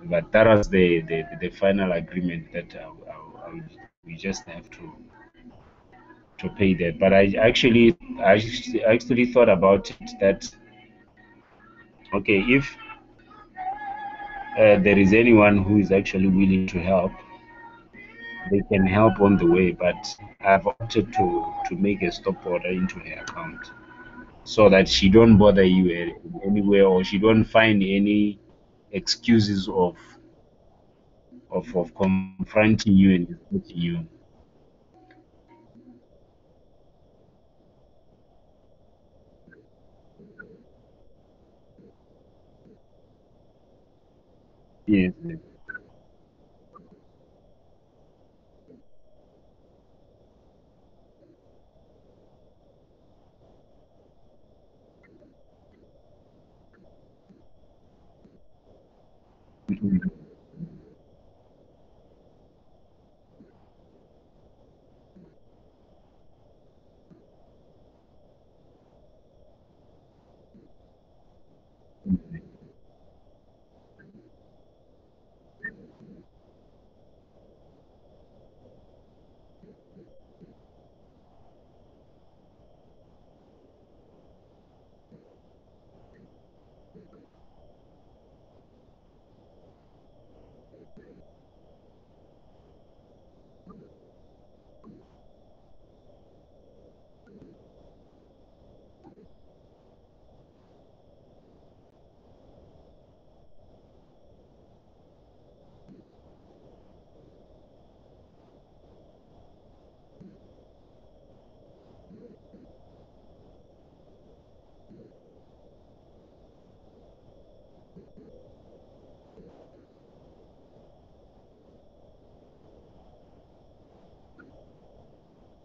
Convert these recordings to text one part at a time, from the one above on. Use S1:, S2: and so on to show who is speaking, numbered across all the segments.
S1: But that was the final agreement that we just have to pay that. But I actually thought about it that okay, if there is anyone who is actually willing to help, they can help on the way. But I've opted to make a stop order into her account so that she don't bother you anywhere, or she don't find any excuses of confronting you and disputing you. Yes. Mhm.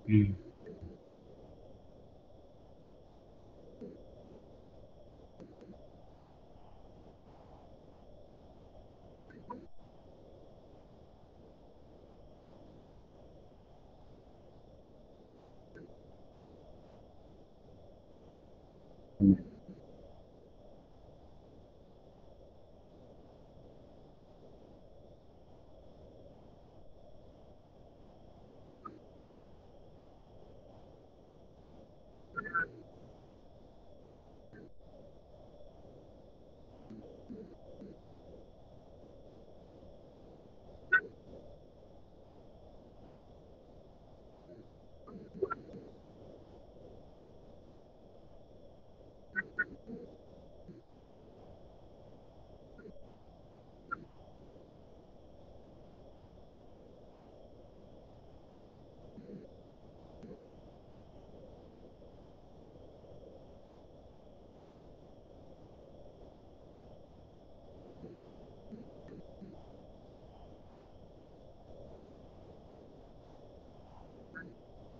S1: Mm. Mm.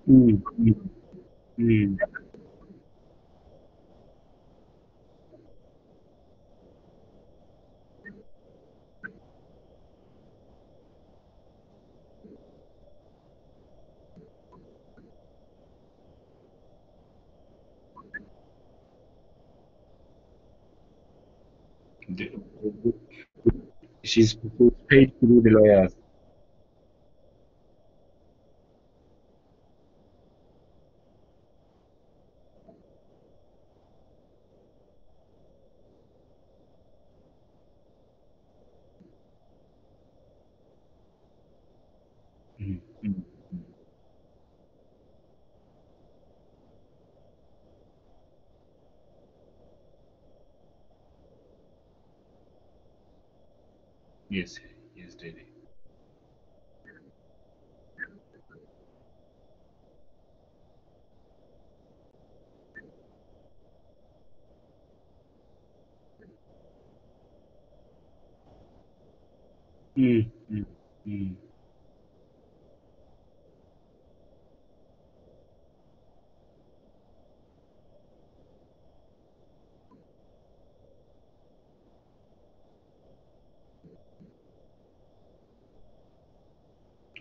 S1: Mm. Mm. Mm. The- she's paid through the lawyers. Mm. Mm. Yes, yes, Daddy. Mm. Mm. Mm.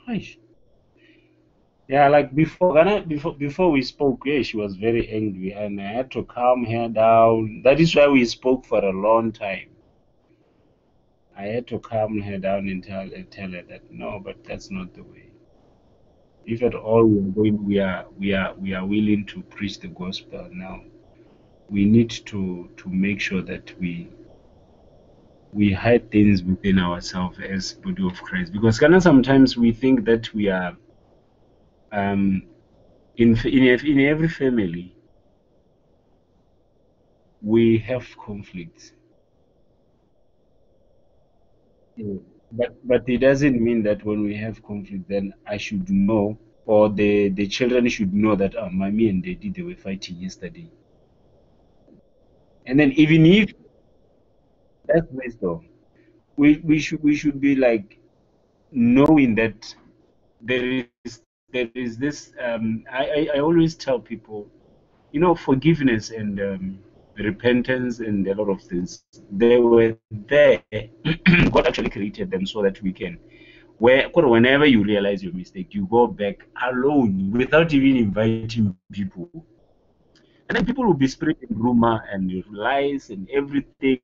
S1: Aish. Yeah, like before, before we spoke, yeah, she was very angry, and I had to calm her down. That is why we spoke for a long time. I had to calm her down and tell her that no, but that's not the way. If at all we are willing to preach the gospel now, we need to make sure that we hide things within ourselves as body of Christ, because kind of sometimes we think that we are um in every family we have conflicts. Yeah. But it doesn't mean that when we have conflict, then I should know, or the children should know that mommy and daddy they were fighting yesterday. And then even if that's wisdom, we should be like knowing that there is this. I always tell people, forgiveness and repentance and a lot of things. They were there. God actually created them so that we can. Whenever you realize your mistake, you go back alone without even inviting people. And then people will be spreading rumor and lies and everything.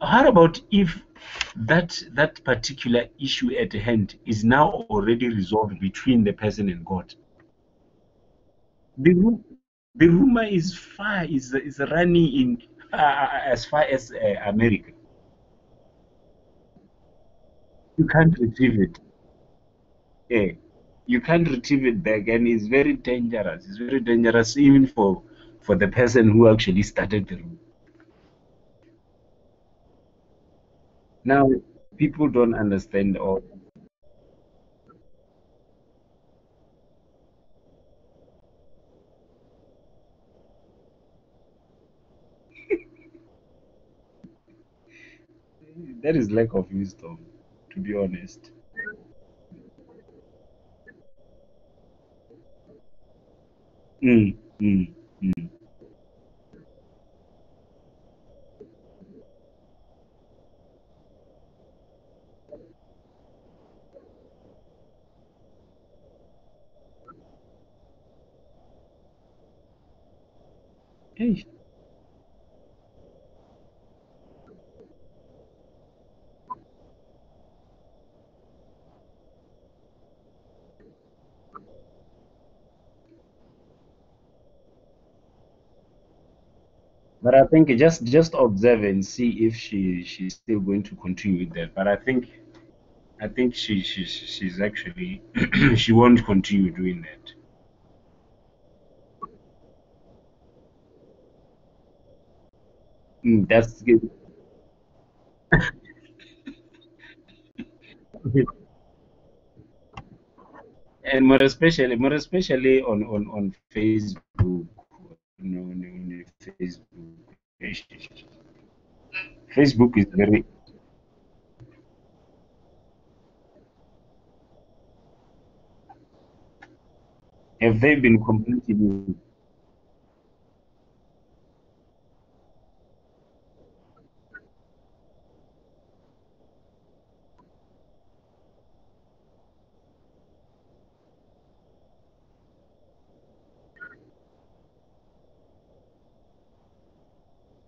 S1: How about if that particular issue at hand is now already resolved between the person and God? The ru- the rumor is running in as far as America. You can't retrieve it. Yeah. You can't retrieve it back, and it's very dangerous. It's very dangerous even for the person who actually started the room. Now, people don't understand all. That is lack of wisdom, to be honest. Mm, mm, mm. Hey, but I think just observe and see if she's still going to continue with that. But I think she's actually she won't continue doing that. That's good. And more especially on Facebook. On Facebook. Facebook is very. Have they been completely new?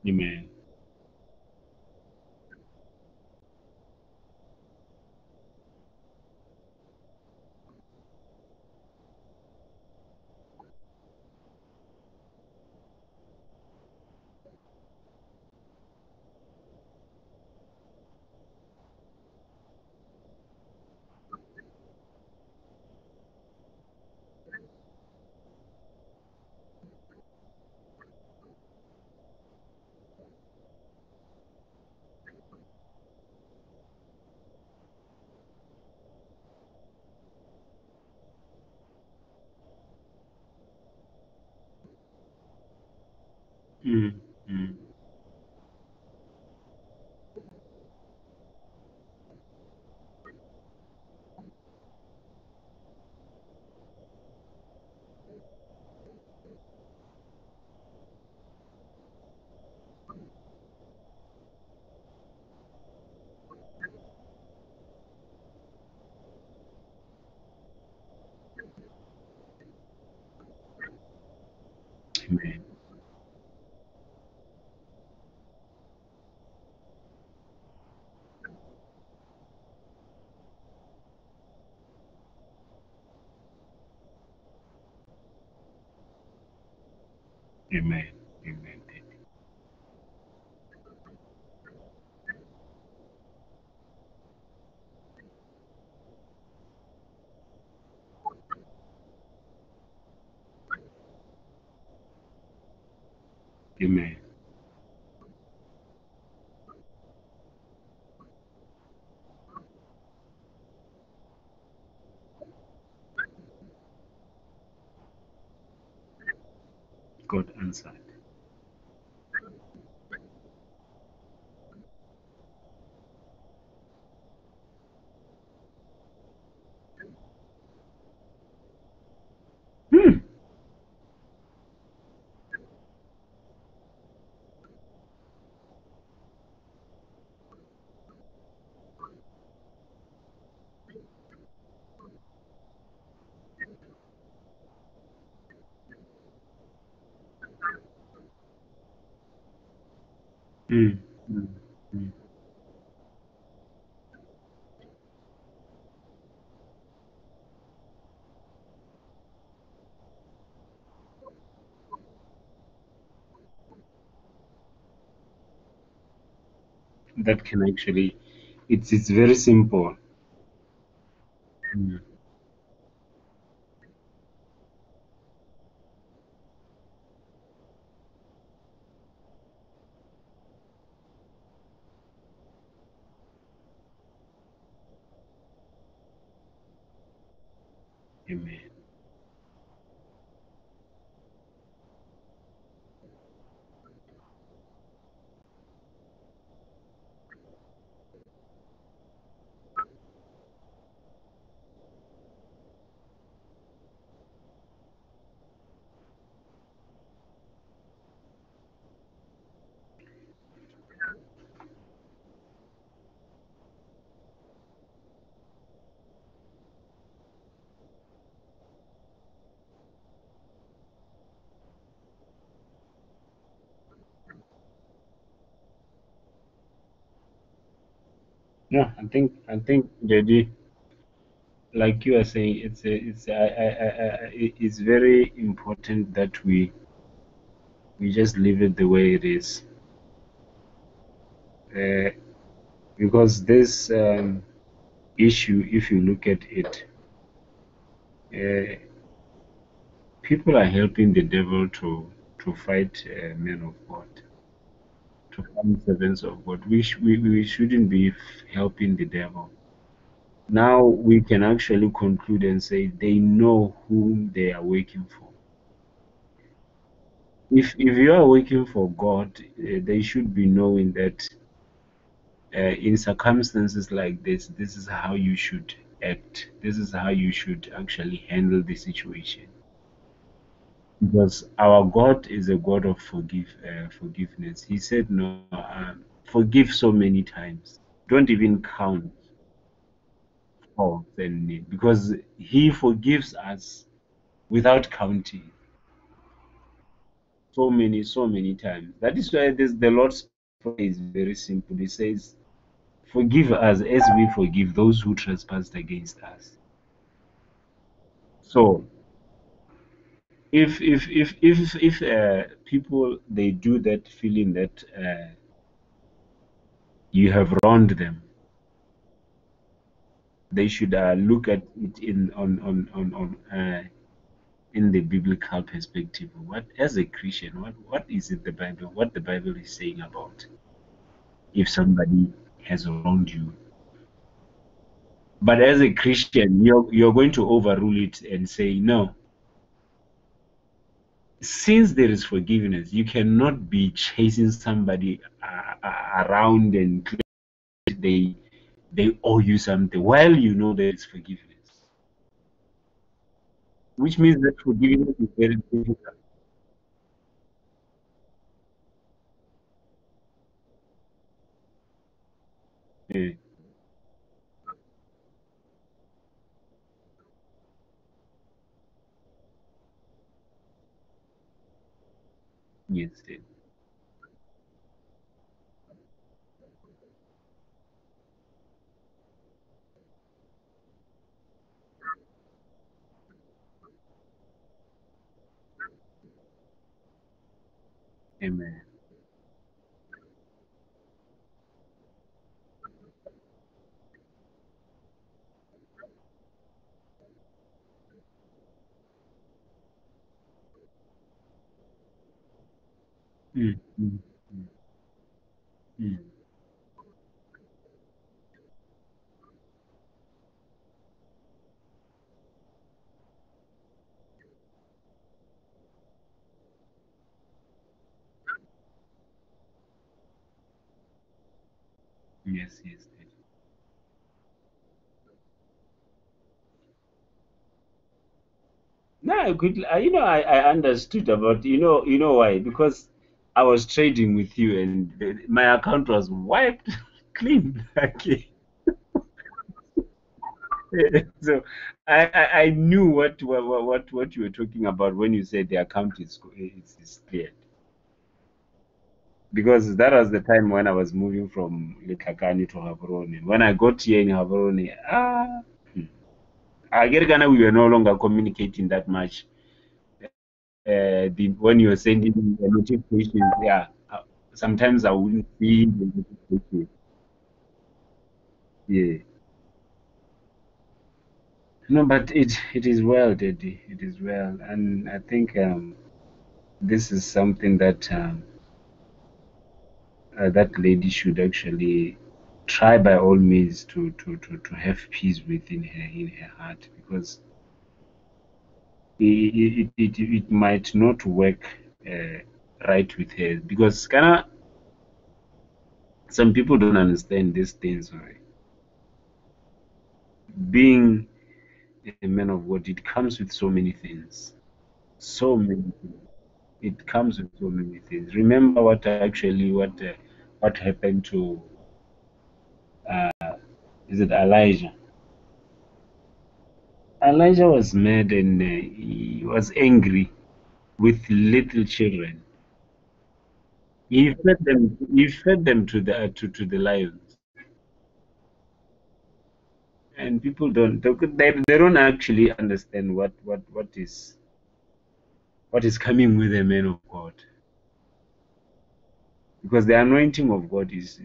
S1: Man? Mm, mm, man. Amen. Amen. Amen. God answered. Hmm. Hmm. Hmm. Hmm. That can actually, it's very simple. Hmm. Amen. Yeah, I think JD, like you are saying, it's very important that we just leave it the way it is, uh, because this issue, if you look at it, uh, people are helping the devil to fight men of God, to fight servants of God. We shouldn't be helping the devil. Now we can actually conclude and say they know whom they are working for. If you are working for God, they should be knowing that in circumstances like this is how you should act. This is how you should actually handle the situation. Because our God is a God of forgiveness. He said, "No, forgive so many times. Don't even count faults and need, because He forgives us without counting so many times. That is why the Lord's prayer is very simple. He says, "Forgive us as we forgive those who trespass against us." So if people they do that feeling that you have wronged them, they should look at it in on in the biblical perspective. What, as a Christian, what is it, the Bible, what the Bible is saying about if somebody has wronged you? But as a Christian, you're going to overrule it and say no. Since there is forgiveness, you cannot be chasing somebody around and claim they they owe you something while you know there is forgiveness, which means that forgiveness is very difficult. Eh, yes, eh. Amen. Mm, mm, mm, mm. Yes, yes. No, I could, I understood about, you know why? Because I was trading with you and my account was wiped clean. Okay. So I knew what you were talking about when you said the account is cleared. Because that was the time when I was moving from Lekakani to Havroni. When I got here in Havroni, hmm, I get Ghana, we were no longer communicating that much. When you were sending a notification, yeah, sometimes I wouldn't see the notification. Yeah. No, but it is well, Daddy. It is well, and I think this is something that that lady should actually try by all means to have peace within her in her heart, because it might not work uh, right with her, because kind of some people don't understand these things. Right? Being a man of God, it comes with so many things, so many things. It comes with so many things. Remember what happened to is it Elijah? Elijah was mad and he was angry with little children. He fed them. He fed them to the lions, and people they don't actually understand what is coming with a man of God, because the anointing of God is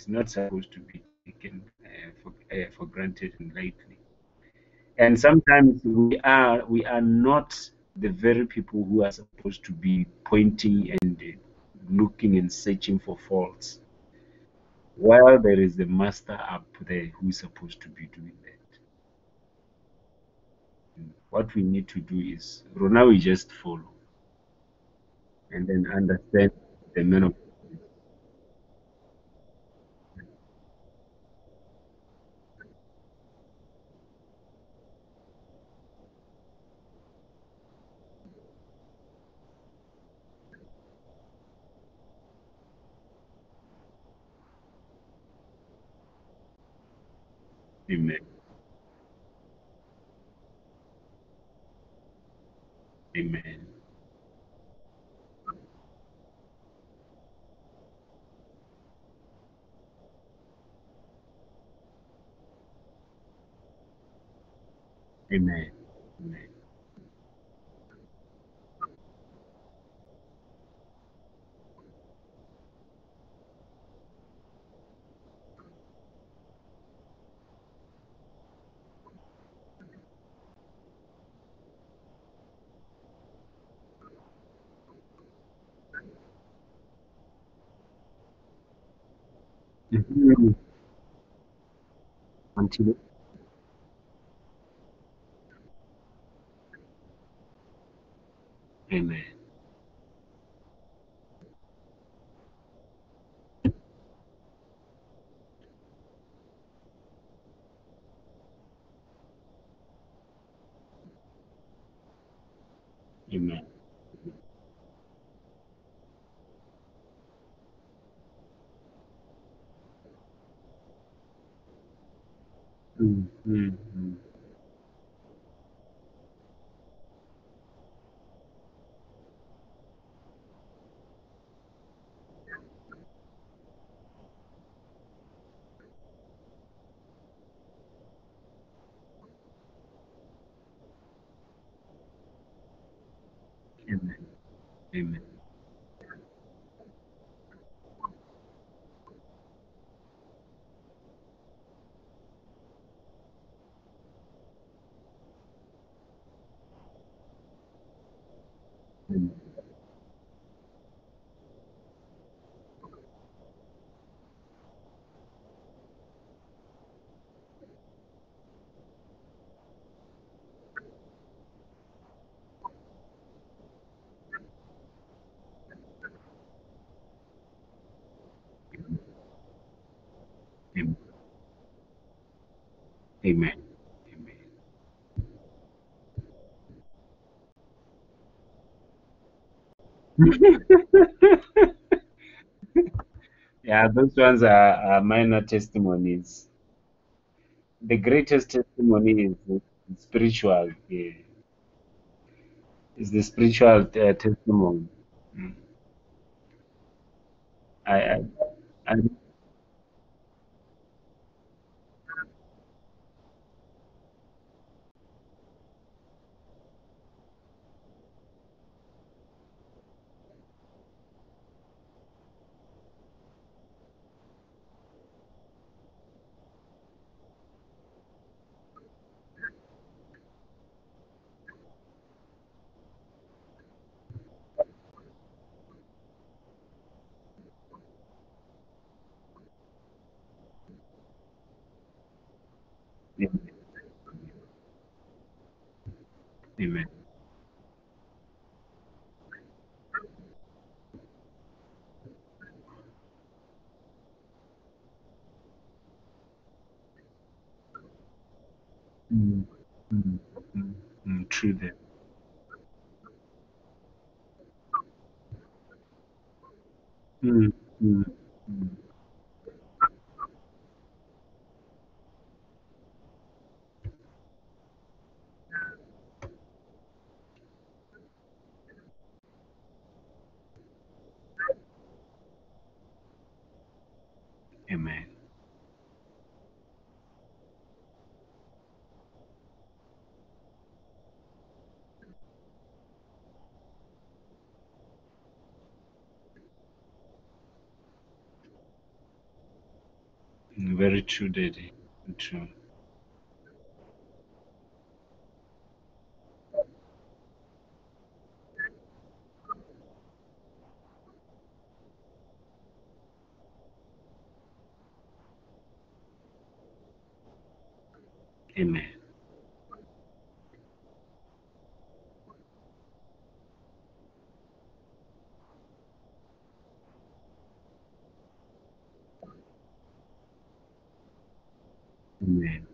S1: not supposed to be taken for granted and lightly. And sometimes we are not the very people who are supposed to be pointing and looking and searching for faults, while there is the master up there who is supposed to be doing that. What we need to do is, Rona, we just follow and then understand the man of. Amen. Amen. Amen. Amen. Mhm. Until. Amen. Amen. Mm, mm, mm. Amen. Amen. Amen. Amen. Yeah, those ones are minor testimonies. The greatest testimony is the spiritual. Yeah, is the spiritual testimony. Mm. I, I, amen. Mm, mm, mm, true that. Mm, mm, mm, amen. Very true, Daddy. True. Amen. Amen.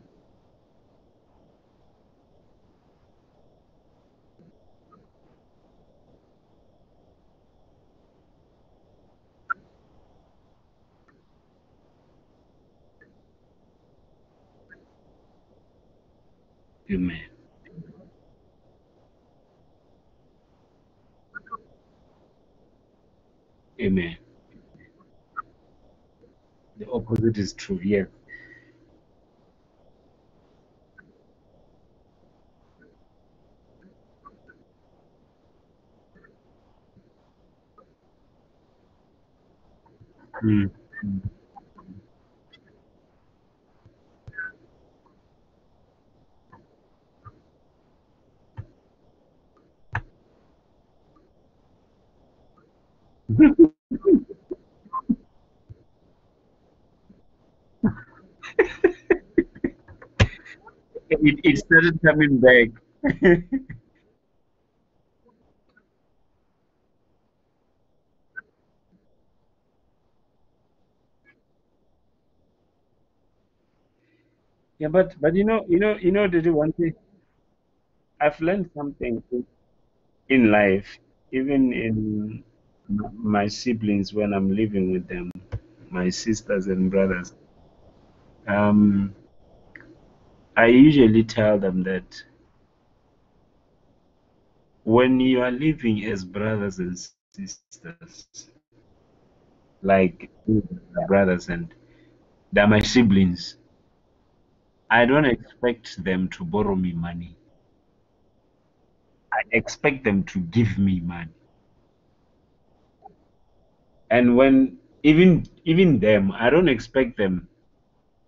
S1: Amen. Amen. The opposite is true. Yes. Mm, mm. It started coming back. Yeah, but Daddy, one thing I've learned something in life, even in my siblings when I'm living with them, my sisters and brothers. Um, I usually tell them that when you are living as brothers and sisters, like my brothers and they're my siblings, I don't expect them to borrow me money. I expect them to give me money. And when even them, I don't expect them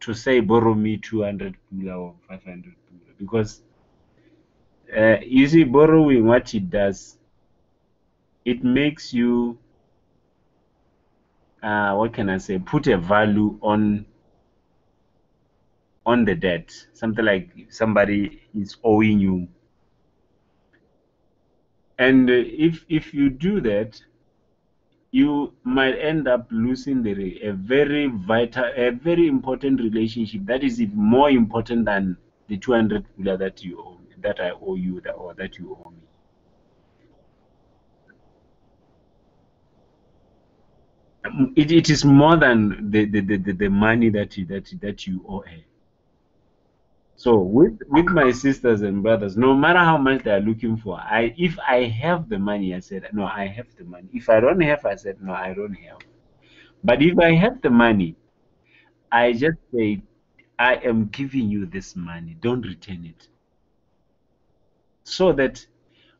S1: to say borrow me 200 pula or 500 pula because you see borrowing what it does, it makes you what can I say, put a value on the debt, something like somebody is owing you. And if you do that, you might end up losing a very vital, a very important relationship that is even more important than the 200 kula that you owe me, that I owe you, that, or that you owe me. It is more than the money that you owe her. So with my sisters and brothers, no matter how much they are looking for, I if I have the money, I said no, I have the money. If I don't have, I said no, I don't have. But if I have the money, I just say I am giving you this money. Don't return it. So that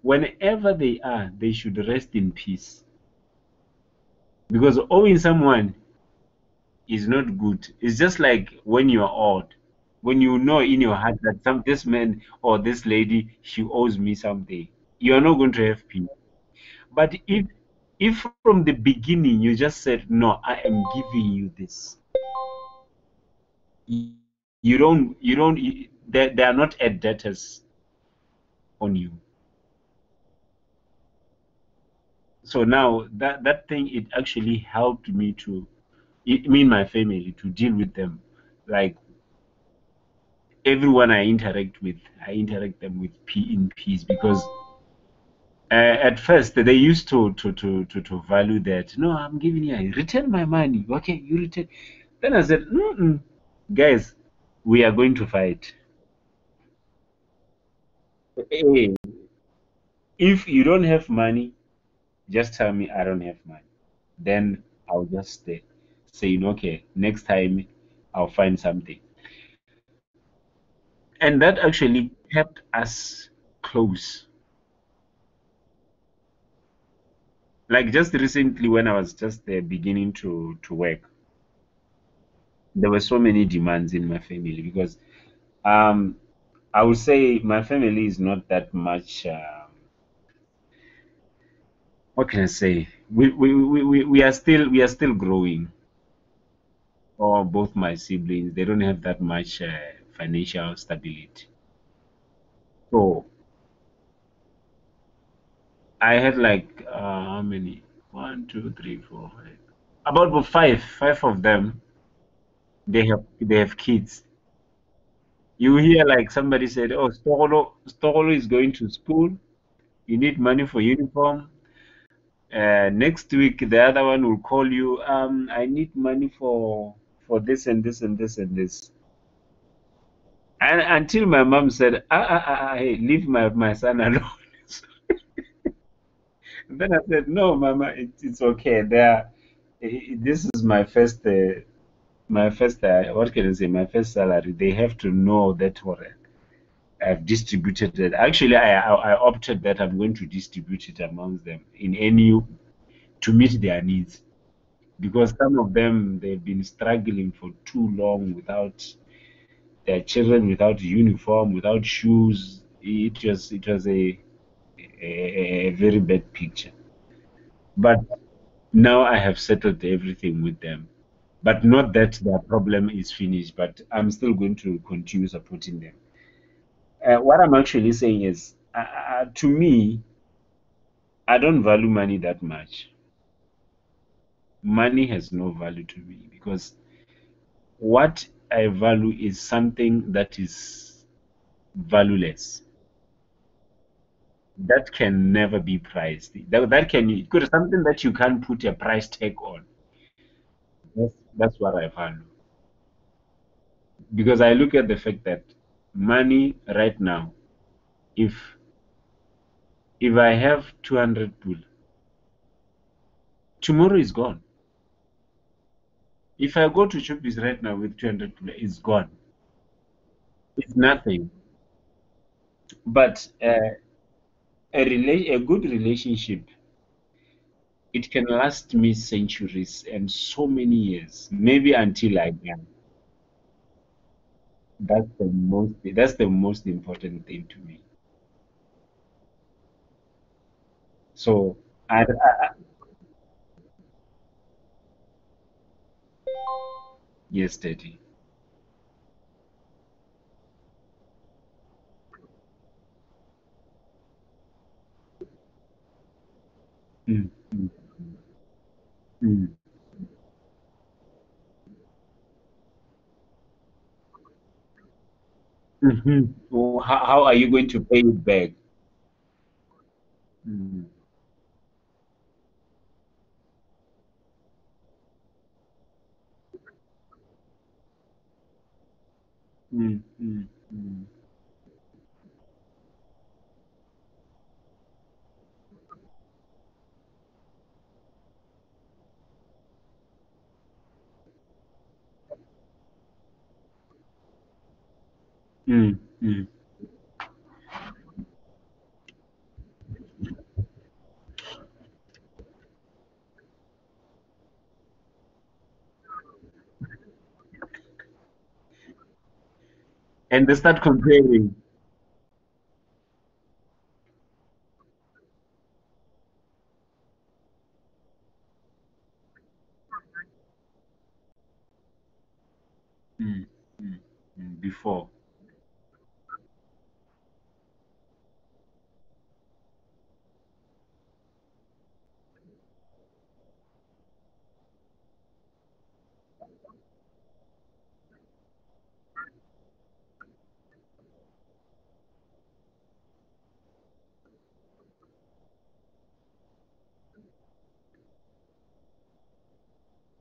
S1: whenever they are, they should rest in peace. Because owing someone is not good. It's just like when you're old. When you know in your heart that this man or this lady, she owes me something, you're not going to have peace. But if from the beginning you just said, no, I am giving you this, you they are not at debtors on you. So now that thing, it actually helped me to, me and my family, to deal with them. Like everyone I interact with, I interact them with in peace, because at first they used to value that. No, I'm giving you, I return my money. Okay, you return. Then I said, mm-mm, guys, we are going to fight. Hey, if you don't have money, just tell me I don't have money. Then I'll just stay, saying, okay, next time I'll find something. And that actually kept us close. Like just recently, when I was just beginning to work, there were so many demands in my family, because um, I would say my family is not that much. What can I say? We are still growing. Or both my siblings, they don't have that much financial stability. So I had like how many? One, two, three, four, five. About five of them. They have kids. You hear like somebody said, "Oh, Stokolo is going to school. You need money for uniform." Next week, the other one will call you. I need money for this and this and this and this. And until my mom said, hey, leave my son alone. Then I said, no, Mama, it's okay. This is my first, what can I say, my first salary. They have to know that what I've distributed it. Actually, I opted that I'm going to distribute it amongst them in any, to meet their needs, because some of them, they've been struggling for too long without their children, without uniform, without shoes. It was a very bad picture. But now I have settled everything with them. But not that their problem is finished, but I'm still going to continue supporting them. What I'm actually saying is, to me, I don't value money that much. Money has no value to me, because what I value is something that is valueless, that can never be priced. That can, it could something that you can't put a price tag on. That's what I value, because I look at the fact that money right now, if I have 200 bull, tomorrow is gone. If I go to Chupis right now with 200 bull, it's gone. It's nothing. But a good relationship, it can last me centuries and so many years, maybe until I die. That's the most important thing to me. So yes, Daddy. Mm, mm. Mm. Mm-hmm. Oh, how are you going to pay it back? Mm. Mm. Mm. Mm. Mm. Mm. And they start comparing. Mm. Mm. Mm. Before.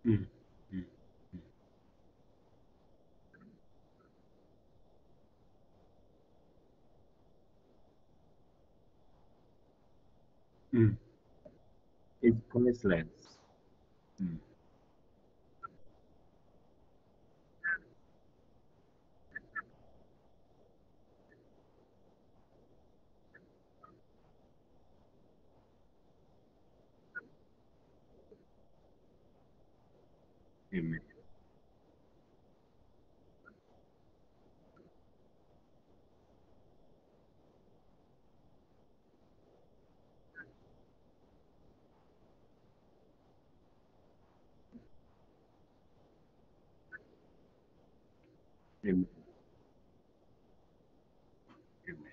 S1: Mm. Mm. Mm. It's priceless. Mm. Amen. Amen. Amen.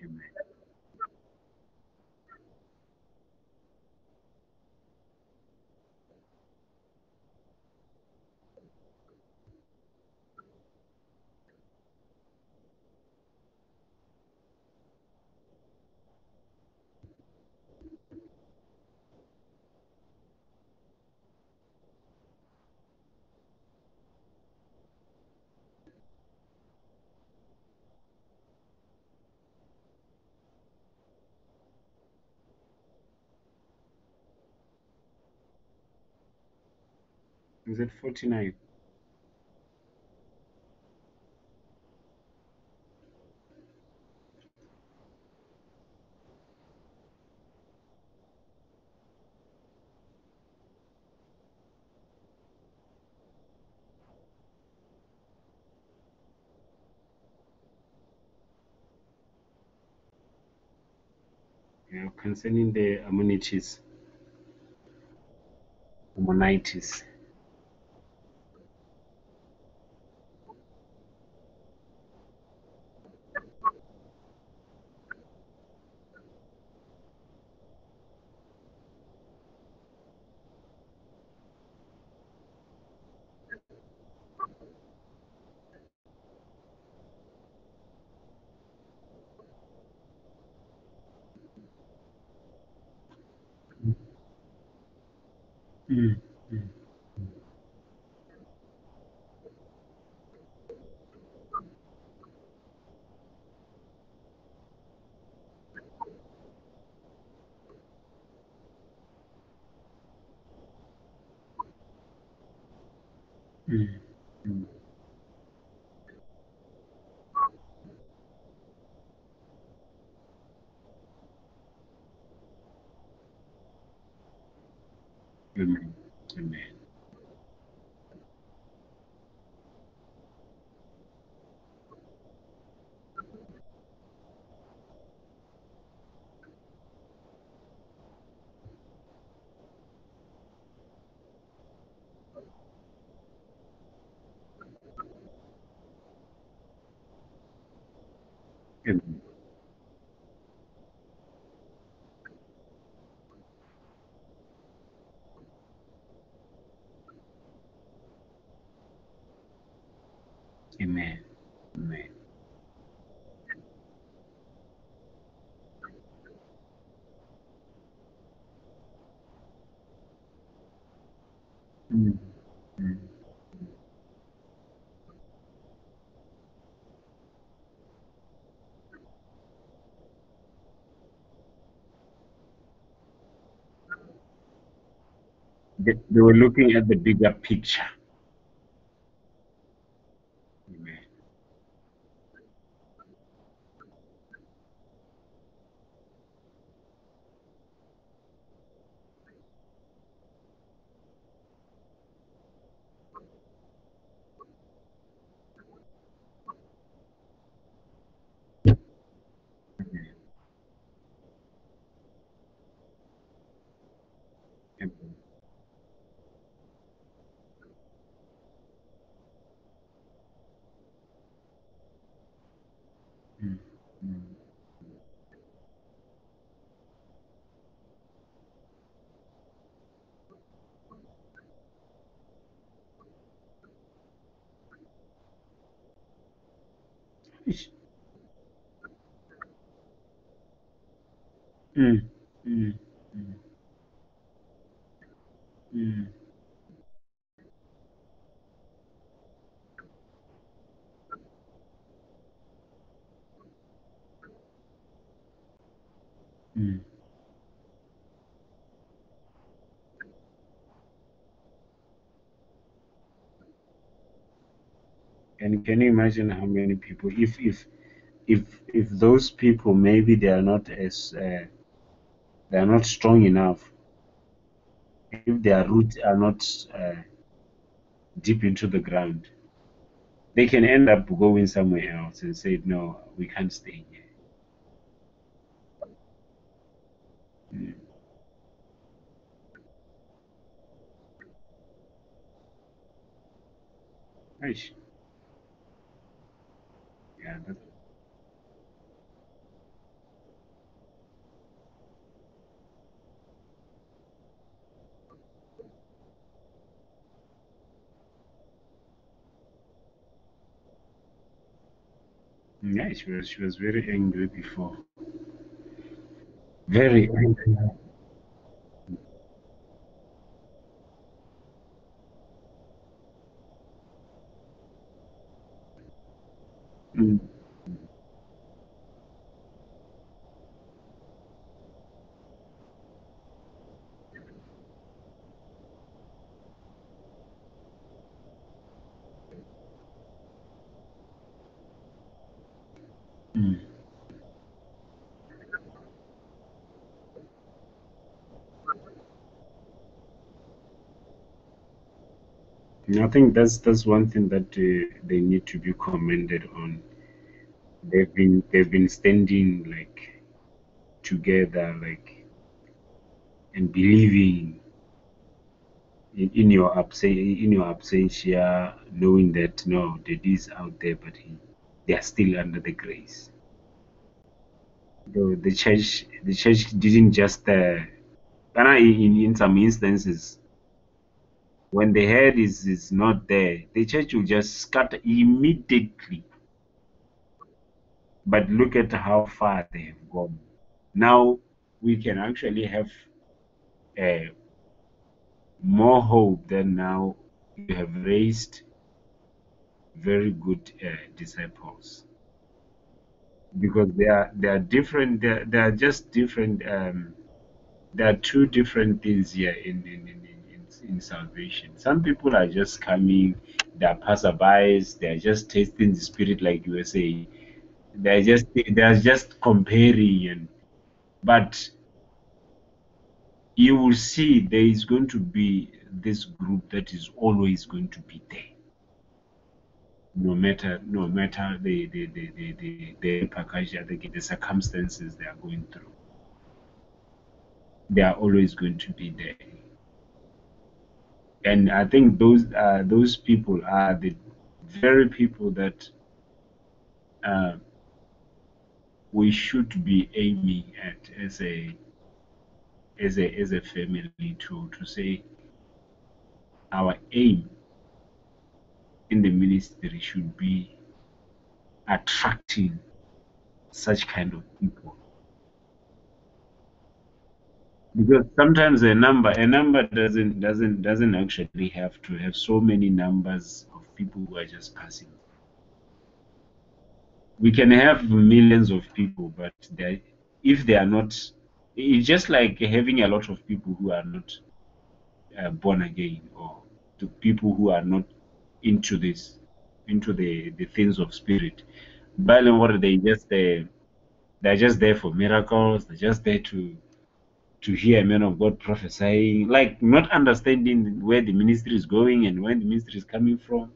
S1: Amen. Is it 49? Yeah, concerning the amenities, amenities. Mm. Mm. Mm. Mm. Amen. Amen. Amen. Amen. Amen. Mm. Mm. They were looking at the bigger picture. Amen. Amen. Mm. Mm. Ish. Mm. Mm. Mm. Mm. Mm. And can you imagine how many people, if those people maybe they are not strong enough, if their roots are not deep into the ground, they can end up going somewhere else and say, no, we can't stay here. Mm. Nice. Yeah, that's nice. She was very angry before. Very angry. Mm. Mm. And I think that's one thing that they need to be commended on. They've been standing like together, like, and believing in your absentia, knowing that no, that is out there, but they are still under the grace. The church didn't just in some instances, when the head is not there, the church will just scatter immediately. But look at how far they have gone. Now we can actually have uh, more hope than now you have raised very good disciples, because they are different. They are just different. There are two different things here in salvation. Some people are just coming, they are passerbys, they are just tasting the spirit, like you were saying. They are just comparing, but you will see there is going to be this group that is always going to be there, no matter the repercussion, the circumstances they are going through. They are always going to be there. And I think those people are the very people that we should be aiming at as a family to say our aim in the ministry should be attracting such kind of people, because sometimes a number doesn't actually have to have so many numbers of people who are just passing. We can have millions of people, but if they are not, it's just like having a lot of people who are not born again, or to people who are not into this, into the things of spirit. But what they're just there for miracles. They're just there to hear a man of God prophesying, like not understanding where the ministry is going and where the ministry is coming from.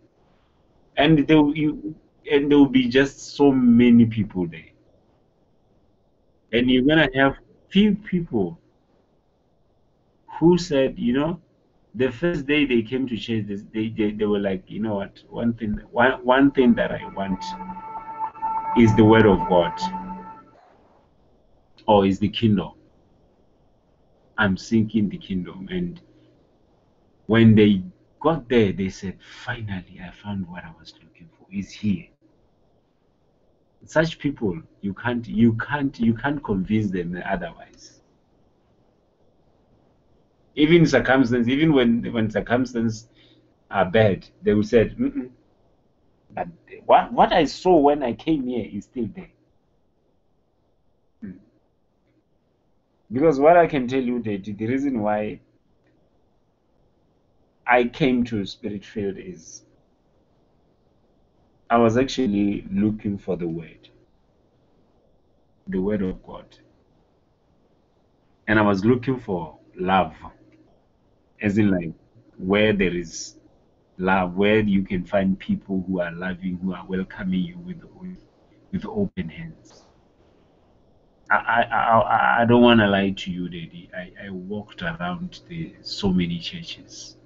S1: And there will be just so many people there, and you're gonna have few people who said, the first day they came to church, they were like, you know what, one thing that I want is the word of God, or is the kingdom. I'm seeking the kingdom. And when they got there, they said, finally, I found what I was looking for. Is here. Such people, you can't convince them otherwise. Even circumstances, even when circumstances are bad, they will say, mm-mm, but what I saw when I came here is still there. Mm. Because what I can tell you, that the reason why I came to Spirit Field is I was actually looking for the word of God. And I was looking for love, as in like where there is love, where you can find people who are loving, who are welcoming you with open hands. I don't want to lie to you, Daddy. I walked around so many churches,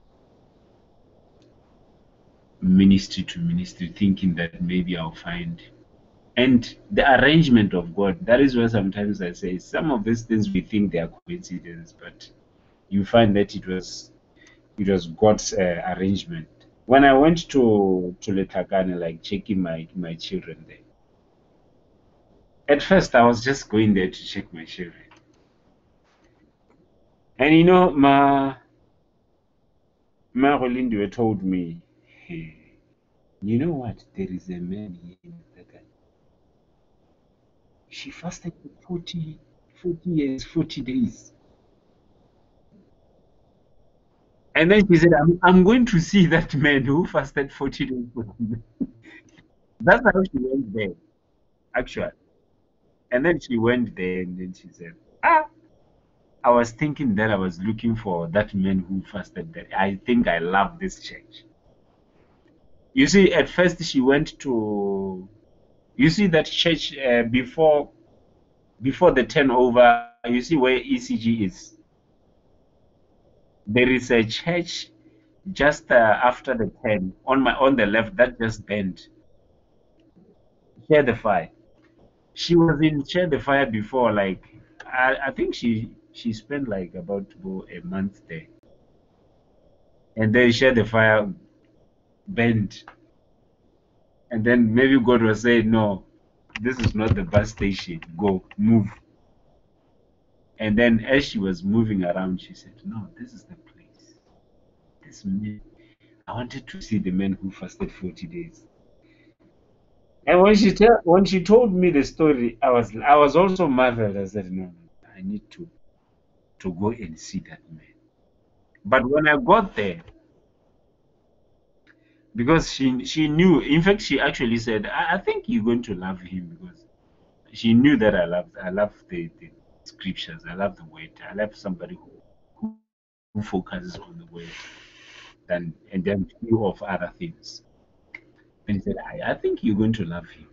S1: ministry to ministry, thinking that maybe I'll find. And the arrangement of God, that is where sometimes I say some of these things we think they are coincidence, but you find that it was God's arrangement. When I went to Letakane, like checking my children there, at first I was just going there to check my children. And Ma Rolindwe told me, hey, you know what? There is a man here in Letakane. She fasted for 40 years, 40 days. And then she said, I'm going to see that man who fasted 40 days. 40 days. That's how she went there, actually. And then she went there and then she said, I was thinking that I was looking for that man who fasted that. I think I love this church. You see, at first she went to, you see that church before the turnover, you see where ECG is. There is a church just after the turn on the left that just bent. Share the Fire. She was in Share the Fire before, like I think she spent like about to go a month there, and then Share the Fire bent, and then maybe God was saying, no, this is not the bus station. Go move. And then as she was moving around, she said, no, this is the place. This man. I wanted to see the man who fasted 40 days. And when she told me the story, I was also marveled. I said, no, I need to go and see that man. But when I got there, because she knew, in fact, she actually said, I think you're going to love him, because she knew that I love the scriptures. I love the word. I love somebody who focuses on the word and then few of other things. And he said, I think you're going to love him.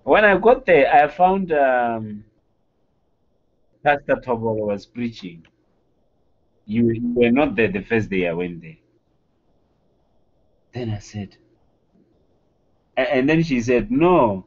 S1: When I got there, I found Pastor Tobolo was preaching. You were not there the first day I went there. Then I said, and then she said, no,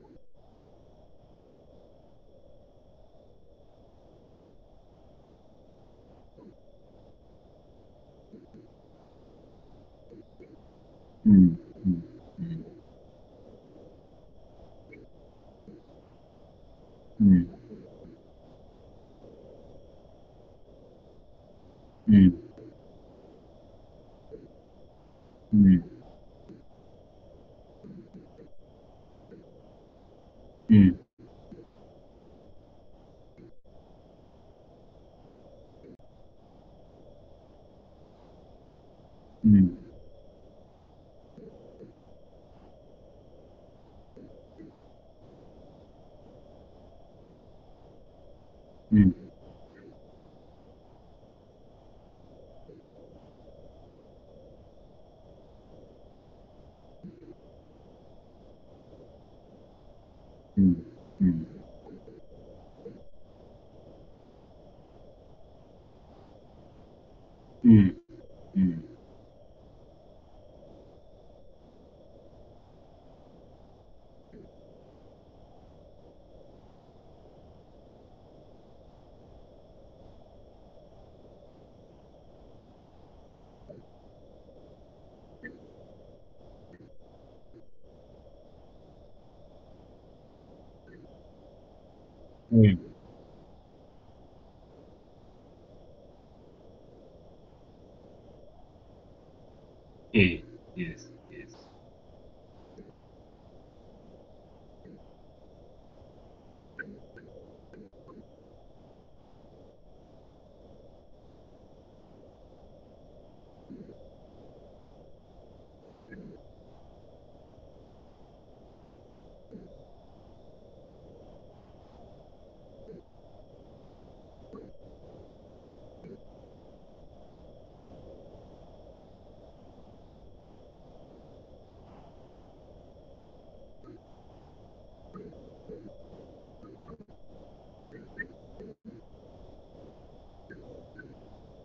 S1: Mm, mm, mm, mm, mm, mm, mm, mm, mm, mm, mm, mm, mm, mm. Yeah, yes, yes.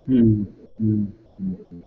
S1: Mm, mm, mm, mm,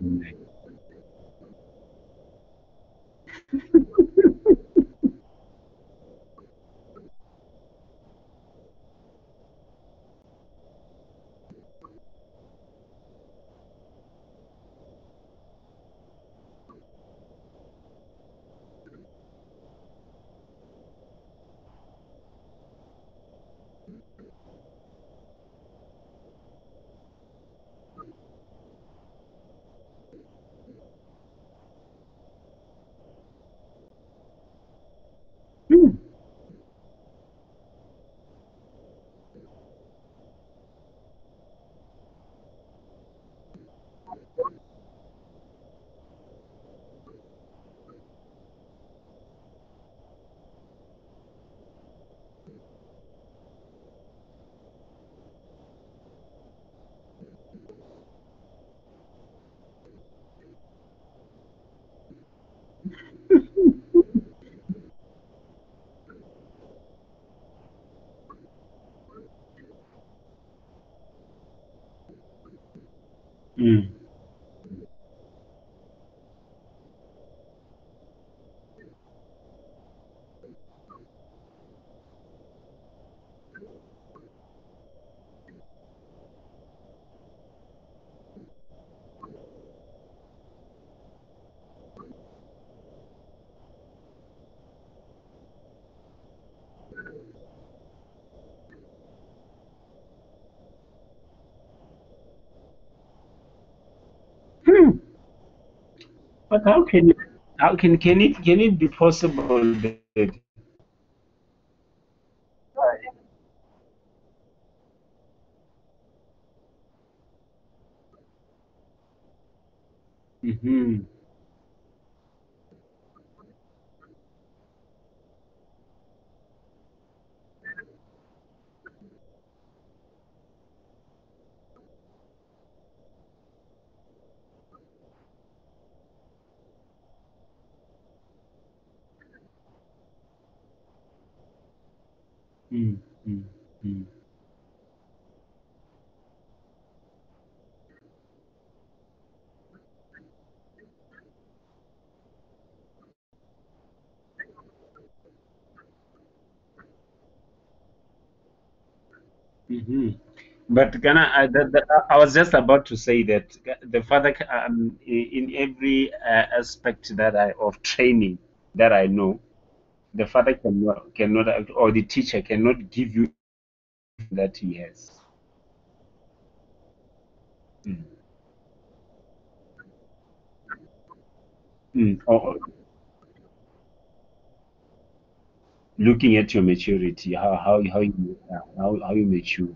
S1: mm. Mm. Hmm. But how can it be possible that Mhm. mm, mm, mm. Mhm. But I was just about to say that the father, in every aspect that I of training that I know, the father cannot or the teacher cannot give you that he has. Mm. Or looking at your maturity, how you mature.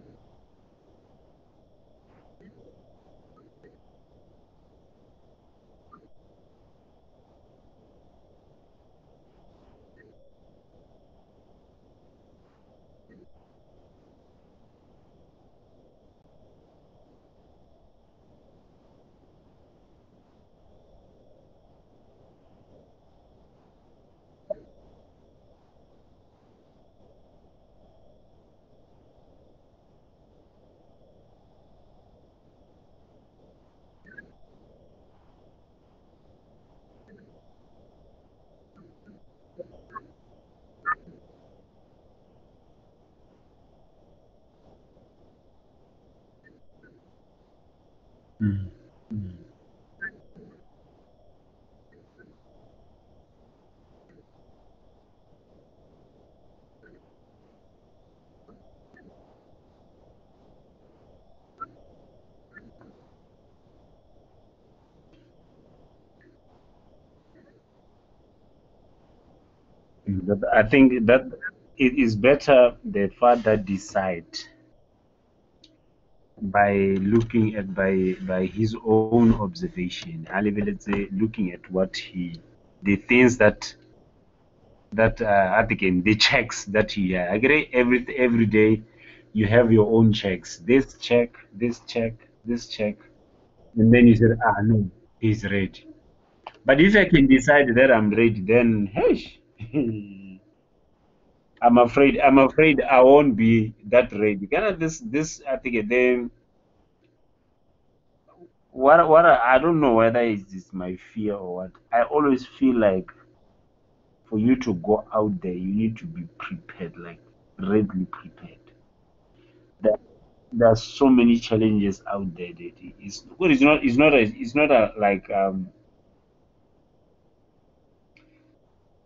S1: Mm. Mm. But I think that it is better the father decide by looking at by his own observation. I leave it, let's say, looking at what he the things that again the checks that he I agree every day you have your own checks. This check, and then you said, ah no, he's ready. But if I can decide that I'm ready, then hey, I'm afraid I won't be that ready. Kind of this I think then what I don't know whether it's my fear or what. I always feel like for you to go out there, you need to be prepared, like readily prepared. There, there are so many challenges out there that like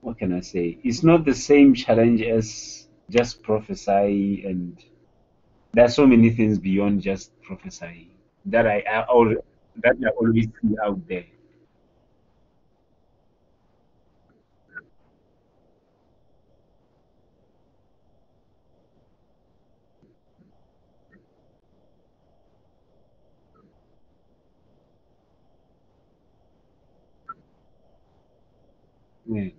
S1: what can I say? It's not the same challenge as just prophesy, and there are so many things beyond just prophesying that I always see out there. Yeah.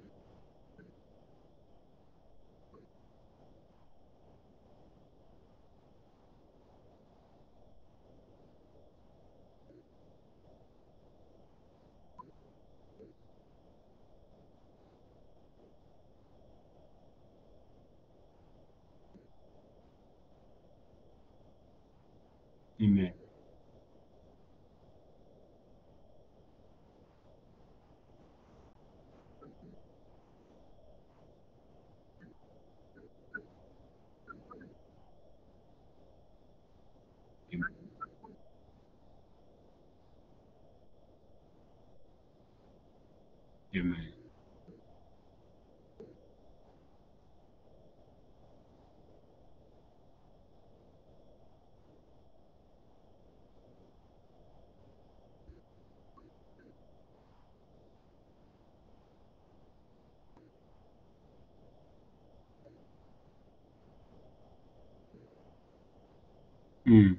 S1: Amen. Amen. Amen. Mm,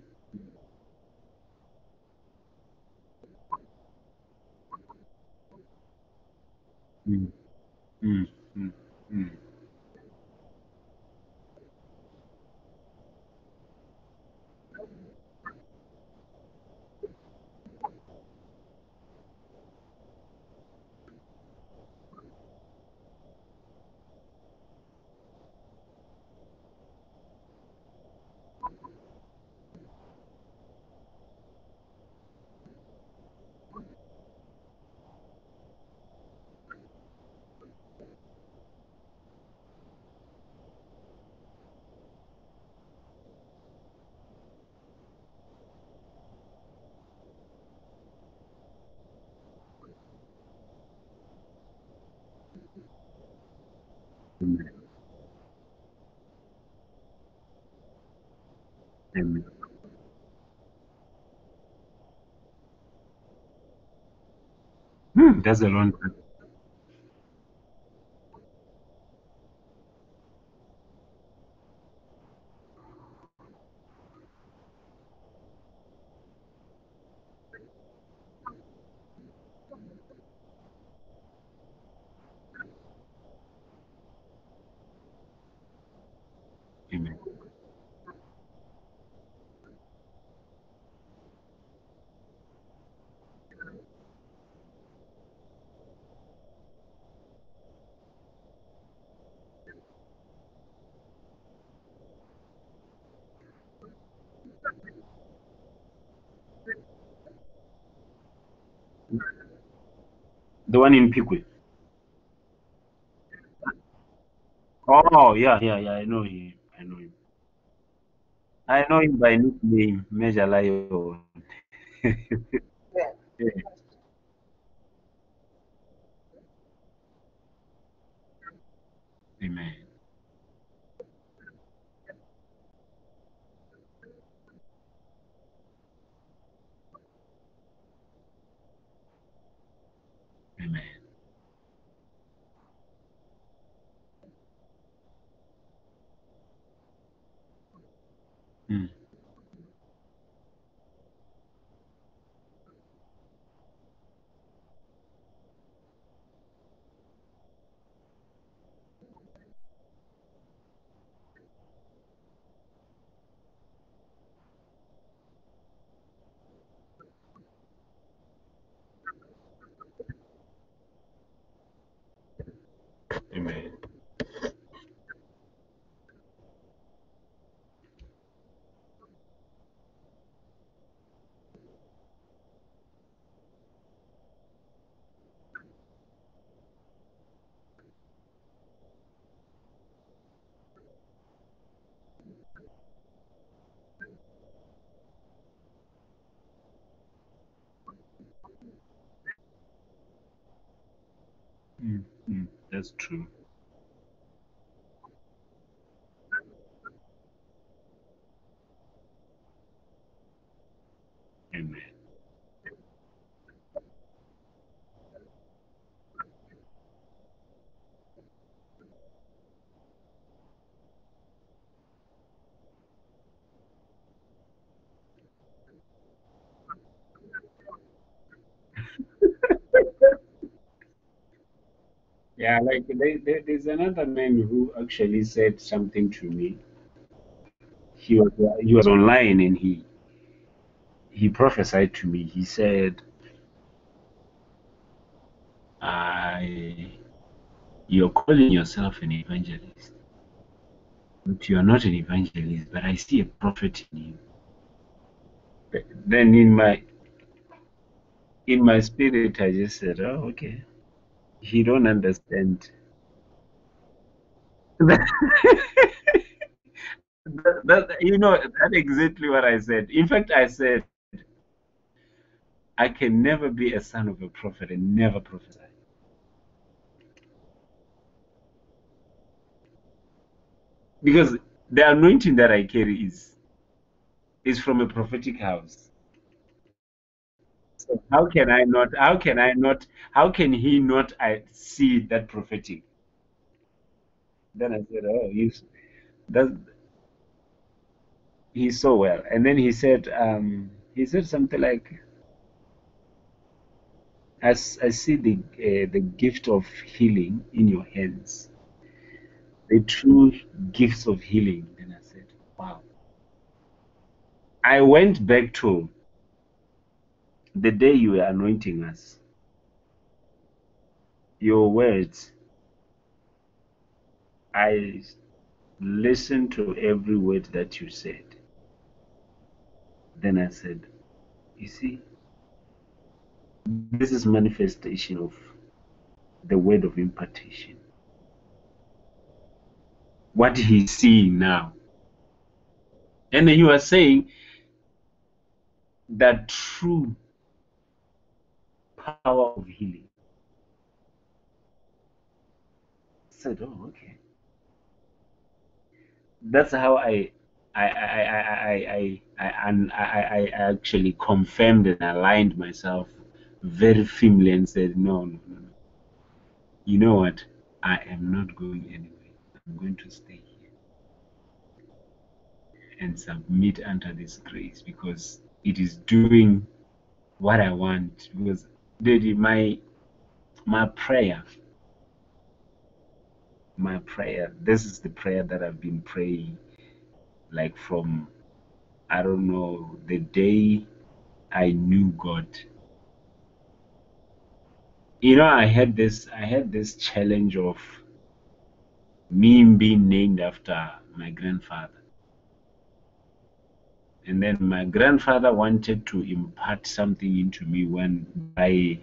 S1: mm, mm, mm, mm. Amen. That's a long time. Amen. The one in Piqui. Oh, yeah, yeah, yeah. I know him. I know him. I know him by nickname, Major Lion. Yeah. Amen. Amen. Mm. Amen. Mm. Mm. That's true. Amen. Yeah, like there's another man who actually said something to me. He was online and he prophesied to me. He said, "I you're calling yourself an evangelist, but you are not an evangelist. But I see a prophet in you." Then in my spirit, I just said, "Oh, okay." He don't understand. That's exactly what I said. In fact, I said, I can never be a son of a prophet and never prophesy. Because the anointing that I carry is from a prophetic house. So how can he not I see that prophetic? Then I said, oh, that he's so well. And then he said something like, I see the gift of healing in your hands, the true gifts of healing. Then I said, wow. I went back to the day you were anointing us. Your words, I listened to every word that you said. Then I said, you see, this is manifestation of the word of impartation. What he's seeing now. And then you are saying that true power of healing. I said, oh, okay. That's how I I actually confirmed and aligned myself very firmly and said, no, no, no, no. You know what? I am not going anywhere. I'm going to stay here and submit under this grace because it is doing what I want. Because Daddy, my prayer, this is the prayer that I've been praying like from, I don't know, the day I knew God. You know, I had this challenge of me being named after my grandfather. And then my grandfather wanted to impart something into me when I,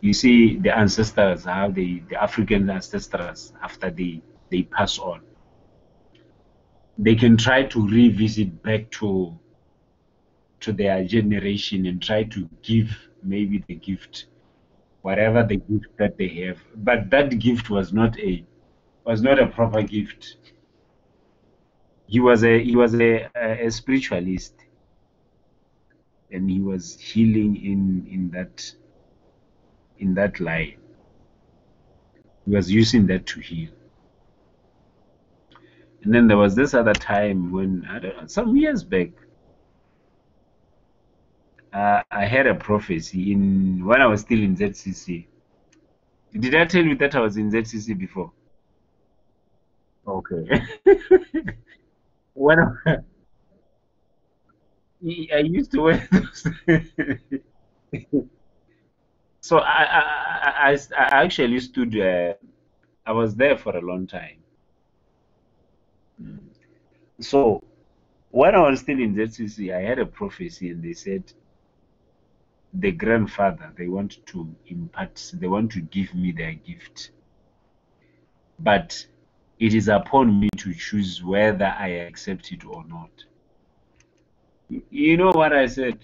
S1: you see, the ancestors, how the African ancestors, after they pass on, they can try to revisit back to their generation and try to give maybe the gift, whatever the gift that they have. But that gift was not a proper gift. He was a spiritualist, and he was healing in that line. He was using that to heal. And then there was this other time when, I don't know, some years back, I had a prophecy in when I was still in ZCC. Did I tell you that I was in ZCC before? Okay. when I used to wear those. So I actually stood. I was there for a long time. So when I was still in ZCC, I had a prophecy, and they said the grandfather, they want to impart, they want to give me their gift, but it is upon me to choose whether I accept it or not. You know what I said?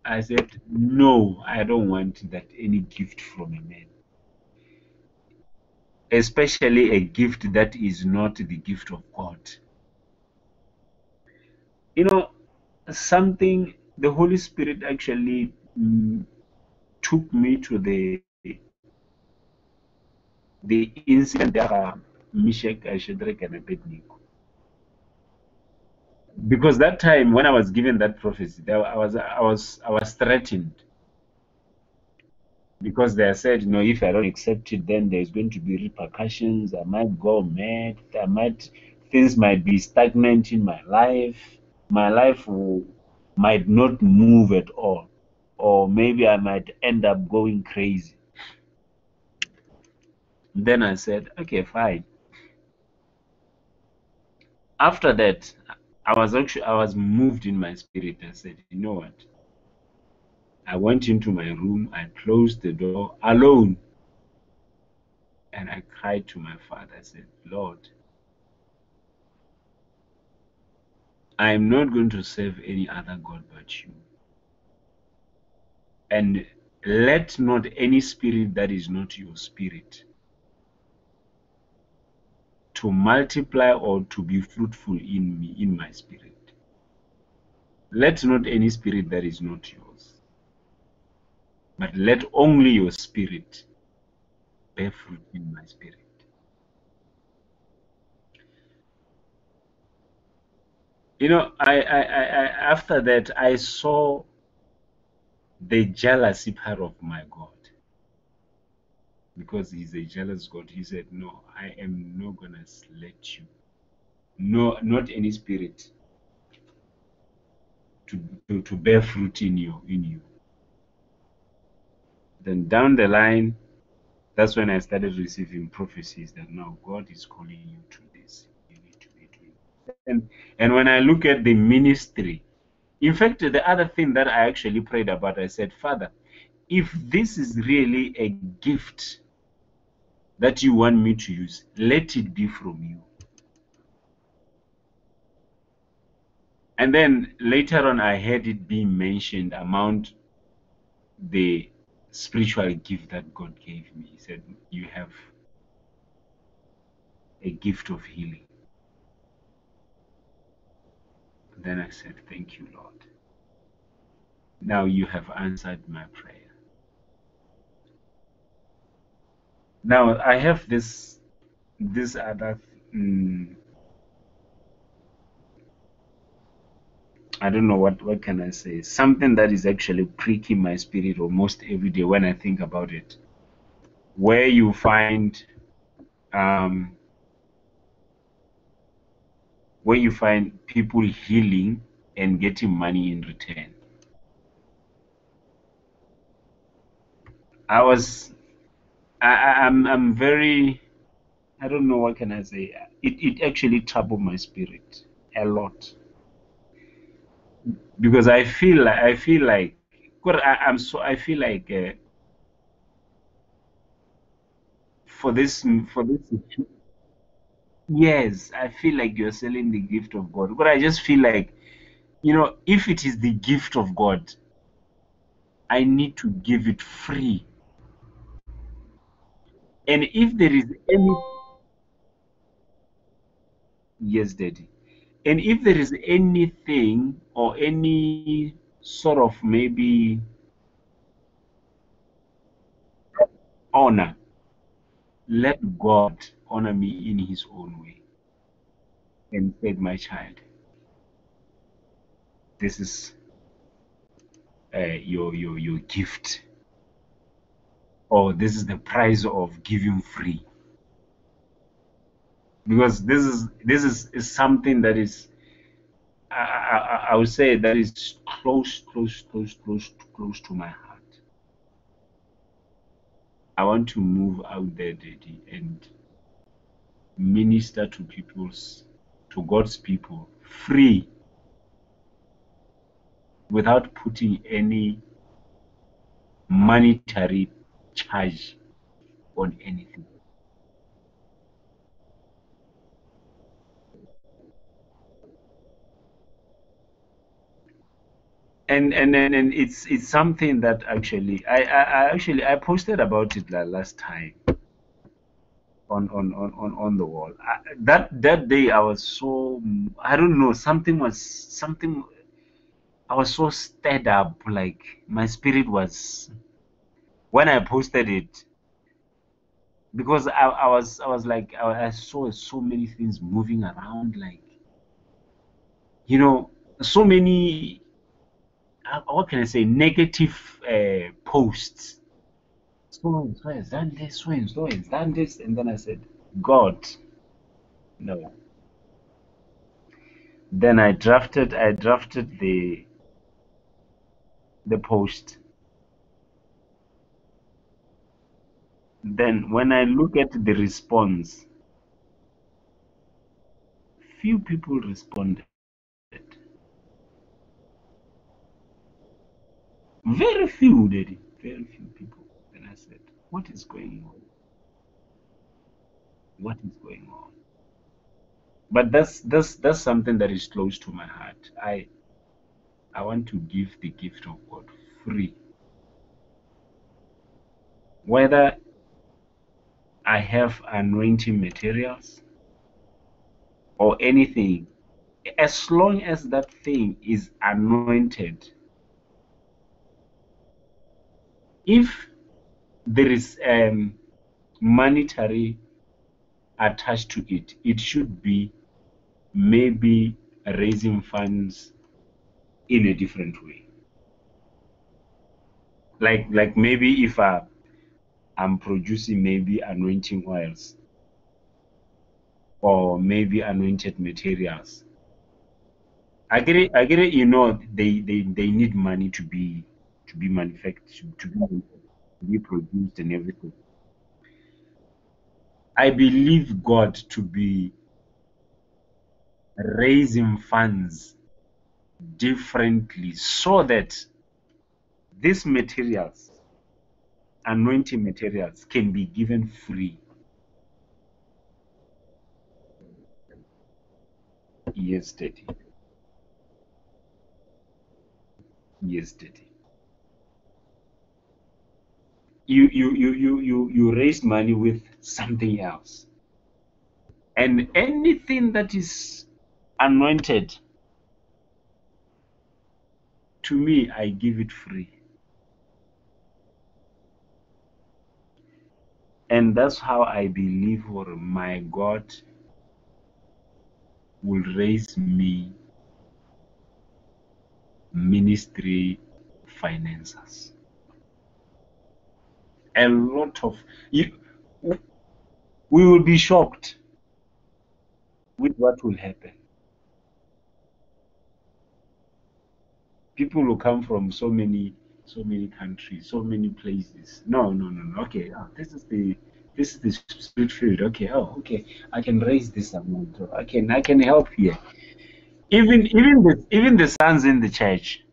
S1: I said, no, I don't want that any gift from a man, especially a gift that is not the gift of God. You know, something, the Holy Spirit actually took me to the incident of Meshach, Shadrach, and Abednego. Because that time when I was given that prophecy, I was threatened because they said, no, if I don't accept it, then there's going to be repercussions. I might go mad. Things might be stagnant in my life. My life might not move at all, or maybe I might end up going crazy. Then I said, okay, fine. After that, I was moved in my spirit. I said, you know what? I went into my room, I closed the door alone, and I cried to my father. I said, Lord, I am not going to serve any other God but you. And let not any spirit that is not your spirit to multiply or to be fruitful in me, in my spirit. Let not any spirit that is not yours, but let only your spirit bear fruit in my spirit. You know, after that, I saw the jealousy part of my God, because he's a jealous God. He said, no, I am not going to let you. No, not any spirit to bear fruit in you. Then down the line, that's when I started receiving prophecies that now God is calling you to this. You need to be doing it. And when I look at the ministry, in fact, the other thing that I actually prayed about, I said, Father, if this is really a gift that you want me to use, let it be from you. And then later on, I heard it being mentioned among the spiritual gift that God gave me. He said, you have a gift of healing. Then I said, thank you, Lord. Now you have answered my prayer. Now I have this other, I don't know what can I say, something that is actually pricking my spirit almost every day when I think about it, where you find um, people healing and getting money in return. I'm very, I don't know what can I say. It actually troubled my spirit a lot, because I feel like well, I feel like for this, yes, I feel like you're selling the gift of God. But I just feel like, if it is the gift of God, I need to give it free. And if there is any, yes, Daddy. And if there is anything or any sort of maybe honor, let God honor me in His own way. And said, my child, this is your gift, or this is the price of giving free. Because is something that is, I would say, that is close to my heart. I want to move out there, Daddy, and minister to God's people free, without putting any monetary charge on anything. And it's something that actually I posted about it last time on the wall. That day I was so, I don't know, something, I was so stirred up, like my spirit was, when I posted it, because I was like, I saw so many things moving around, like, so many, what can I say, negative posts. So has done this, so has done this, and then I said, God, no. Then I drafted the post. Then when I look at the response, few people responded. Very few, Daddy. Very few people. And I said, what is going on? What is going on? But that's something that is close to my heart. I want to give the gift of God free. Whether I have anointing materials or anything, as long as that thing is anointed, if there is monetary attached to it, it should be maybe raising funds in a different way. Like maybe if I'm producing maybe anointing oils or maybe anointed materials. I get it, they need money to be manufactured, to be produced and everything. I believe God to be raising funds differently, so that these materials, anointing materials, can be given free. Yes, Daddy. Yes, Daddy. You raise money with something else, and anything that is anointed To me, I give it free. And that's how I believe or my God will raise me ministry finances. A lot of you, we will be shocked with what will happen. People will come from so many countries, so many places. No, no, no, no. Okay, this is the spirit field. Okay, oh, okay. I can raise this amount. I can help here. Even the sons in the church.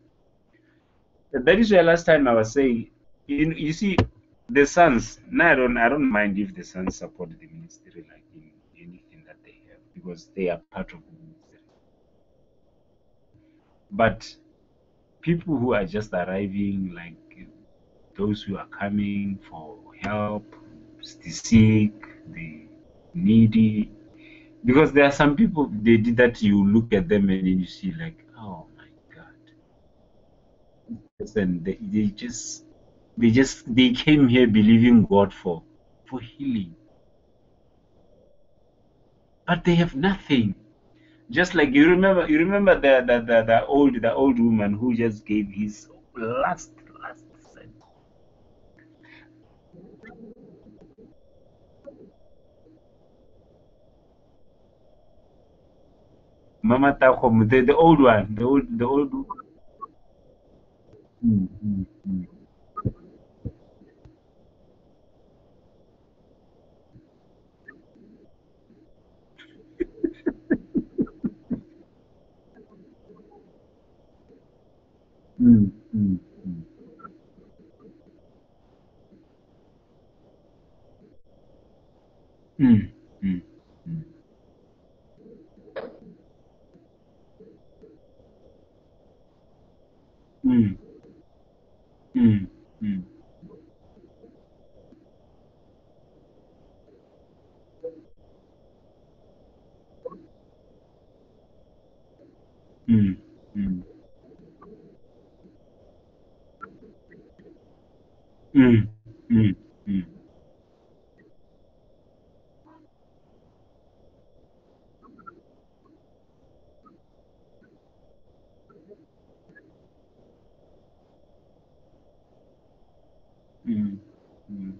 S1: That is why last time I was saying, you see, the sons. Now I don't mind if the sons support the ministry like in anything that they have because they are part of the ministry. But people who are just arriving, like those who are coming for help, the sick, the needy, because there are some people they did that you look at them and then you see like, oh my God, and they came here believing God for healing, but they have nothing. Just like you remember the old woman who just gave his last cent. Mama Takom, the old one, the old. Mm, mm, mm, mm, mm, mm, mm, mm, mm, mm, mm, mm, mm, mm, mm, mm, mm, mm, mm.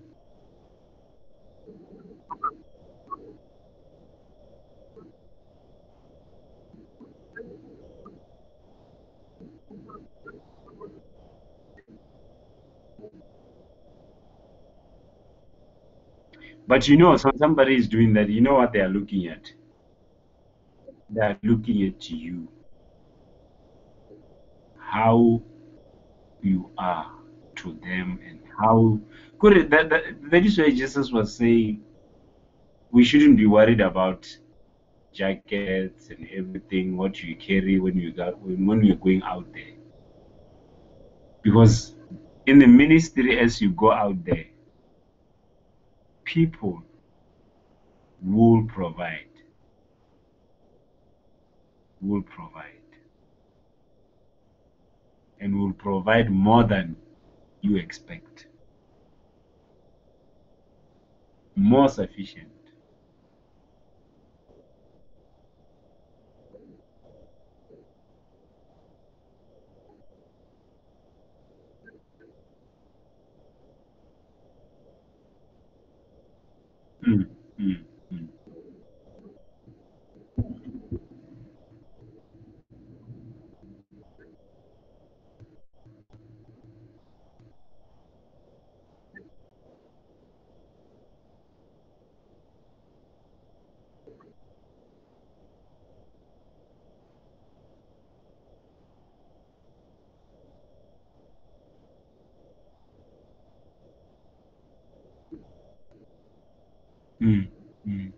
S1: But so somebody is doing that. You know what they are looking at? They are looking at you, how you are to them, and how good that is why Jesus was saying we shouldn't be worried about jackets and everything, what you carry when you're going out there. Because in the ministry, as you go out there, people will provide, will provide, and will provide more than you expect, more sufficient. Mm, mm, mm, mm, mm,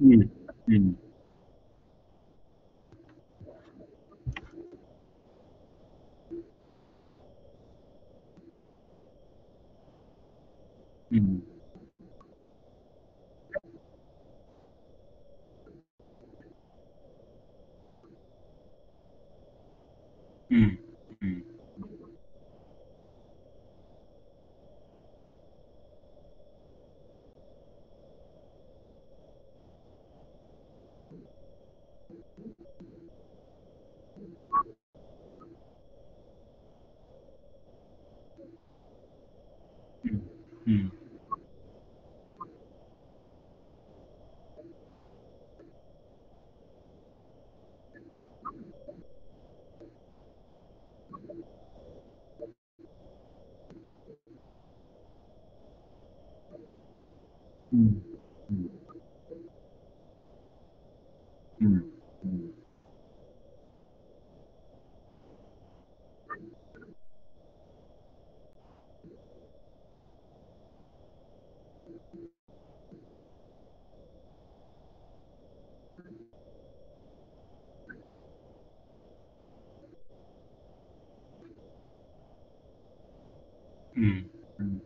S1: mm, mm, mm, mm, mm, mm, mm, mm, mm, mm, mm, mm,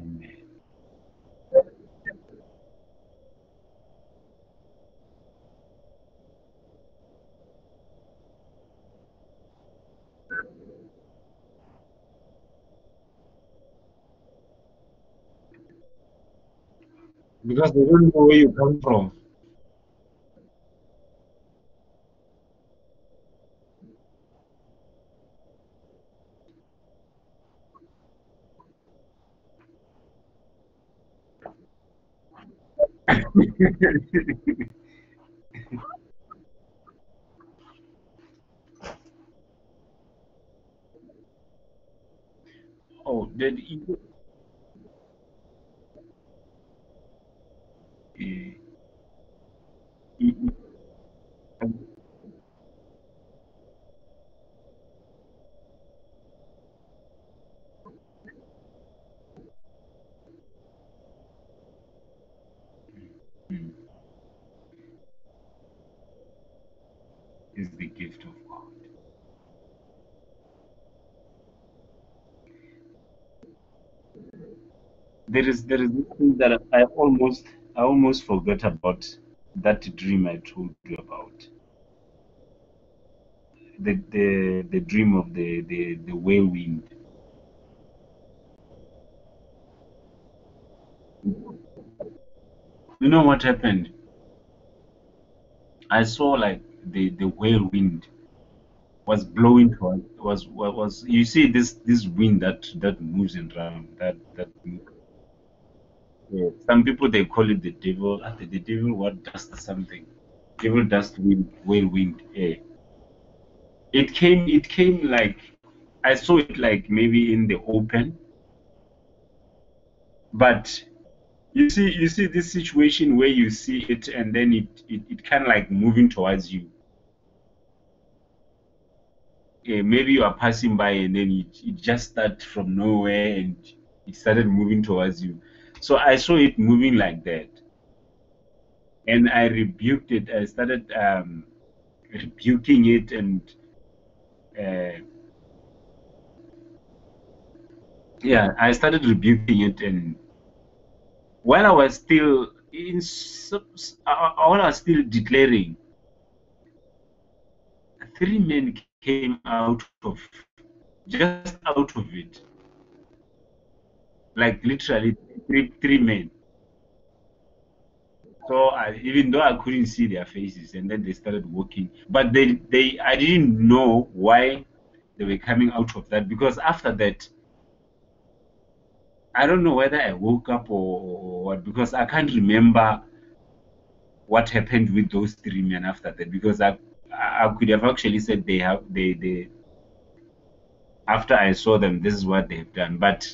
S1: mm. Because they don't know where you come from. Oh, then it, it, mm, is the gift of God. There is this thing that I almost forgot about, that dream I told you about. The dream of the whirlwind. You know what happened? I saw like the whirlwind was blowing towards, was you see this wind that moves around, that yeah. Some people they call it the devil. The devil what dust something. Devil dust wind, whirlwind. Yeah. It came like I saw it like maybe in the open, but you see this situation where you see it and then it kind of like moving towards you. Maybe you are passing by and then it just started from nowhere and it started moving towards you. So I saw it moving like that, and I rebuked it. I started rebuking it, and uh, yeah, I started rebuking it. And while I was still while I was still declaring, three men came out of just out of it, like literally three men. So even though I couldn't see their faces, and then they started walking, but they I didn't know why they were coming out of that, because after that I don't know whether I woke up or what, because I can't remember what happened with those three men after that, because I could have actually said they after I saw them, this is what they've done, but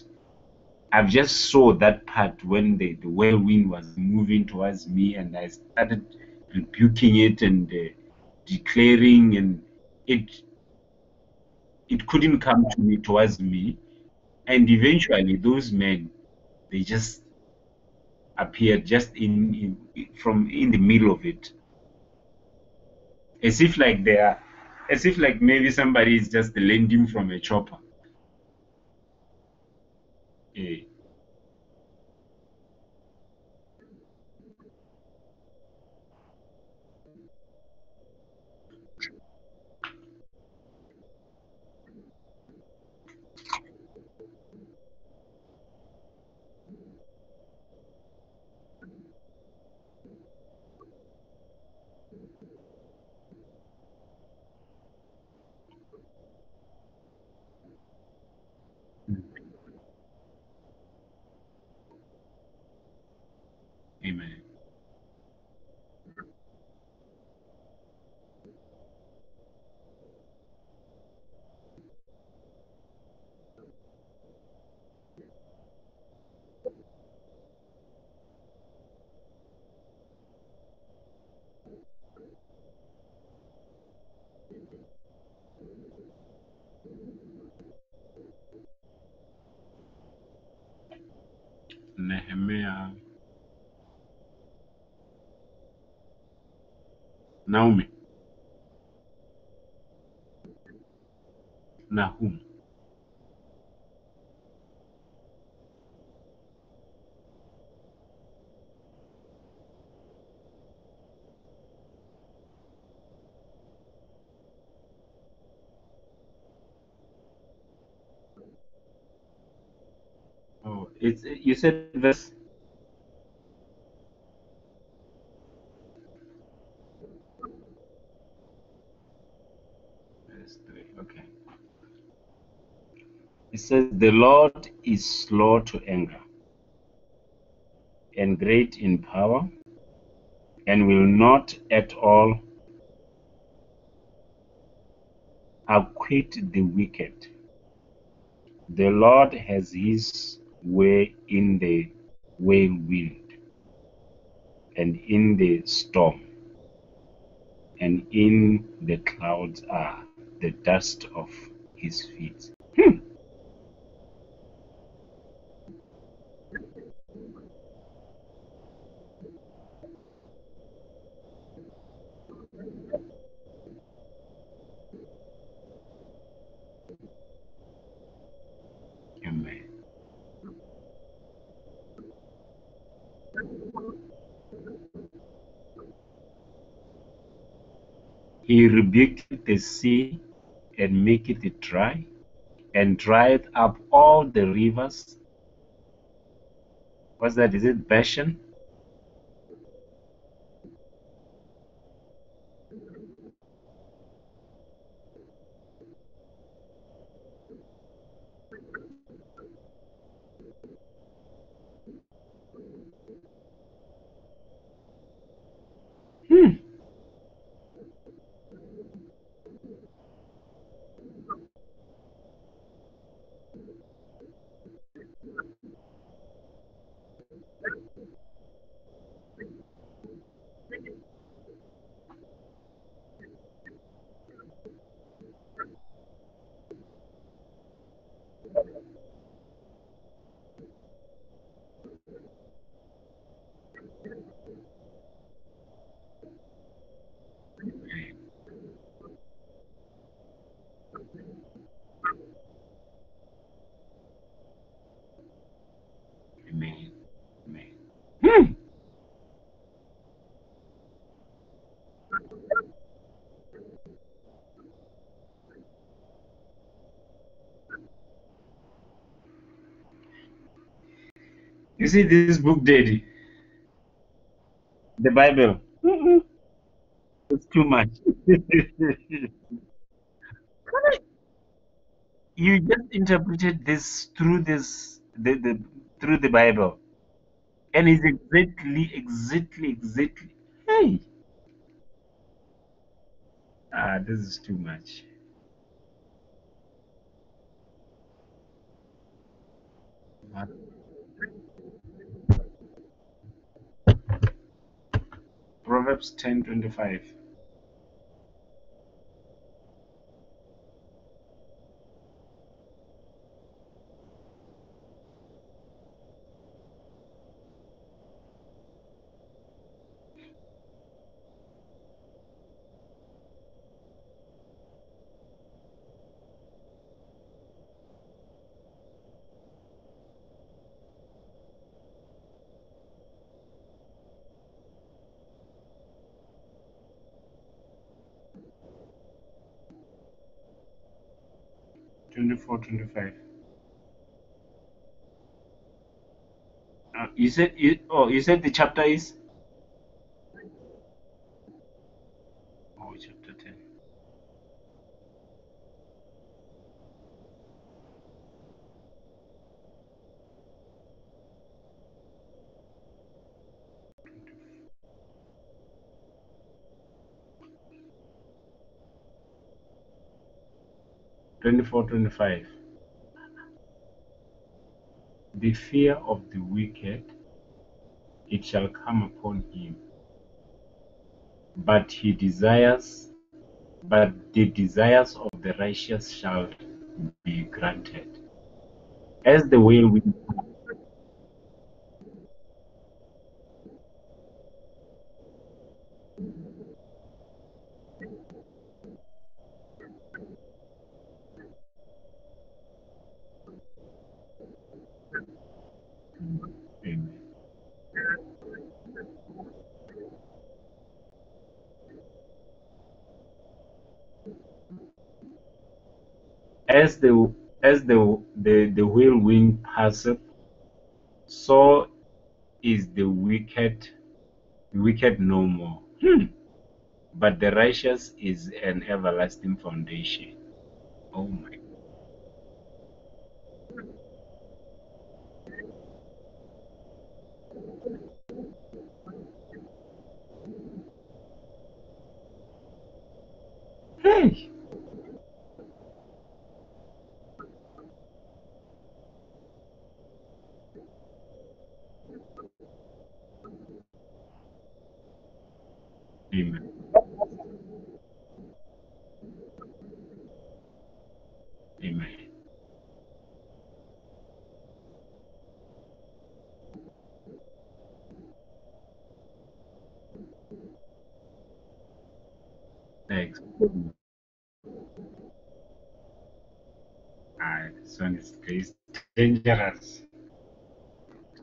S1: I've just saw that part when the whirlwind was moving towards me, and I started rebuking it and declaring, and it it couldn't come to me towards me, and eventually those men, They just appeared just from in the middle of it, as if like they are, as if like maybe somebody is just landing from a chopper. Eh, Amen. Nehemiah, Naomi, Nahum. Oh, it's you said verse 3. Okay. It says, "The Lord is slow to anger and great in power, and will not at all acquit the wicked. The Lord has his way in the whirlwind, and in the storm, and in the clouds are the dust of his feet." Amen. He rebuked the sea and maketh it dry, and dried up all the rivers. What's that? Is it Bashan? Hmm. Amen. Amen. Hmm. You see this book, Daddy, the Bible. It's too much. You just interpreted this through the through the Bible, and it's exactly. Hey, this is too much. Proverbs 10:25. 24, 25. You said you said the chapter is chapter 10. 24, 25. The fear of the wicked, it shall come upon him, but he desires, but the desires of the righteous shall be granted. As the whirlwind. Amen. As the whirlwind passeth, so is the wicked no more. But the righteous is an everlasting foundation. Oh my. Hey. Amen. Amen. Thanks. This one is dangerous.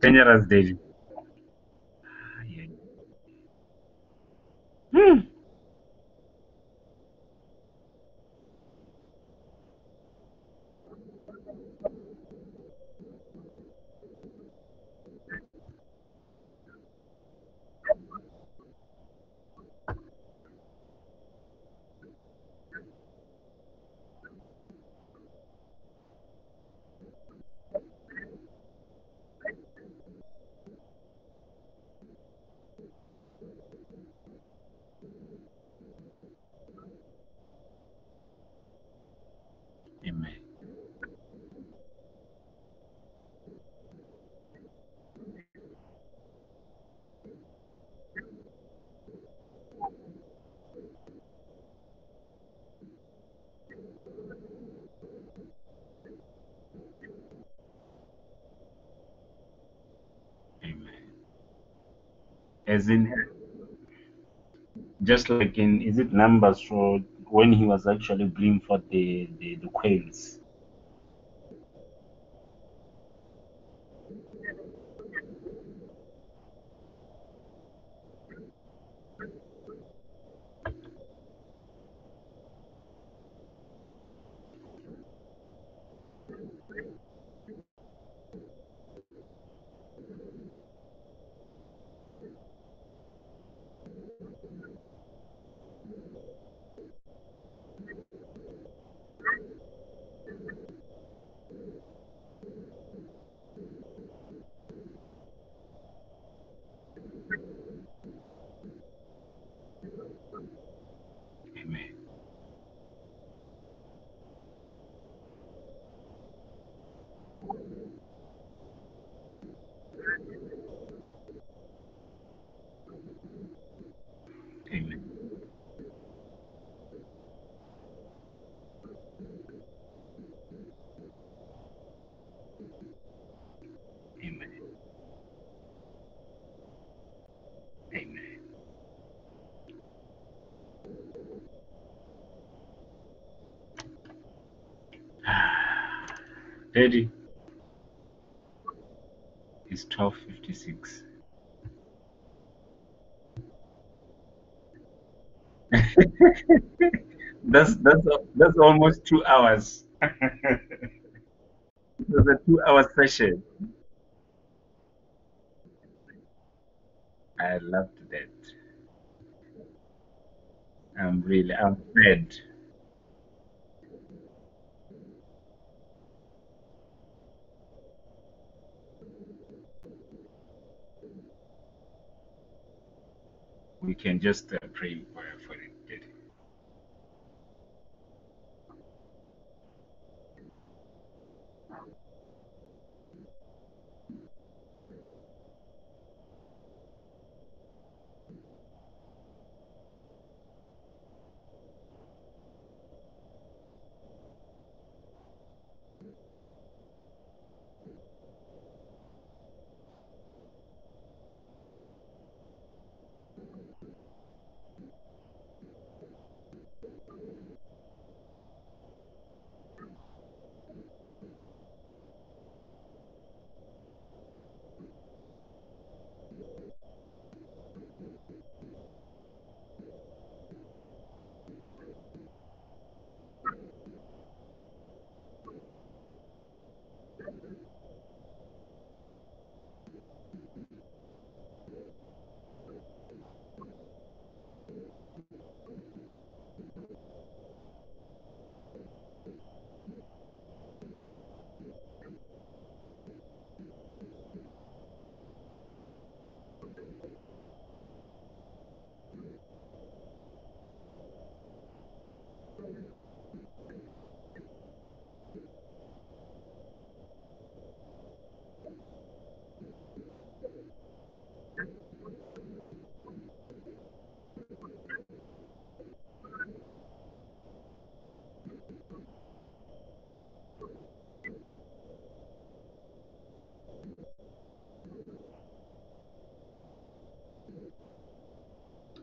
S1: Dangerous, David. Yeah. Hmm. Amen. Amen. As in, just like in, is it Numbers, for when he was actually bringing forth the quails? Amen. Amen. Amen. Amen. Daddy is 12:56. That's almost 2 hours. It was a 2 hour session. I loved that. I'm fed. We can just pray for it.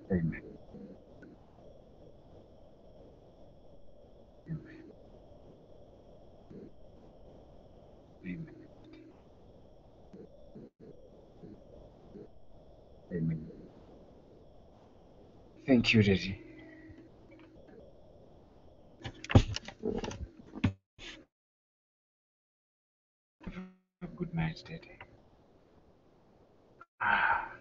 S1: Amen. Amen. Amen. Amen. Thank you, Daddy. Have a good night, Daddy. Ah,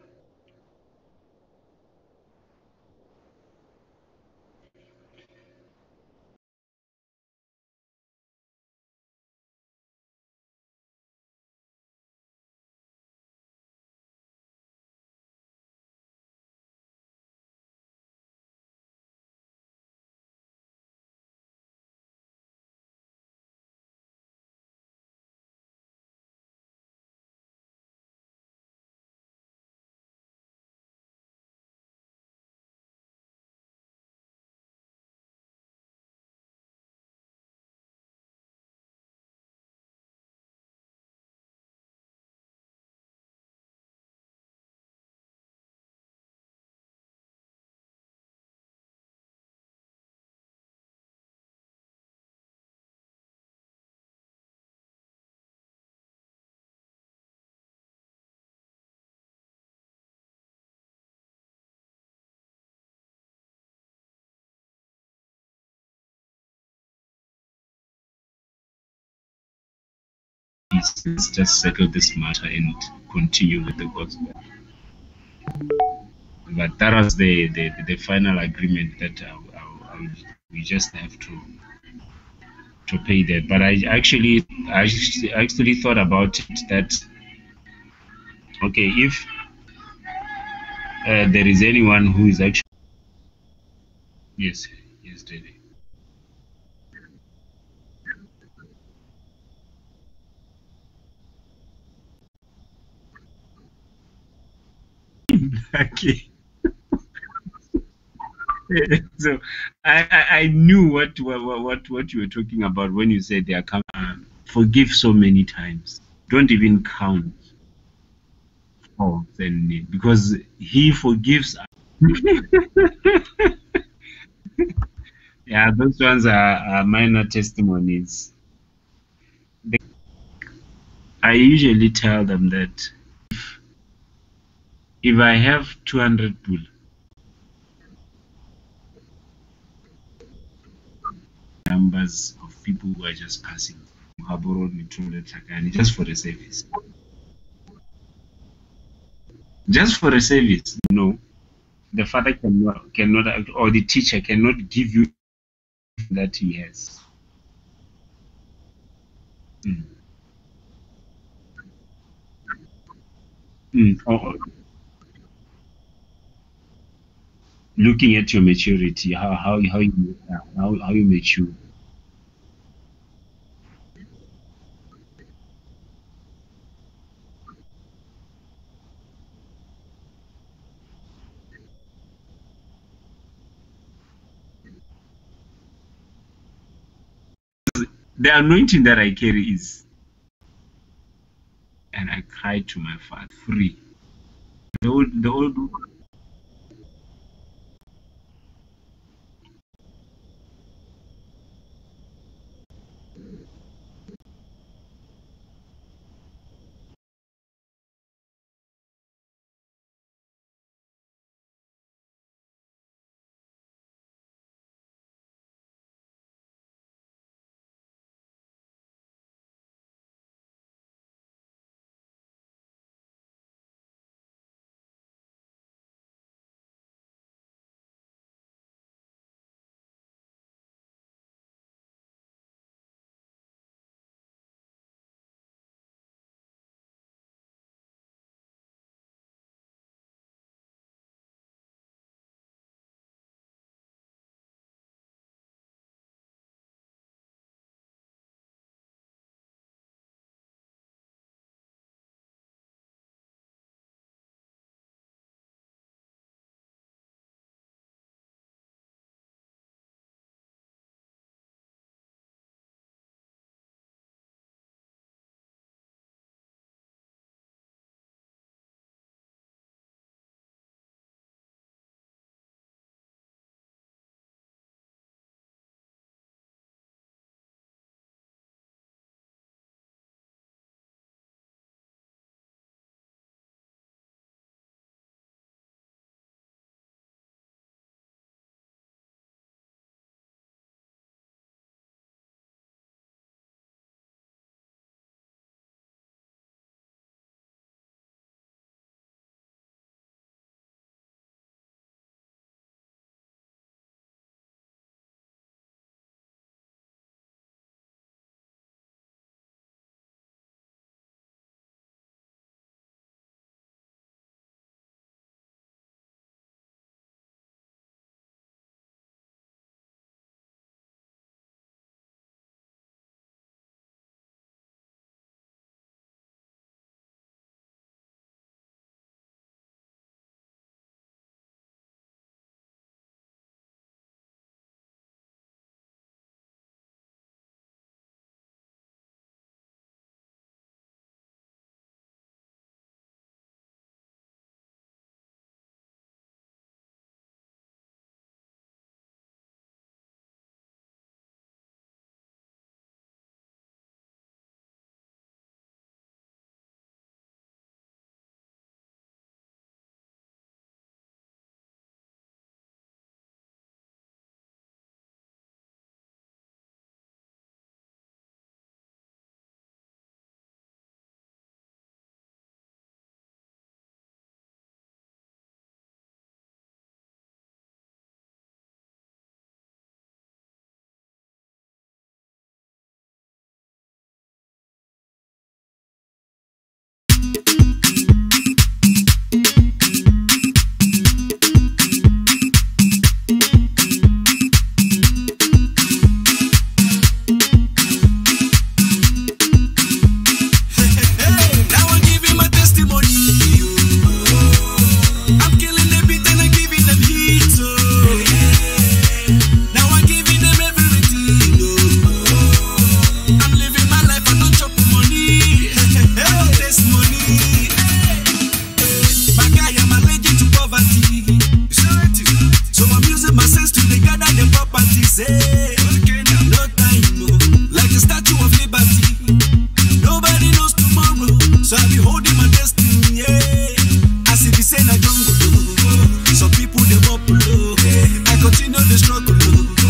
S1: let's just settle this matter and continue with the gospel. But that was the final agreement that we just have to pay that. But I actually thought about it that okay, if there is anyone who is actually yes, yes, Daddy. Okay. So I knew what you were talking about when you said they are coming. Forgive so many times. Don't even count faults and because he forgives. Yeah, those ones are minor testimonies. I usually tell them that if I have 200 bull numbers of people who are just passing. Gaborone to the Takani just for the service. Just for the service, the father cannot, or the teacher cannot give you that he has. Mm. Or looking at your maturity, how you mature. The anointing that I carry is, and I cry to my father, free. The old,
S2: the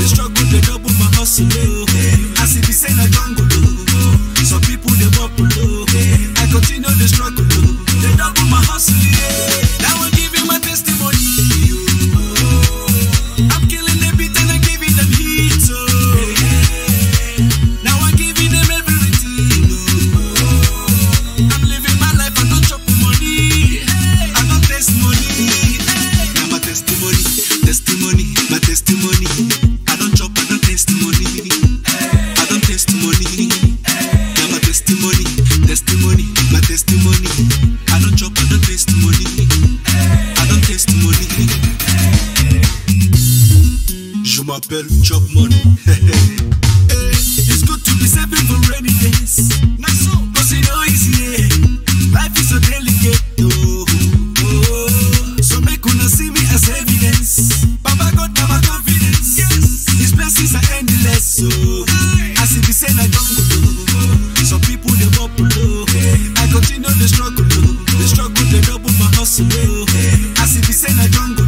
S2: struggle, they double my hustle. I see the m'appelle chop money. It's good to be saving for rainy days. Nice one, but it's not easy. Life is so delicate. Oh, oh. So make una see me as evidence. Baba God now my confidence. Yes, His blessings are endless. So as if He say na jungle. Some people they bubble. I continue the struggle. The struggle they double my hustle. As if He say na jungle.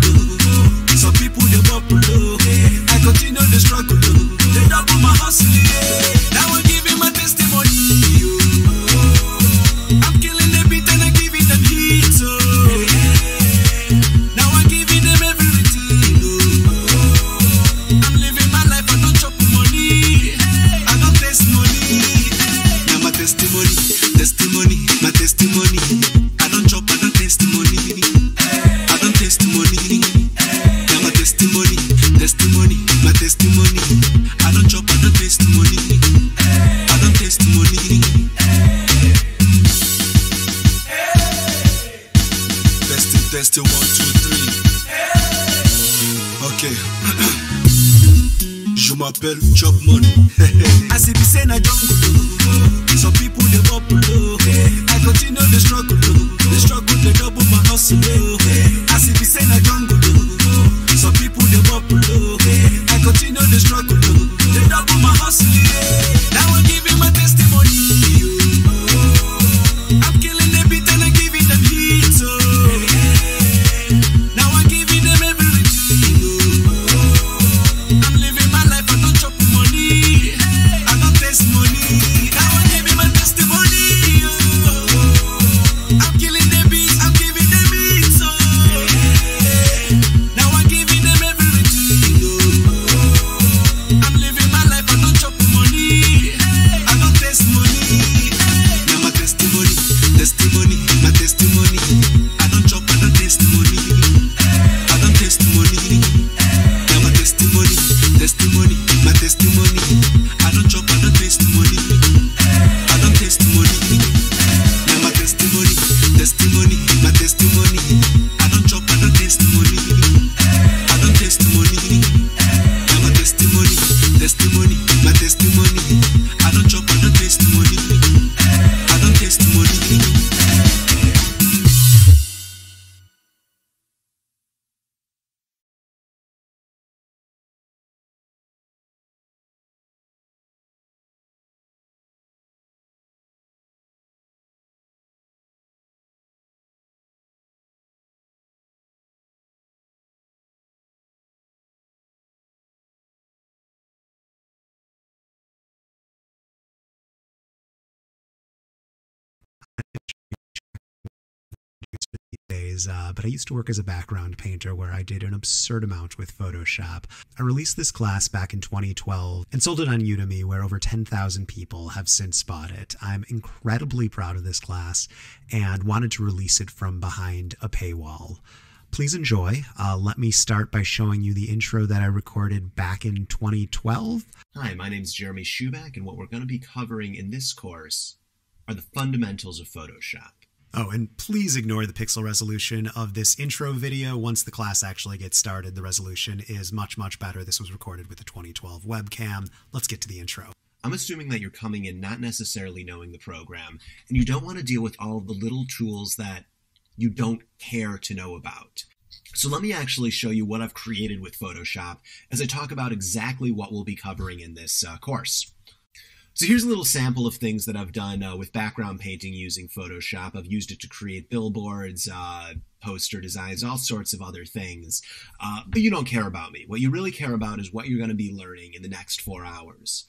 S2: Some people they bubble. I continue the struggle. They double my hustle. Now I'm giving my testimony. I'm killing the beat and I'm giving them heat. Now I'm giving them everything. I'm living my life. I don't chop money. I don't taste money. Now my testimony, testimony, my testimony. I don't chop, I don't taste money. I don't taste money. Now my testimony, testimony, my testimony. I don't chop, I don't taste money. I don't taste money. Testing 1, 2, 3. Ok. Je m'appelle Chop Money. I see the same a jungle. Some people they bubble. I continue the struggle. The struggle they double my hustle. I see the same a jungle. Some people they bubble. I continue the struggle. They double my hustle. Now I'm giving my testimony. I'm killing the beat and I'm giving them heat. Now I'm giving them everything. I'm living my life. I don't chop money. I don't taste money. Now I'm giving my testimony. I'm killing the beat. I'm giving them heat. Now I'm giving them everything. I'm living my life. I don't chop money. I don't taste money. Now my testimony, testimony, my testimony. I don't chop, I don't taste money. I don't taste money. Now my testimony, testimony, my testimony. I don't chop, I don't taste money. I don't taste money. Now my testimony, testimony, my testimony. I don't chop, I don't taste money. I don't taste money. Now my testimony, testimony, my testimony. I don't chop, I don't taste money. I don't taste money.
S3: But I used to work as a background painter where I did an absurd amount with Photoshop. I released this class back in 2012 and sold it on Udemy, where over 10,000 people have since bought it. I'm incredibly proud of this class and wanted to release it from behind a paywall. Please enjoy. Let me start by showing you the intro that I recorded back in 2012.
S4: Hi, my name is Jeremy Schuback, and what we're going to be covering in this course are the fundamentals of Photoshop.
S3: Oh, and please ignore the pixel resolution of this intro video. Once the class actually gets started, the resolution is much, much better. This was recorded with a 2012 webcam. Let's get to the intro.
S4: I'm assuming that you're coming in not necessarily knowing the program, and you don't want to deal with all of the little tools that you don't care to know about. So let me actually show you what I've created with Photoshop as I talk about exactly what we'll be covering in this course. So here's a little sample of things that I've done with background painting using Photoshop. I've used it to create billboards, poster designs, all sorts of other things. But you don't care about me. What you really care about is what you're going to be learning in the next 4 hours.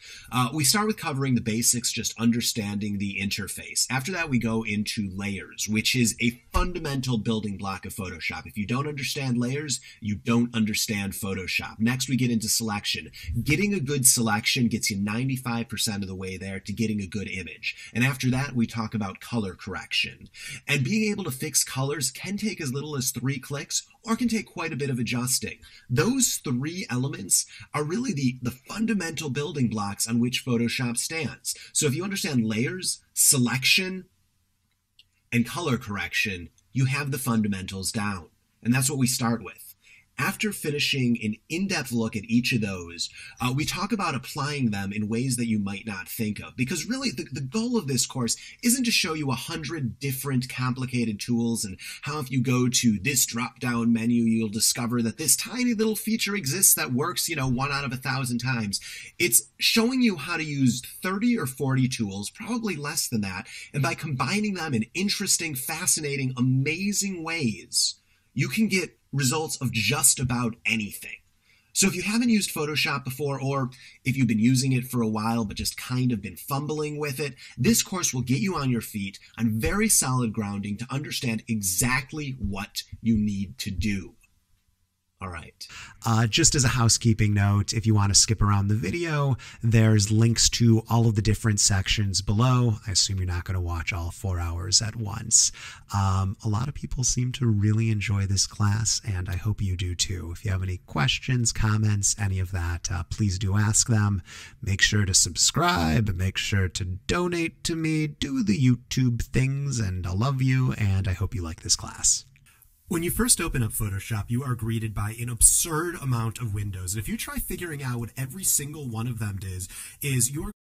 S4: We start with covering the basics, just understanding the interface. After that, we go into layers, which is a fundamental building block of Photoshop. If you don't understand layers, you don't understand Photoshop. Next, we get into selection. Getting a good selection gets you 95% of the way there to getting a good image. And after that, we talk about color correction. And being able to fix colors can take as little as 3 clicks or can take quite a bit of adjusting. Those 3 elements are really the fundamental building blocks on which Photoshop stands. So if you understand layers, selection, and color correction, you have the fundamentals down. And that's what we start with. After finishing an in-depth look at each of those, we talk about applying them in ways that you might not think of. Because really, the goal of this course isn't to show you 100 different complicated tools and how if you go to this drop-down menu, you'll discover that this tiny little feature exists that works, 1 out of 1,000 times. It's showing you how to use 30 or 40 tools, probably less than that, and by combining them in interesting, fascinating, amazing ways, you can get results of just about anything. So if you haven't used Photoshop before, or if you've been using it for a while but just kind of been fumbling with it, this course will get you on your feet on very solid grounding to understand exactly what you need to do. All right.
S3: Just as a housekeeping note, if you want to skip around the video, there's links to all of the different sections below. I assume you're not going to watch all 4 hours at once. A lot of people seem to really enjoy this class, and I hope you do too. If you have any questions, comments, any of that, please do ask them. Make sure to subscribe, make sure to donate to me, do the YouTube things, and I love you, and I hope you like this class. When you first open up Photoshop, you are greeted by an absurd amount of windows. And if you try figuring out what every single one of them is you're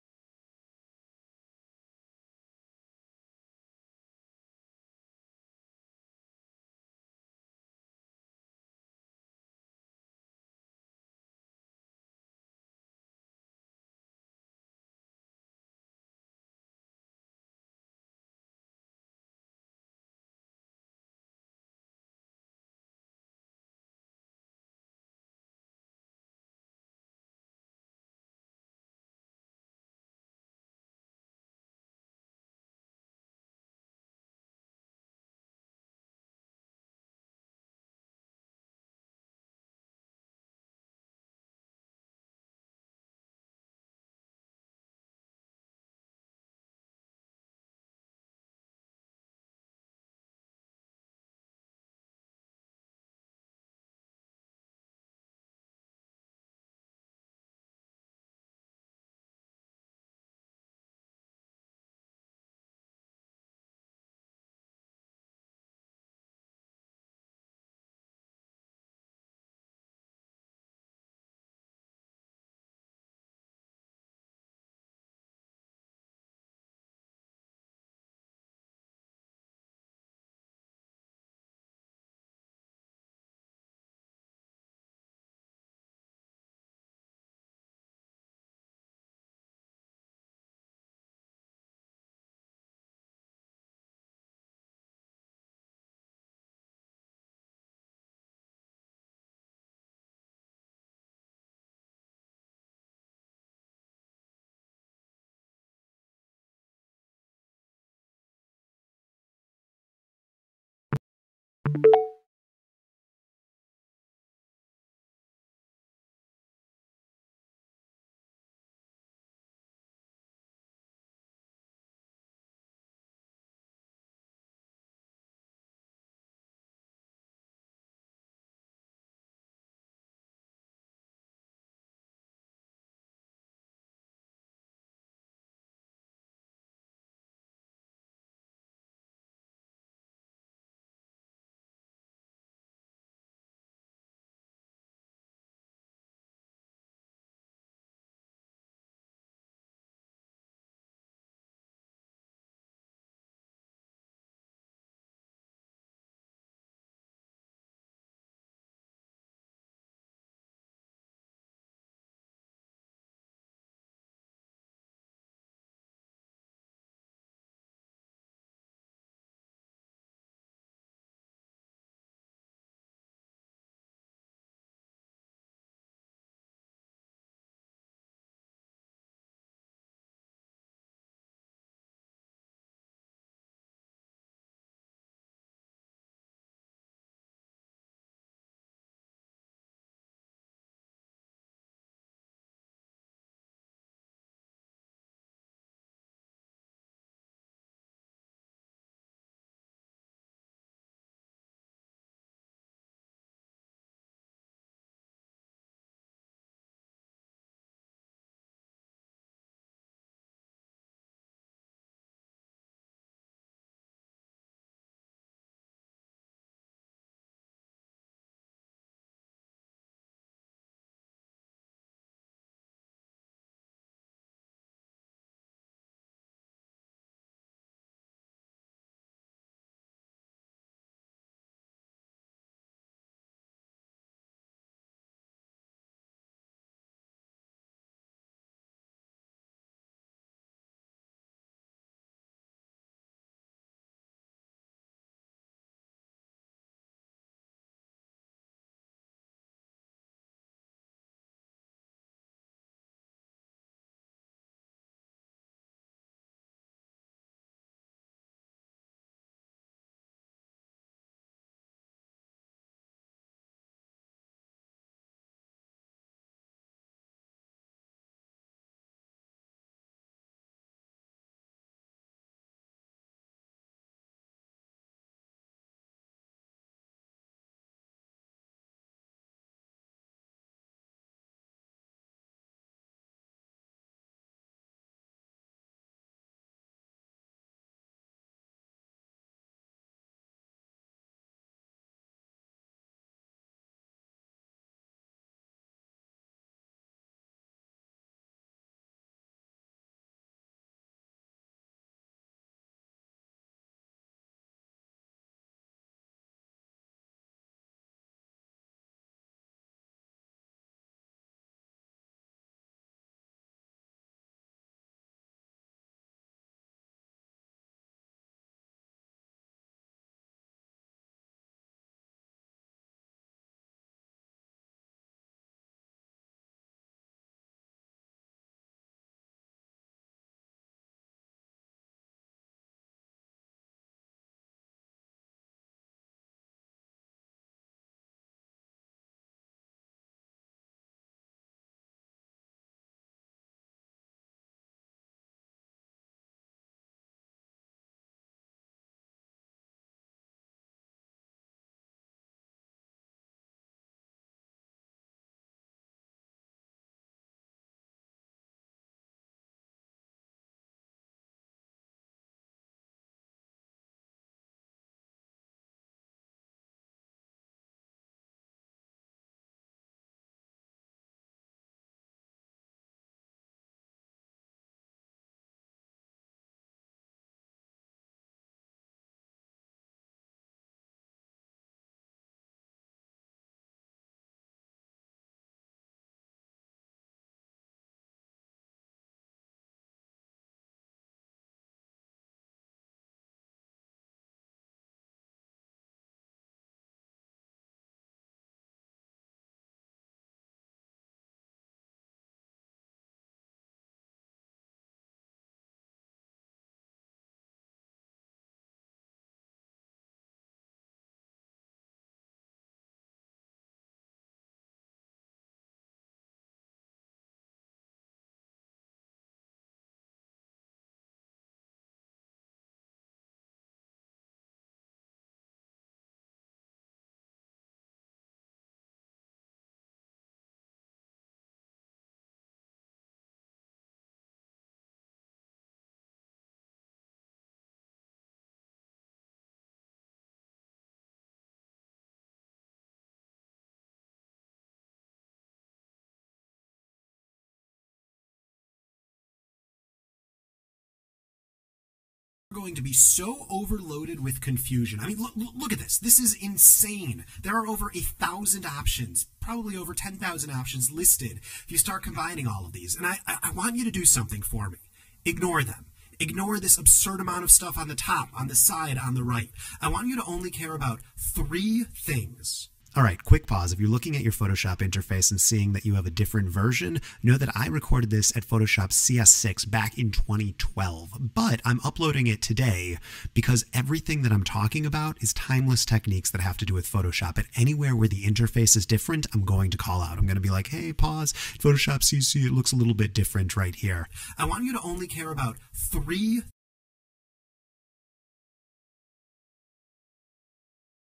S3: going to be so overloaded with confusion. I mean, look at this. This is insane. There are over 1,000 options, probably over 10,000 options listed if you start combining all of these. And I want you to do something for me. Ignore them. Ignore this absurd amount of stuff on the top, on the side, on the right. I want you to only care about 3 things. All right, quick pause. If you're looking at your Photoshop interface and seeing that you have a different version, know that I recorded this at Photoshop CS6 back in 2012, but I'm uploading it today because everything that I'm talking about is timeless techniques that have to do with Photoshop. And anywhere where the interface is different, I'm going to call out. I'm going to be like, hey, pause, Photoshop CC, it looks a little bit different right here. I want you to only care about 3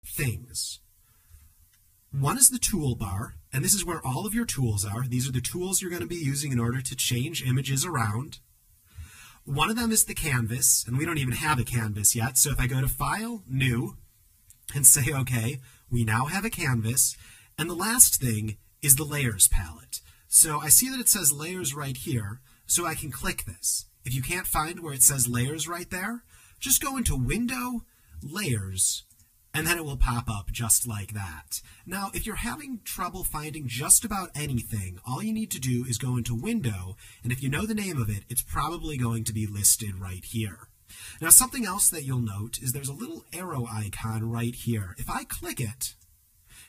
S3: things. One is the toolbar, and this is where all of your tools are. These are the tools you're going to be using in order to change images around. One of them is the canvas, and we don't even have a canvas yet. So if I go to File, New, and say, okay, we now have a canvas. And the last thing is the Layers palette. So I see that it says Layers right here, so I can click this. If you can't find where it says Layers right there, just go into Window, Layers, and then it will pop up just like that. Now, if you're having trouble finding just about anything, all you need to do is go into Window, and if you know the name of it, it's probably going to be listed right here. Now, something else that you'll note is there's a little arrow icon right here. If I click it,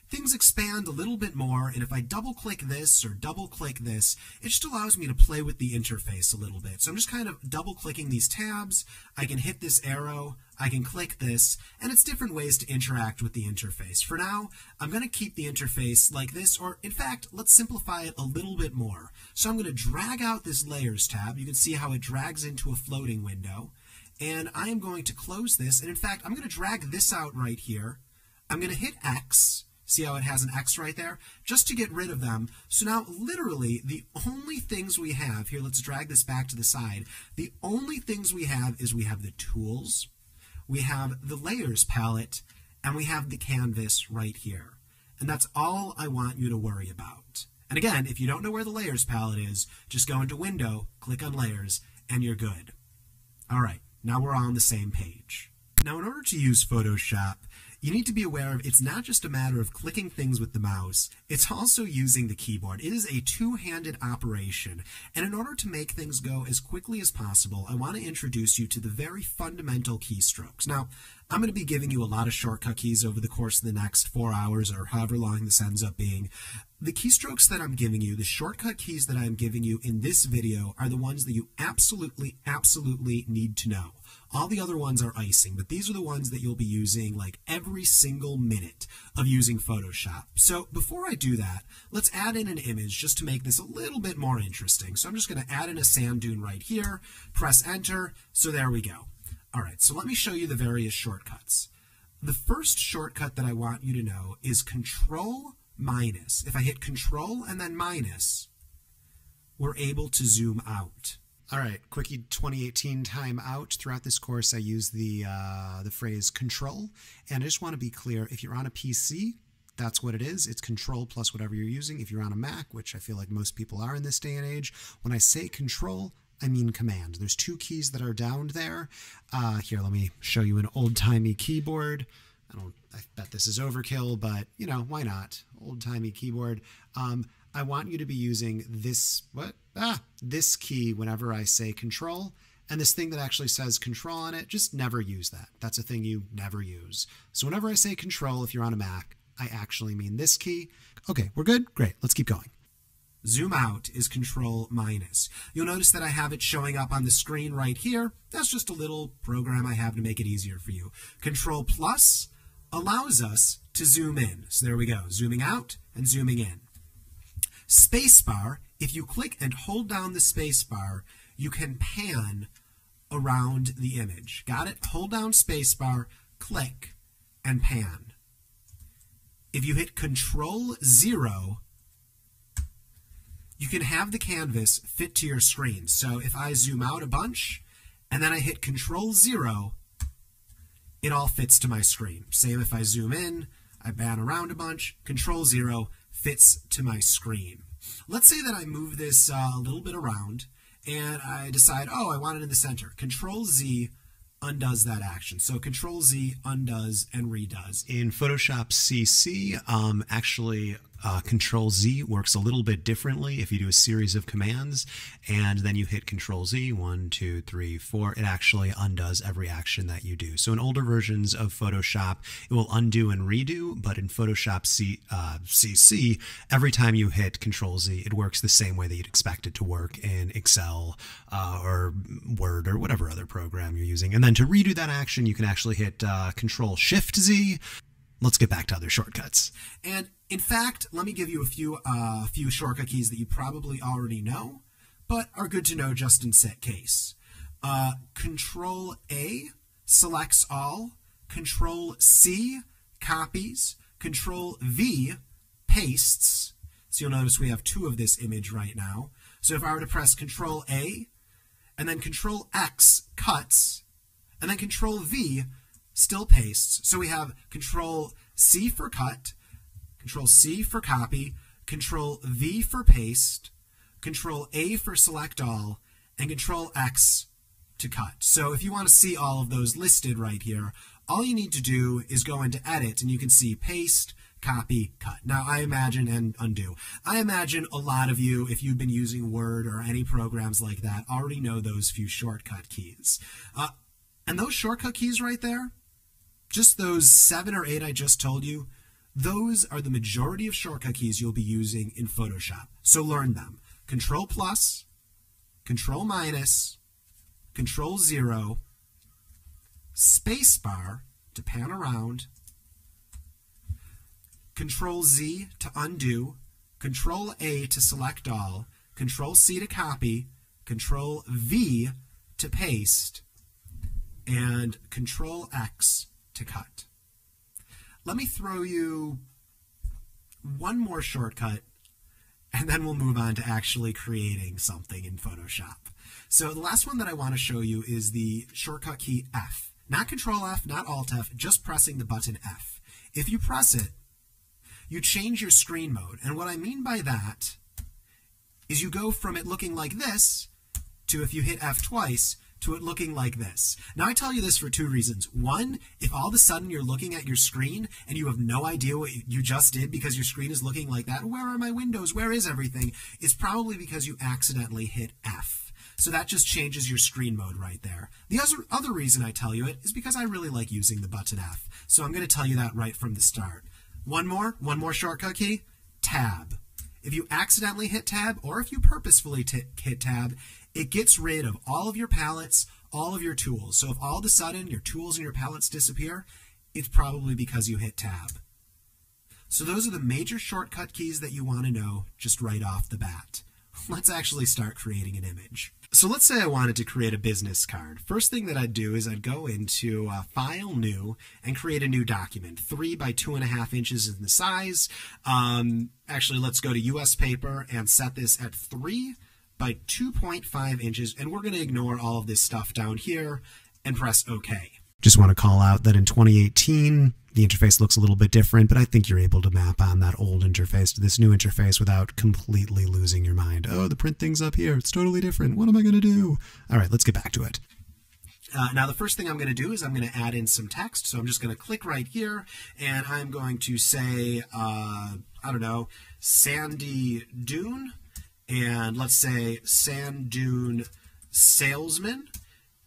S3: things expand a little bit more, and if I double-click this or double-click this, it just allows me to play with the interface a little bit. So I'm just kind of double-clicking these tabs. I can hit this arrow, I can click this, and it's different ways to interact with the interface. For now, I'm going to keep the interface like this, or in fact, let's simplify it a little bit more. So I'm going to drag out this Layers tab. You can see how it drags into a floating window, and I am going to close this, and in fact, I'm going to drag this out right here. I'm going to hit X. See how it has an X right there? Just to get rid of them. So now, literally, the only things we have, here, let's drag this back to the side. The only things we have is we have the tools, we have the Layers palette, and we have the canvas right here. And that's all I want you to worry about. And again, if you don't know where the Layers palette is, just go into Window, click on Layers, and you're good. All right, now we're on the same page. Now, in order to use Photoshop, you need to be aware of it's not just a matter of clicking things with the mouse, it's also using the keyboard. It is a two-handed operation, and in order to make things go as quickly as possible, I want to introduce you to the very fundamental keystrokes. Now, I'm going to be giving you a lot of shortcut keys over the course of the next 4 hours or however long this ends up being. The keystrokes that I'm giving you, the shortcut keys that I'm giving you in this video are the ones that you absolutely need to know. All the other ones are icing, but these are the ones that you'll be using like every single minute of using Photoshop. So before I do that, let's add in an image just to make this a little bit more interesting. So I'm just going to add in a sand dune right here, press enter, so there we go. All right, so let me show you the various shortcuts. The first shortcut that I want you to know is Control minus. If I hit Control and then minus, we're able to zoom out. All right, quickie 2018 time out. Throughout this course, I use the phrase control, and I just want to be clear, if you're on a PC, that's what it is. It's control plus whatever you're using. If you're on a Mac, which I feel like most people are in this day and age, when I say control, I mean command. There's 2 keys that are down there. Here, let me show you an old-timey keyboard. I bet this is overkill, but, you know, why not? Old-timey keyboard. I want you to be using this, this key whenever I say control, and this thing that actually says control on it, just never use that. That's a thing you never use. So whenever I say control, if you're on a Mac, I actually mean this key. Okay, we're good? Great, let's keep going. Zoom out is Control minus. You'll notice that I have it showing up on the screen right here. That's just a little program I have to make it easier for you. Control plus allows us to zoom in. So there we go, zooming out and zooming in. Spacebar, if you click and hold down the spacebar, you can pan around the image. Got it? Hold down spacebar, click, and pan. If you hit Control 0, you can have the canvas fit to your screen. So if I zoom out a bunch, and then I hit Control 0, it all fits to my screen. Same if I zoom in, I pan around a bunch, Control 0 fits to my screen. Let's say that I move this a little bit around, and I decide, oh, I want it in the center. Control Z undoes that action. So Control Z undoes and redoes. In Photoshop CC, actually Control Z works a little bit differently. If you do a series of commands and then you hit Control Z, 1, 2, 3, 4, it actually undoes every action that you do. So in older versions of Photoshop, it will undo and redo, but in Photoshop CC, every time you hit Control Z, it works the same way that you'd expect it to work in Excel or Word or whatever other program you're using. And then to redo that action, you can actually hit Control Shift Z. Let's get back to other shortcuts. And in fact, let me give you a few shortcut keys that you probably already know, but are good to know just in case. Control A selects all, Control C copies, Control V pastes. So you'll notice we have two of this image right now. So if I were to press Control A, and then Control X cuts, and then Control V still pastes. So we have Control C for cut, Control C for copy, Control V for paste, Control A for select all, and Control X to cut. So if you want to see all of those listed right here, all you need to do is go into Edit, and you can see paste, copy, cut. Now, I imagine, and undo. I imagine a lot of you, if you've been using Word or any programs like that, already know those few shortcut keys. And those shortcut keys right there, just those 7 or 8 I just told you, those are the majority of shortcut keys you'll be using in Photoshop. So learn them. Control plus, Control minus, Control 0, spacebar to pan around, Control Z to undo, Control A to select all, Control C to copy, Control V to paste, and Control X to cut. Let me throw you one more shortcut, and then we'll move on to actually creating something in Photoshop. So the last one that I want to show you is the shortcut key F. Not Control F, not Alt F, just pressing the button F. If you press it, you change your screen mode. And what I mean by that is you go from it looking like this to, if you hit F twice, to it looking like this. Now, I tell you this for 2 reasons. One, if all of a sudden you're looking at your screen and you have no idea what you just did because your screen is looking like that, where are my windows, where is everything, it's probably because you accidentally hit F. So that just changes your screen mode right there. The other reason I tell you it is because I really like using the button F. So I'm going to tell you that right from the start. One more shortcut key, Tab. If you accidentally hit Tab, or if you purposefully hit Tab, it gets rid of all of your palettes, all of your tools. So if all of a sudden your tools and your palettes disappear, it's probably because you hit Tab. So those are the major shortcut keys that you want to know just right off the bat. Let's actually start creating an image. So let's say I wanted to create a business card. First thing that I'd do is I'd go into File, New, and create a new document. 3 by 2.5 inches in the size. Actually, let's go to US paper and set this at 3 by 2.5 inches, and we're going to ignore all of this stuff down here and press OK. Just want to call out that in 2018, the interface looks a little bit different, but I think you're able to map on that old interface to this new interface without completely losing your mind. Oh, the print thing's up here. It's totally different. What am I going to do? All right, let's get back to it. Now, the first thing I'm going to do is I'm going to add in some text. So I'm just going to click right here, and I'm going to say, I don't know, Sandy Dune. And let's say Sand Dune Salesman,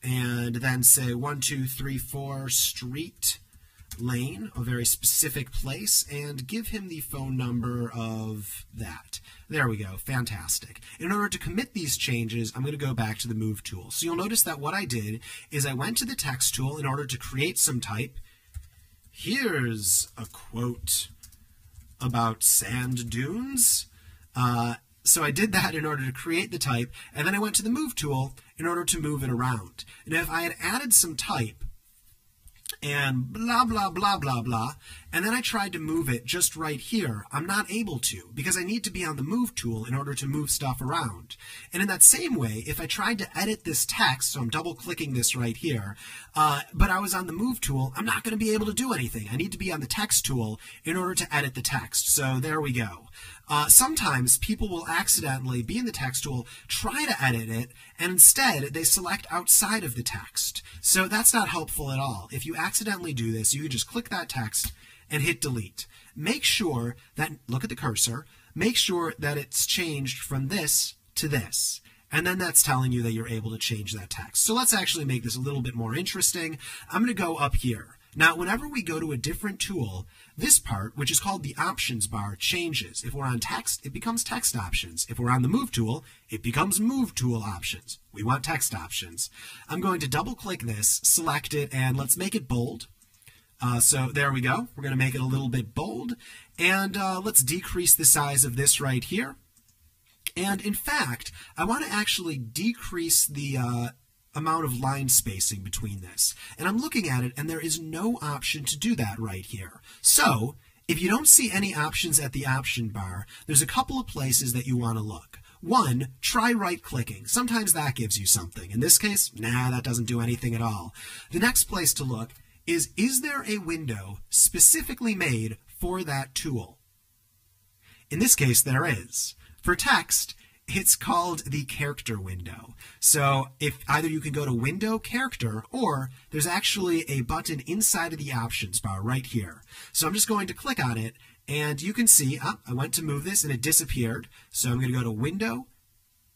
S3: and then say 1, 2, 3, 4 Street Lane, a very specific place, and give him the phone number of that. There we go. Fantastic. In order to commit these changes, I'm going to go back to the Move tool. So you'll notice that what I did is I went to the Text tool in order to create some type. Here's a quote about sand dunes. So I did that in order to create the type, and then I went to the Move tool in order to move it around. And if I had added some type, and blah, blah, blah, blah, blah, and then I tried to move it just right here, I'm not able to, because I need to be on the Move tool in order to move stuff around. And in that same way, if I tried to edit this text, so I'm double-clicking this right here, but I was on the Move tool, I'm not going to be able to do anything. I need to be on the Text tool in order to edit the text. So there we go. Sometimes people will accidentally be in the Text tool, try to edit it, and instead they select outside of the text. So that's not helpful at all. If you accidentally do this, you can just click that text and hit delete. Make sure that, look at the cursor, make sure that it's changed from this to this. And then that's telling you that you're able to change that text. So let's actually make this a little bit more interesting. I'm going to go up here. Now, whenever we go to a different tool, this part, which is called the options bar, changes. If we're on text, it becomes text options. If we're on the Move tool, it becomes Move tool options. We want text options. I'm going to double click this, select it, and let's make it bold. So there we go. We're going to make it a little bit bold. And let's decrease the size of this right here. And in fact, I want to actually decrease the amount of line spacing between this. And I'm looking at it, and there is no option to do that right here. So if you don't see any options at the option bar, there's a couple of places that you want to look. One, try right-clicking. Sometimes that gives you something. In this case, nah, that doesn't do anything at all. The next place to look is there a window specifically made for that tool? In this case, there is. For text, it's called the character window. So if either you can go to Window, Character, or there's actually a button inside of the options bar right here. So I'm just going to click on it, and you can see, I went to move this and it disappeared. So I'm going to go to Window,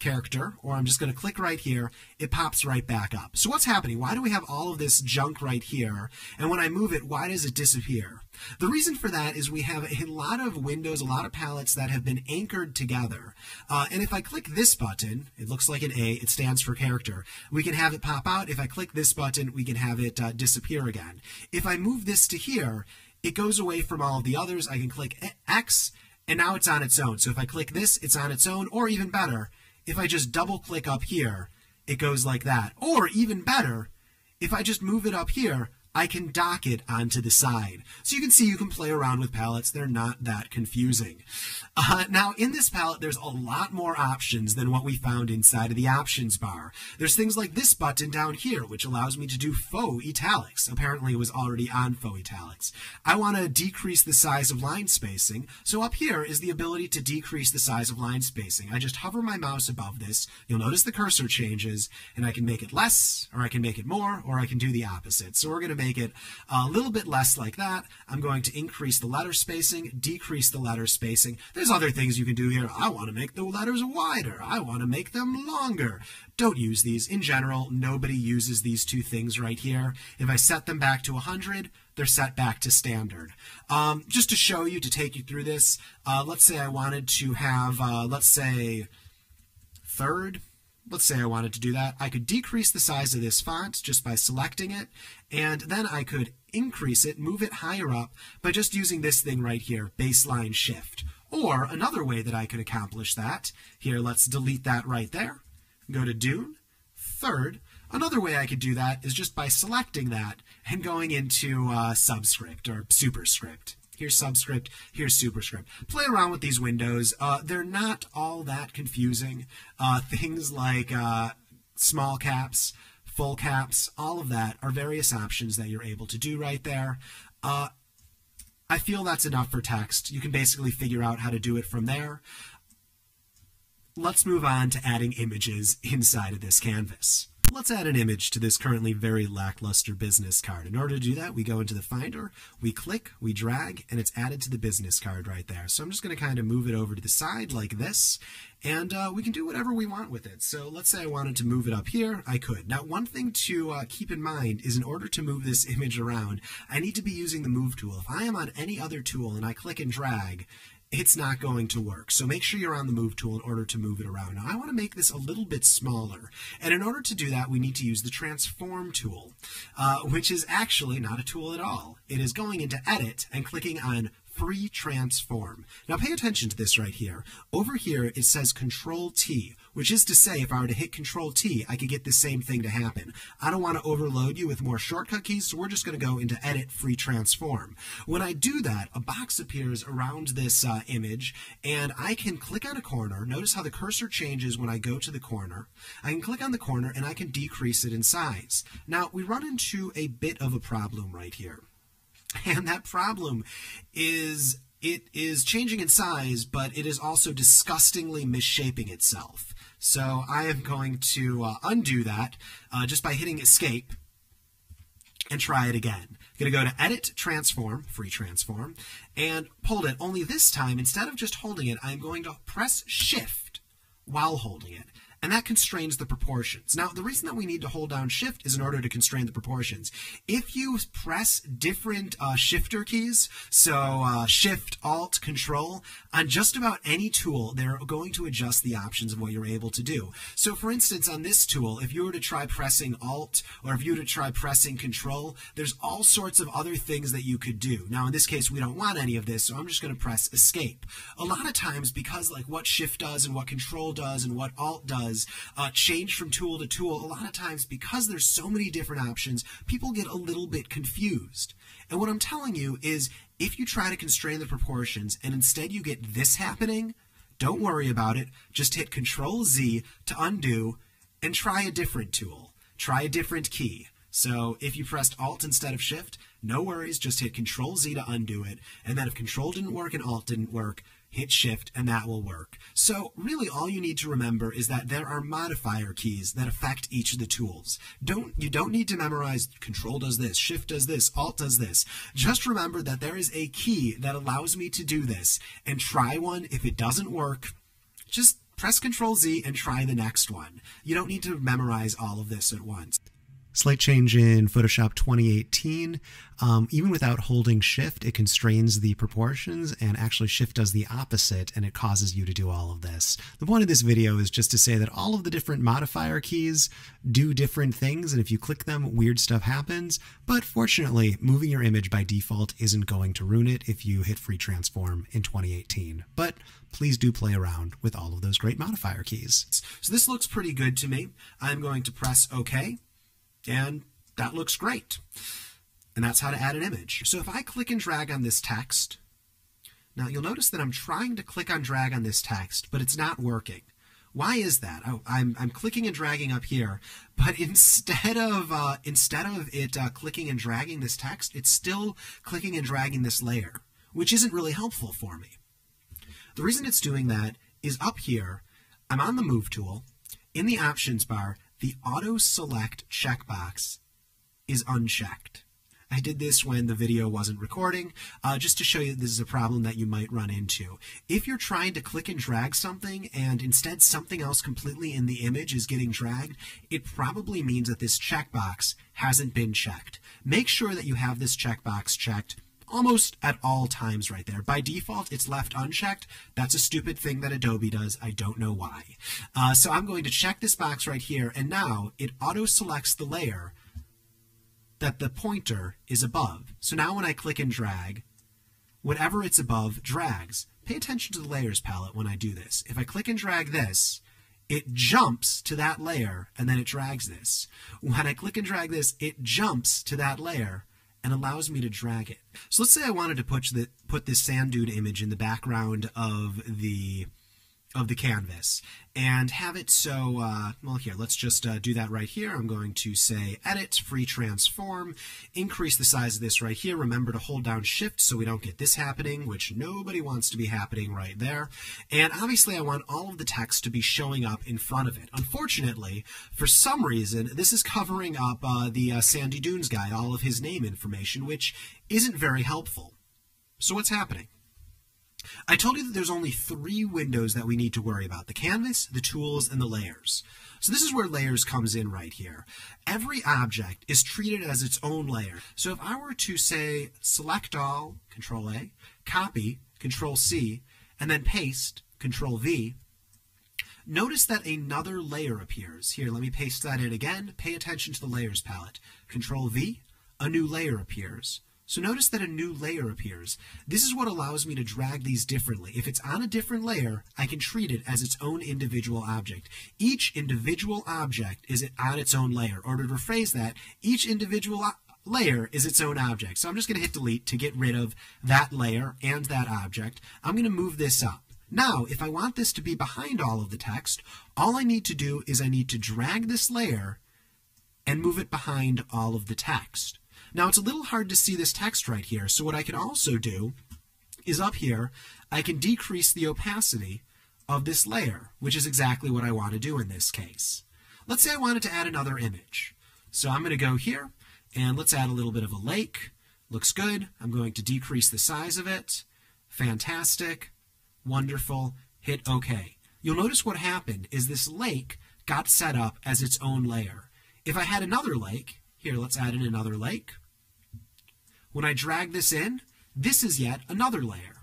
S3: Character, or I'm just going to click right here. It pops right back up. So what's happening? Why do we have all of this junk right here? And when I move it, why does it disappear? The reason for that is we have a lot of windows, a lot of palettes that have been anchored together. And if I click this button, it looks like an A, it stands for character. We can have it pop out. If I click this button, we can have it disappear again. If I move this to here, it goes away from all of the others. I can click X, and now it's on its own. So if I click this, it's on its own, or even better, if I just double click up here, it goes like that. Or even better, if I just move it up here, I can dock it onto the side. So you can see you can play around with palettes. They're not that confusing. Now, in this palette, there's a lot more options than what we found inside of the options bar. There's things like this button down here, which allows me to do faux italics. Apparently, it was already on faux italics. I want to decrease the size of line spacing. So up here is the ability to decrease the size of line spacing. I just hover my mouse above this. You'll notice the cursor changes, and I can make it less, or I can make it more, or I can do the opposite. So we're going to make it a little bit less like that. I'm going to increase the letter spacing, decrease the letter spacing. There's other things you can do here. I want to make the letters wider. I want to make them longer. Don't use these. In general, nobody uses these two things right here. If I set them back to 100, they're set back to standard. Just to show you, to take you through this, let's say I wanted to have, let's say, third. Let's say I wanted to do that. I could decrease the size of this font just by selecting it, and then I could increase it, move it higher up by just using this thing right here, baseline shift. Or another way that I could accomplish that, here, let's delete that right there. Go to Dune, third. Another way I could do that is just by selecting that and going into subscript or superscript. Here's subscript, here's superscript. Play around with these windows. They're not all that confusing. Things like small caps, full caps, all of that are various options that you're able to do right there. I feel that's enough for text. You can basically figure out how to do it from there. Let's move on to adding images inside of this canvas. Let's add an image to this currently very lackluster business card. In order to do that, we go into the Finder, we click, we drag, and it's added to the business card right there. So I'm just going to kind of move it over to the side like this, and we can do whatever we want with it. So let's say I wanted to move it up here, I could. Now, one thing to keep in mind is in order to move this image around, I need to be using the Move tool. If I am on any other tool and I click and drag, it's not going to work. So make sure you're on the Move tool in order to move it around. Now I want to make this a little bit smaller. And in order to do that, we need to use the Transform tool, which is actually not a tool at all. It is going into Edit and clicking on free transform. Now pay attention to this right here. Over here it says Control T, which is to say if I were to hit Control T, I could get the same thing to happen. I don't want to overload you with more shortcut keys, so we're just going to go into Edit, Free Transform. When I do that, a box appears around this image, and I can click on a corner. Notice how the cursor changes when I go to the corner. I can click on the corner and I can decrease it in size. Now we run into a bit of a problem right here. And that problem is it is changing in size, but it is also disgustingly misshaping itself. So I am going to undo that just by hitting Escape and try it again. I'm going to go to Edit, Transform, Free Transform, and hold it. Only this time, instead of just holding it, I'm going to press Shift while holding it. And that constrains the proportions. Now, the reason that we need to hold down Shift is in order to constrain the proportions. If you press different shifter keys, so Shift, Alt, Control, on just about any tool, they're going to adjust the options of what you're able to do. So, for instance, on this tool, if you were to try pressing Alt, or if you were to try pressing Control, there's all sorts of other things that you could do. Now, in this case, we don't want any of this, so I'm just going to press Escape. A lot of times, because like what Shift does and what Control does and what Alt does, change from tool to tool, a lot of times because there's so many different options, people get a little bit confused. And what I'm telling you is if you try to constrain the proportions and instead you get this happening, don't worry about it. Just hit Control Z to undo and try a different tool. Try a different key. So if you pressed Alt instead of Shift, no worries, just hit Control Z to undo it. And then if Control didn't work and Alt didn't work, hit Shift and that will work. So really all you need to remember is that there are modifier keys that affect each of the tools. You don't need to memorize Control does this, Shift does this, Alt does this. Just remember that there is a key that allows me to do this, and try one. If it doesn't work, just press Control Z and try the next one. You don't need to memorize all of this at once.
S5: Slight change in Photoshop 2018. Even without holding Shift, it constrains the proportions, and actually Shift does the opposite, and it causes you to do all of this. The point of this video is just to say that all of the different modifier keys do different things, and if you click them, weird stuff happens. But fortunately, moving your image by default isn't going to ruin it if you hit Free Transform in 2018. But please do play around with all of those great modifier keys.
S3: So this looks pretty good to me. I'm going to press OK. And that looks great. And that's how to add an image. So if I click and drag on this text, now you'll notice that I'm trying to click and drag on this text, but it's not working. Why is that? Oh, I'm clicking and dragging up here, but instead of it clicking and dragging this text, it's still clicking and dragging this layer, which isn't really helpful for me. The reason it's doing that is up here, I'm on the Move tool. In the options bar, the Auto Select checkbox is unchecked. I did this when the video wasn't recording, just to show you that this is a problem that you might run into. If you're trying to click and drag something and instead something else completely in the image is getting dragged, it probably means that this checkbox hasn't been checked. Make sure that you have this checkbox checked almost at all times right there. By default, it's left unchecked. That's a stupid thing that Adobe does. I don't know why. So I'm going to check this box right here, and now it auto-selects the layer that the pointer is above. So now when I click and drag, whatever it's above drags. Pay attention to the layers palette when I do this. If I click and drag this, it jumps to that layer, and then it drags this. When I click and drag this, it jumps to that layer and allows me to drag it. So let's say I wanted to put this sand dune image in the background of the canvas and have it so, well here, let's just do that right here. I'm going to say Edit, Free Transform, increase the size of this right here. Remember to hold down Shift so we don't get this happening, which nobody wants to be happening right there. And obviously I want all of the text to be showing up in front of it. Unfortunately, for some reason, this is covering up the Sandy Dunes guy, all of his name information, which isn't very helpful. So what's happening? I told you that there's only 3 windows that we need to worry about: the canvas, the tools, and the layers. So this is where layers comes in right here. Every object is treated as its own layer. So if I were to say select all, Control A, copy, Control C, and then paste, Control V, notice that another layer appears. Here, let me paste that in again. Pay attention to the layers palette. Control V, a new layer appears.
S5: So notice that a new layer appears. This is what allows me to drag these differently. If it's on a different layer, I can treat it as its own individual object. Each individual object is on its own layer. Or to rephrase that, each individual layer is its own object. So I'm just going to hit delete to get rid of that layer and that object. I'm going to move this up. Now, if I want this to be behind all of the text, all I need to do is I need to drag this layer and move it behind all of the text. Now, it's a little hard to see this text right here, so what I can also do is up here, I can decrease the opacity of this layer, which is exactly what I want to do in this case. Let's say I wanted to add another image. So I'm going to go here, and let's add a little bit of a lake. Looks good. I'm going to decrease the size of it. Fantastic. Wonderful. Hit OK. You'll notice what happened is this lake got set up as its own layer. If I had another lake, here, let's add in another lake. When I drag this in, this is yet another layer.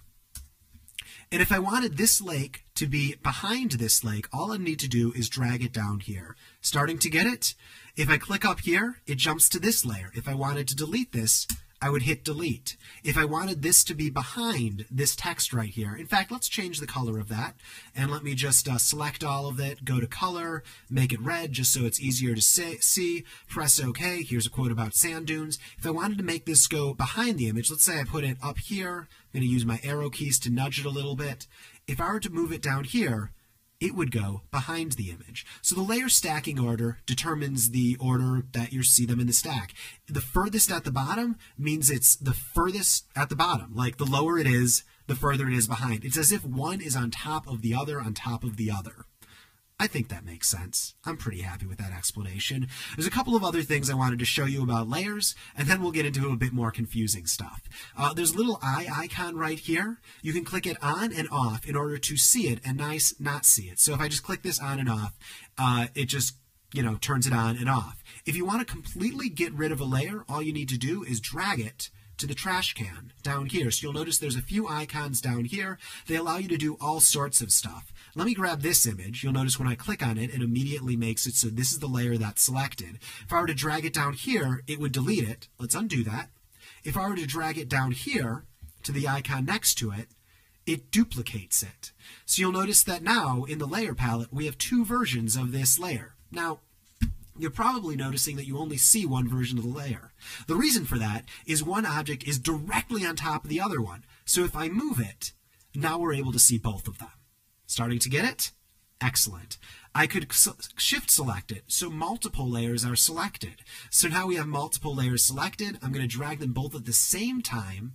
S5: And if I wanted this lake to be behind this lake, all I need to do is drag it down here. Starting to get it? If I click up here, it jumps to this layer. If I wanted to delete this, I would hit delete. If I wanted this to be behind this text right here, in fact, let's change the color of that. And let me just select all of it, go to color, make it red just so it's easier to see, press OK. Here's a quote about sand dunes. If I wanted to make this go behind the image, let's say I put it up here. I'm going to use my arrow keys to nudge it a little bit. If I were to move it down here, it would go behind the image. So the layer stacking order determines the order that you see them in the stack. The furthest at the bottom means it's the furthest at the bottom. Like the lower it is, the further it is behind. It's as if one is on top of the other on top of the other. I think that makes sense. I'm pretty happy with that explanation. There's a couple of other things I wanted to show you about layers, and then we'll get into a bit more confusing stuff. There's a little eye icon right here. You can click it on and off in order to see it and not see it. So if I just click this on and off, it just turns it on and off. If you want to completely get rid of a layer, all you need to do is drag it to the trash can down here. So you'll notice there's a few icons down here. They allow you to do all sorts of stuff. Let me grab this image. You'll notice when I click on it, it immediately makes it so this is the layer that's selected. If I were to drag it down here, it would delete it. Let's undo that. If I were to drag it down here to the icon next to it, it duplicates it. So you'll notice that now in the layer palette, we have two versions of this layer. Now, you're probably noticing that you only see one version of the layer. The reason for that is one object is directly on top of the other one. So if I move it, now we're able to see both of them. Starting to get it? Excellent. I could shift select it, so multiple layers are selected. So now we have multiple layers selected. I'm going to drag them both at the same time.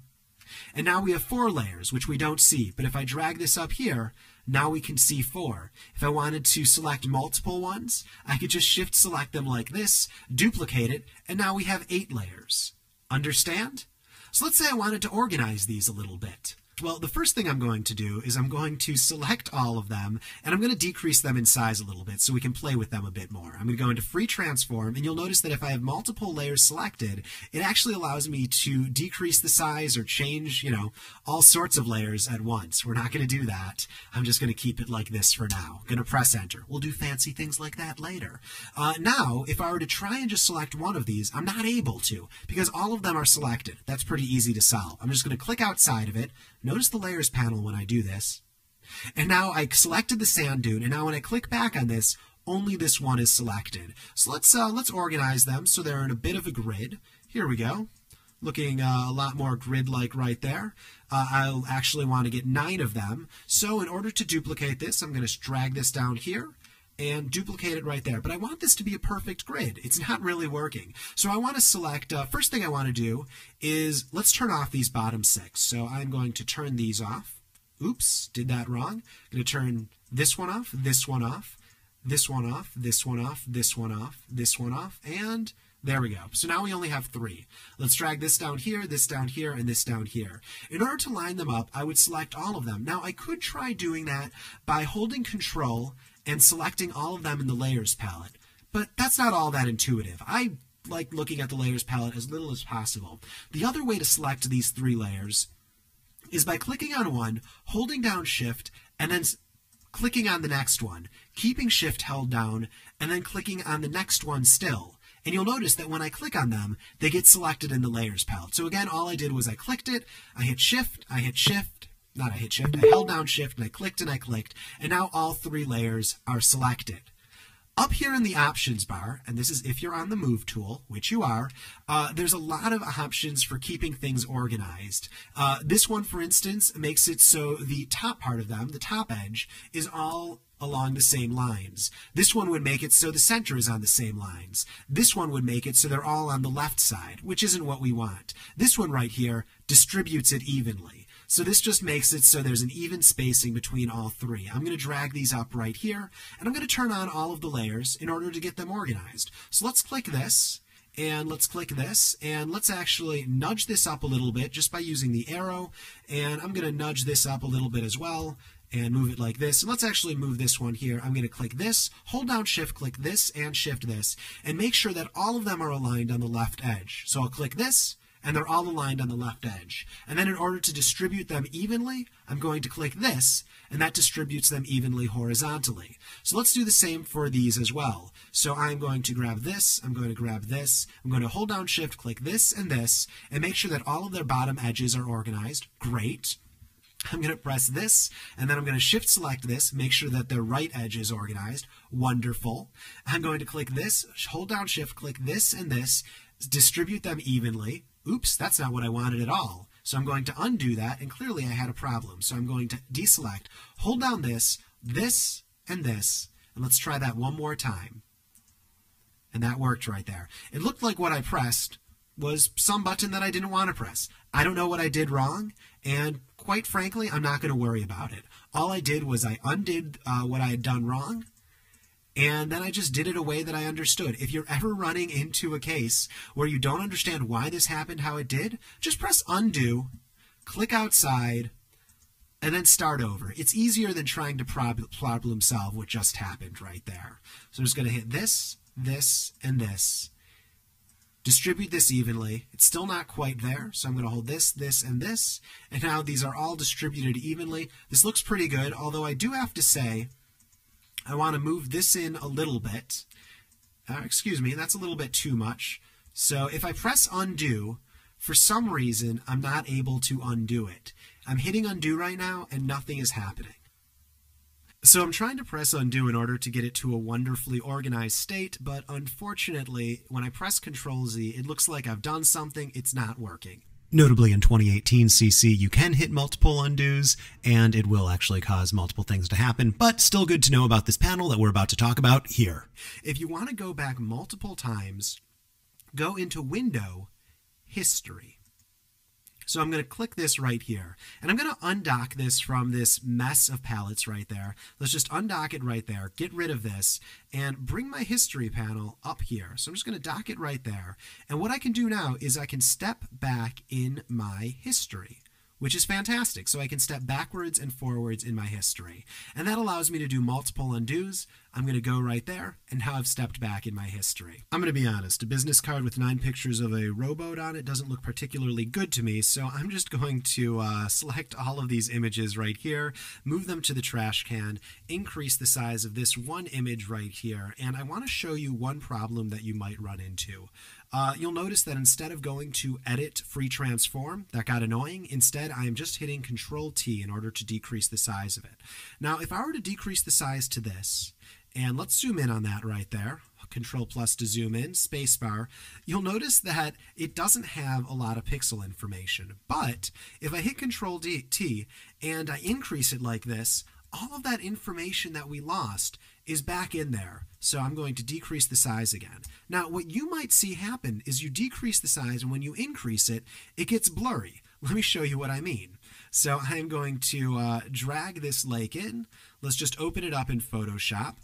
S5: And now we have 4 layers, which we don't see. But if I drag this up here, now we can see 4. If I wanted to select multiple ones, I could just shift select them like this, duplicate it, and now we have 8 layers. Understand? So let's say I wanted to organize these a little bit. Well, the first thing I'm going to do is I'm going to select all of them, and I'm going to decrease them in size a little bit so we can play with them a bit more. I'm going to go into Free Transform, and you'll notice that if I have multiple layers selected, it actually allows me to decrease the size or change, all sorts of layers at once. We're not going to do that. I'm just going to keep it like this for now. I'm going to press Enter. We'll do fancy things like that later. Now, if I were to try and just select one of these, I'm not able to because all of them are selected. That's pretty easy to solve. I'm just going to click outside of it. Notice the layers panel when I do this. And now I selected the sand dune, and now when I click back on this, only this one is selected. So let's organize them so they're in a bit of a grid. Here we go. Looking a lot more grid-like right there. I'll actually want to get 9 of them. So in order to duplicate this, I'm going to drag this down here and duplicate it right there. But I want this to be a perfect grid. It's not really working. So I want to select, first thing I want to do is let's turn off these bottom 6. So I'm going to turn these off. Oops, did that wrong. I'm going to turn this one off, this one off, this one off, this one off, this one off, this one off, and there we go. So now we only have 3. Let's drag this down here, and this down here. In order to line them up, I would select all of them. Now I could try doing that by holding Control and selecting all of them in the Layers palette. But that's not all that intuitive. I like looking at the Layers palette as little as possible. The other way to select these 3 layers is by clicking on one, holding down Shift, and then clicking on the next one, keeping Shift held down, and then clicking on the next one still.
S3: And you'll notice that when I click on them, they get selected in the layers palette. So again, all I did was I clicked it, I hit shift, I held down shift, and I clicked, and now all 3 layers are selected. Up here in the options bar, and this is if you're on the move tool, which you are, there's a lot of options for keeping things organized. This one, for instance, makes it so the top part of them, the top edge, is all along the same lines. This one would make it so the center is on the same lines. This one would make it so they're all on the left side, which isn't what we want. This one right here distributes it evenly. So this just makes it so there's an even spacing between all 3. I'm going to drag these up right here, and I'm going to turn on all of the layers in order to get them organized. So let's click this, and let's click this, and let's actually nudge this up a little bit just by using the arrow, and I'm going to nudge this up a little bit as well, and move it like this. And let's actually move this one here. I'm going to click this, hold down shift, click this, and shift this, and make sure that all of them are aligned on the left edge. So I'll click this, and they're all aligned on the left edge. And then in order to distribute them evenly, I'm going to click this, and that distributes them evenly horizontally. So let's do the same for these as well. So I'm going to grab this, I'm going to grab this, I'm going to hold down shift, click this, and make sure that all of their bottom edges are organized. Great. I'm going to press this, and then I'm going to shift select this, make sure that their right edge is organized. Wonderful. I'm going to click this, hold down shift, click this and this, distribute them evenly. Oops, that's not what I wanted at all. So I'm going to undo that, and clearly I had a problem. So I'm going to deselect, hold down this, and let's try that one more time. And that worked right there. It looked like what I pressed was some button that I didn't want to press. I don't know what I did wrong, and quite frankly, I'm not going to worry about it. All I did was I undid what I had done wrong, and then I just did it a way that I understood. If you're ever running into a case where you don't understand why this happened how it did, just press undo, click outside, and then start over. It's easier than trying to problem solve what just happened right there. So I'm just going to hit this, and this. Distribute this evenly. It's still not quite there, so I'm going to hold this, and this, and now these are all distributed evenly. This looks pretty good, although I do have to say I want to move this in a little bit. Excuse me, that's a little bit too much. So if I press undo, for some reason, I'm not able to undo it. I'm hitting undo right now, and nothing is happening. So I'm trying to press undo in order to get it to a wonderfully organized state, but unfortunately, when I press Control-Z, it looks like I've done something, it's not working.
S5: Notably, in 2018 CC, you can hit multiple undos, and it will actually cause multiple things to happen, but still good to know about this panel that we're about to talk about here.
S3: If you want to go back multiple times, go into Window, History. So I'm going to click this right here, and I'm going to undock this from this mess of palettes right there. Let's just undock it right there, get rid of this, and bring my history panel up here. So I'm just going to dock it right there. And what I can do now is I can step back in my history, which is fantastic. So I can step backwards and forwards in my history. And that allows me to do multiple undos. I'm going to go right there, and now I've stepped back in my history. I'm going to be honest, a business card with 9 pictures of a rowboat on it doesn't look particularly good to me, so I'm just going to select all of these images right here, move them to the trash can, increase the size of this one image right here, and I want to show you one problem that you might run into. You'll notice that instead of going to Edit Free Transform, that got annoying. Instead, I am just hitting Control-T in order to decrease the size of it. Now, if I were to decrease the size to this, and let's zoom in on that right there, Control plus to zoom in, spacebar, you'll notice that it doesn't have a lot of pixel information. But if I hit Control-T and I increase it like this, all of that information that we lost is back in there. So I'm going to decrease the size again. Now, what you might see happen is you decrease the size, and when you increase it, it gets blurry. Let me show you what I mean. So I'm going to drag this lake in. Let's just open it up in Photoshop.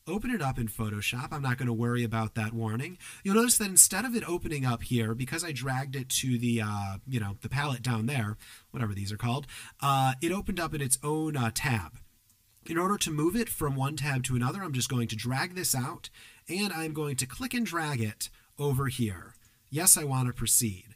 S3: Open it up in Photoshop. I'm not going to worry about that warning. You'll notice that instead of it opening up here, because I dragged it to the, the palette down there, whatever these are called, it opened up in its own tab. In order to move it from one tab to another, I'm just going to drag this out, and I'm going to click and drag it over here. Yes, I want to proceed.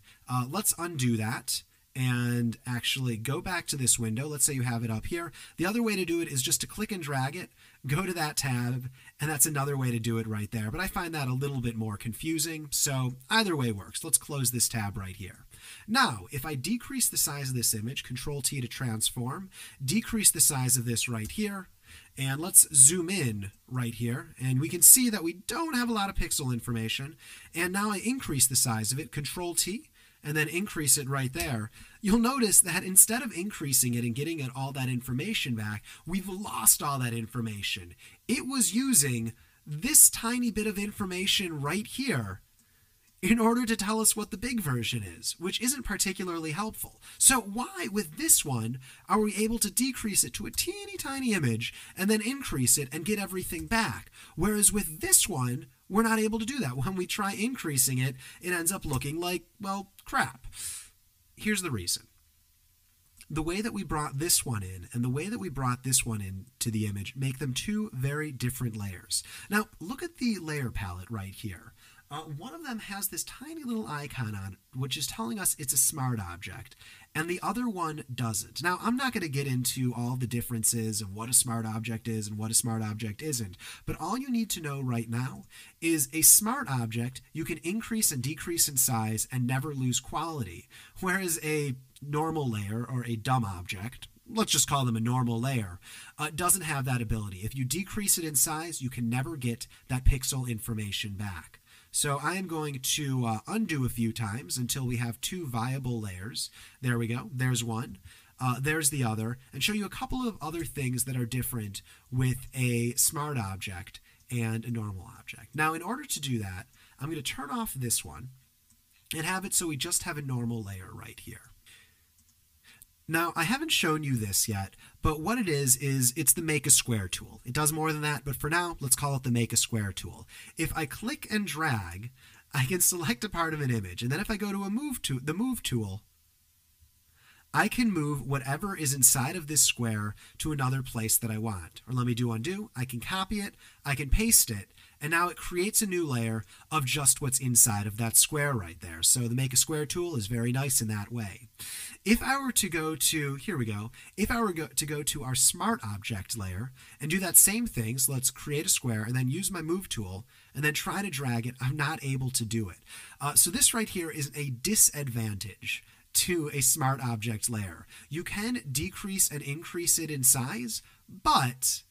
S3: Let's undo that, and actually go back to this window. Let's say you have it up here. The other way to do it is just to click and drag it, go to that tab, and that's another way to do it right there. But I find that a little bit more confusing, so either way works. Let's close this tab right here. Now, if I decrease the size of this image, Control T to transform, decrease the size of this right here, and let's zoom in right here, and we can see that we don't have a lot of pixel information. And now I increase the size of it, Control T, and then increase it right there. You'll notice that instead of increasing it and getting it all that information back, we've lost all that information. It was using this tiny bit of information right here in order to tell us what the big version is, which isn't particularly helpful. So why, with this one, are we able to decrease it to a teeny tiny image and then increase it and get everything back? Whereas with this one, we're not able to do that. When we try increasing it, it ends up looking like, well, crap. Here's the reason. The way that we brought this one in and the way that we brought this one in to the image make them two very different layers. Now, look at the layer palette right here. One of them has this tiny little icon on it, which is telling us it's a smart object, and the other one doesn't. Now, I'm not going to get into all the differences of what a smart object is and what a smart object isn't, but all you need to know right now is a smart object you can increase and decrease in size and never lose quality, whereas a normal layer or a dumb object, let's just call them a normal layer, doesn't have that ability. If you decrease it in size, you can never get that pixel information back. So I am going to undo a few times until we have two viable layers. There we go. There's one. There's the other. And show you a couple of other things that are different with a smart object and a normal object. Now, in order to do that, I'm going to turn off this one and have it so we just have a normal layer right here. Now, I haven't shown you this yet, but what it is it's the Make a Square tool. It does more than that, but for now, let's call it the Make a Square tool. If I click and drag, I can select a part of an image, and then if I go to the Move tool, I can move whatever is inside of this square to another place that I want. Or let me do undo. I can copy it, I can paste it, and now it creates a new layer of just what's inside of that square right there. So the Make a Square tool is very nice in that way. If I were to go to, here we go, if I were to go to our Smart Object layer and do that same thing, so let's create a square and then use my Move tool and then try to drag it, I'm not able to do it. So this right here is a disadvantage to a Smart Object layer. You can decrease and increase it in size, but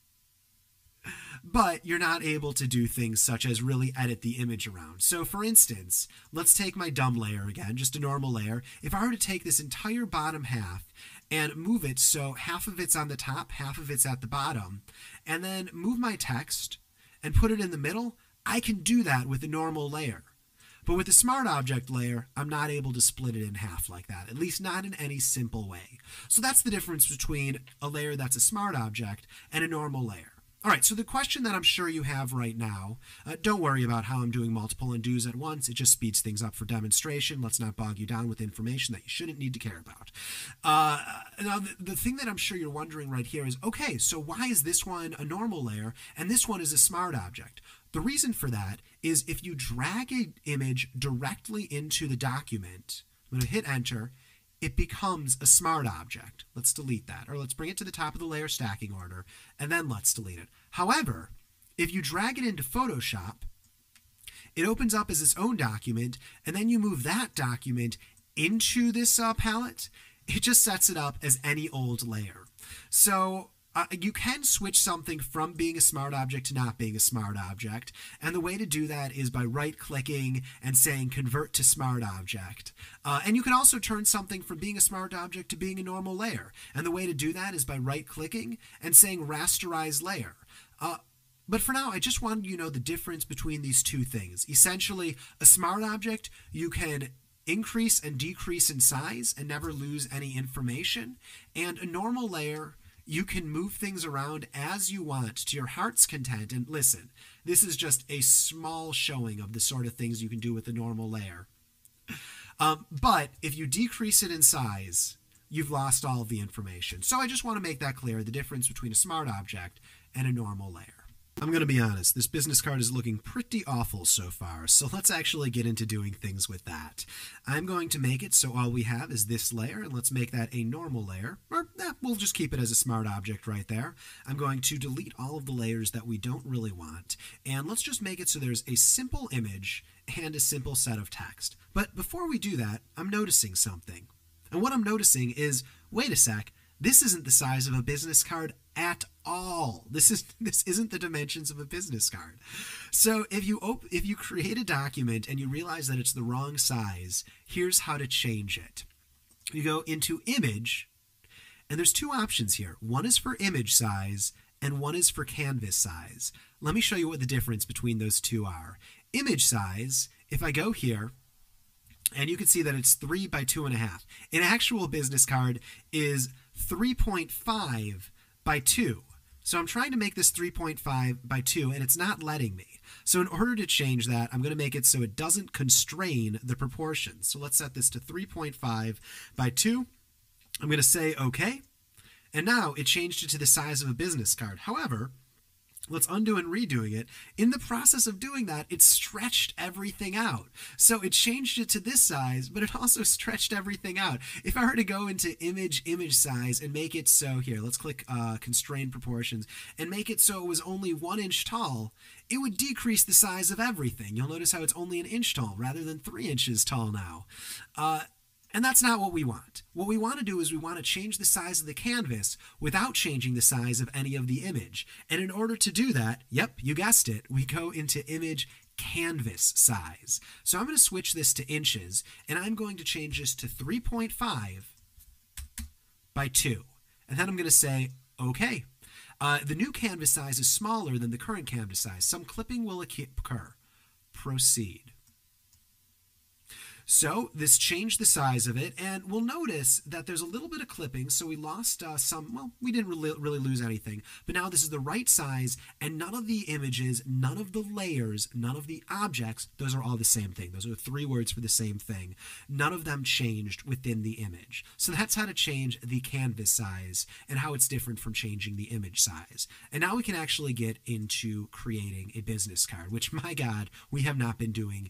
S3: you're not able to do things such as really edit the image around. So for instance, let's take my dumb layer again, just a normal layer. If I were to take this entire bottom half and move it so half of it's on the top, half of it's at the bottom, and then move my text and put it in the middle, I can do that with a normal layer. But with the Smart Object layer, I'm not able to split it in half like that, at least not in any simple way. So that's the difference between a layer that's a Smart Object and a normal layer. All right, so the question that I'm sure you have right now, don't worry about how I'm doing multiple undos at once. It just speeds things up for demonstration. Let's not bog you down with information that you shouldn't need to care about. Now, the thing that I'm sure you're wondering right here is, okay, so why is this one a normal layer and this one is a Smart Object? The reason for that is if you drag an image directly into the document, I'm going to hit Enter, it becomes a Smart Object. Let's delete that, or let's bring it to the top of the layer stacking order, and then let's delete it. However, if you drag it into Photoshop, it opens up as its own document, and then you move that document into this palette, it just sets it up as any old layer. So you can switch something from being a Smart Object to not being a Smart Object, and the way to do that is by right-clicking and saying Convert to Smart Object. And you can also turn something from being a Smart Object to being a normal layer, and the way to do that is by right-clicking and saying Rasterize Layer. But for now, I just wanted you to know the difference between these two things. Essentially, a Smart Object, you can increase and decrease in size and never lose any information, and a normal layer, you can move things around as you want to your heart's content. And listen, this is just a small showing of the sort of things you can do with a normal layer. But if you decrease it in size, you've lost all of the information. So I just want to make that clear, the difference between a Smart Object and a normal layer. I'm going to be honest, this business card is looking pretty awful so far, so let's actually get into doing things with that. I'm going to make it so all we have is this layer, and let's make that a normal layer, or we'll just keep it as a smart object right there. I'm going to delete all of the layers that we don't really want, and let's just make it so there's a simple image and a simple set of text. But before we do that, I'm noticing something. And what I'm noticing is, wait a sec, this isn't the size of a business card at all. This isn't the dimensions of a business card. So if you create a document and you realize that it's the wrong size, here's how to change it. You go into Image, and there's two options here. One is for image size, and one is for canvas size. Let me show you what the difference between those two are. Image size, if I go here, and you can see that it's 3 by 2.5. An actual business card is 3.5 by 2. So I'm trying to make this 3.5 by 2, and it's not letting me. So in order to change that, I'm going to make it so it doesn't constrain the proportions. So let's set this to 3.5 by 2. I'm going to say OK. And now it changed it to the size of a business card. However, let's undo and redoing it. In the process of doing that, it stretched everything out. So it changed it to this size, but it also stretched everything out. If I were to go into image size and make it so, here, let's click constrain proportions, and make it so it was only 1 inch tall, it would decrease the size of everything. You'll notice how it's only 1 inch tall rather than 3 inches tall now. And that's not what we want. What we want to do is we want to change the size of the canvas without changing the size of any of the image. And in order to do that, yep, you guessed it, we go into image canvas size. So I'm going to switch this to inches, and I'm going to change this to 3.5 by 2. And then I'm going to say, OK. The new canvas size is smaller than the current canvas size. Some clipping will occur. Proceed. So this changed the size of it, and we'll notice that there's a little bit of clipping, so we lost some, well, we didn't really lose anything, but now this is the right size, and none of the images, none of the layers, none of the objects, those are all the same thing. Those are 3 words for the same thing. None of them changed within the image. So that's how to change the canvas size and how it's different from changing the image size. And now we can actually get into creating a business card, which, my God, we have not been doing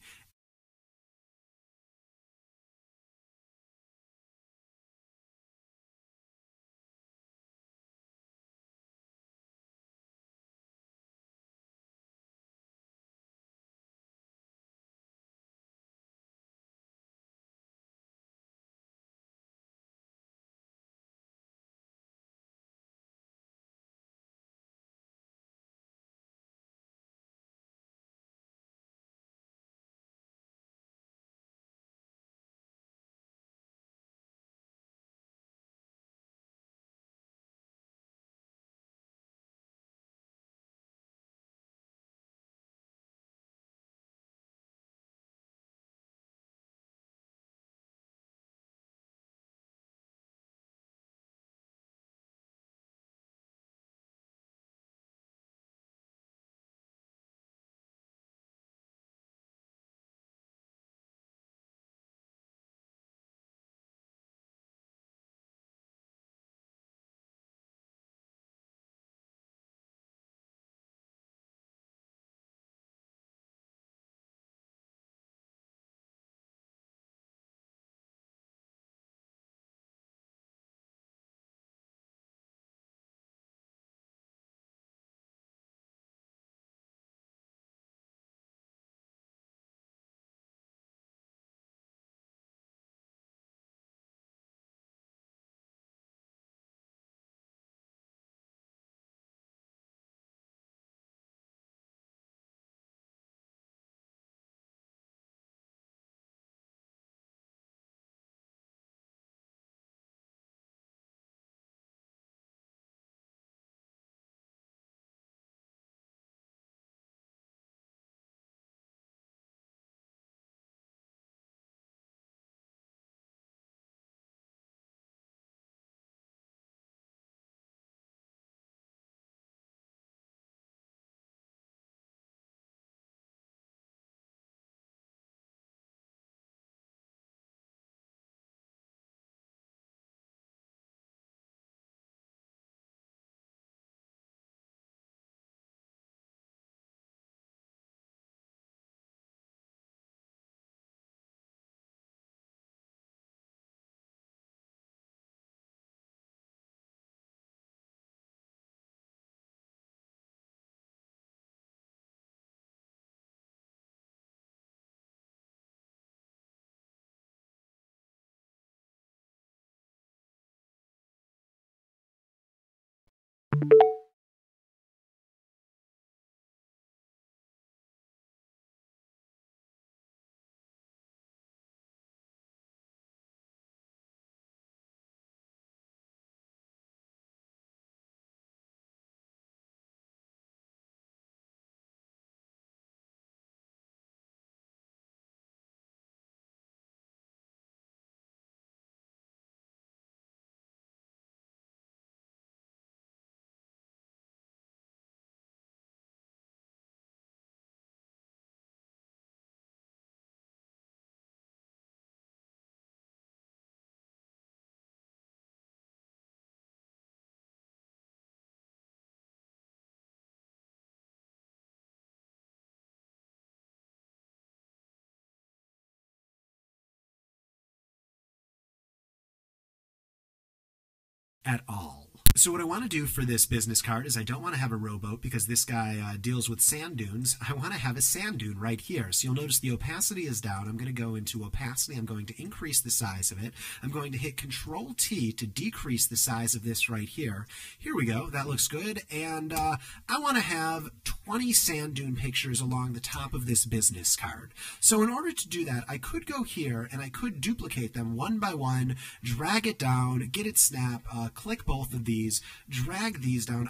S5: At all. So what I want to do for this business card is I don't want to have a rowboat because this guy deals with sand dunes. I want to have a sand dune right here. So you'll notice the opacity is down. I'm going to go into opacity. I'm going to increase the size of it. I'm going to hit Control T to decrease the size of this right here. Here we go. That looks good. And I want to have 20 sand dune pictures along the top of this business card. So in order to do that, I could go here and I could duplicate them one by one, drag it down, get it snap, click both of these, drag these down.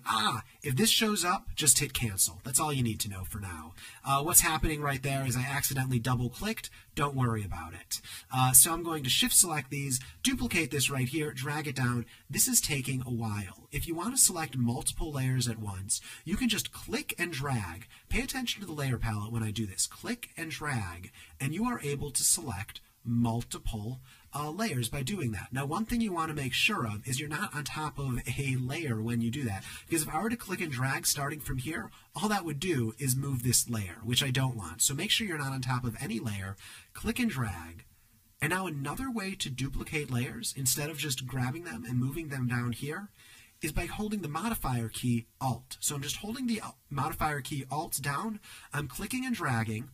S5: If this shows up, just hit cancel. That's all you need to know for now. What's happening right there is I accidentally double clicked. Don't worry about it. So I'm going to shift select these, duplicate this right here, drag it down. This is taking a while. If you want to select multiple layers at once, you can just click and drag. Pay attention to the layer palette when I do this. Click and drag, and you are able to select multiple layers by doing that. Now, one thing you want to make sure of is you're not on top of a layer when you do that, because if I were to click and drag starting from here, all that would do is move this layer, which I don't want. So make sure you're not on top of any layer, click and drag. And now another way to duplicate layers, instead of just grabbing them and moving them down here, is by holding the modifier key Alt. So I'm just holding the modifier key Alt down, I'm clicking and dragging,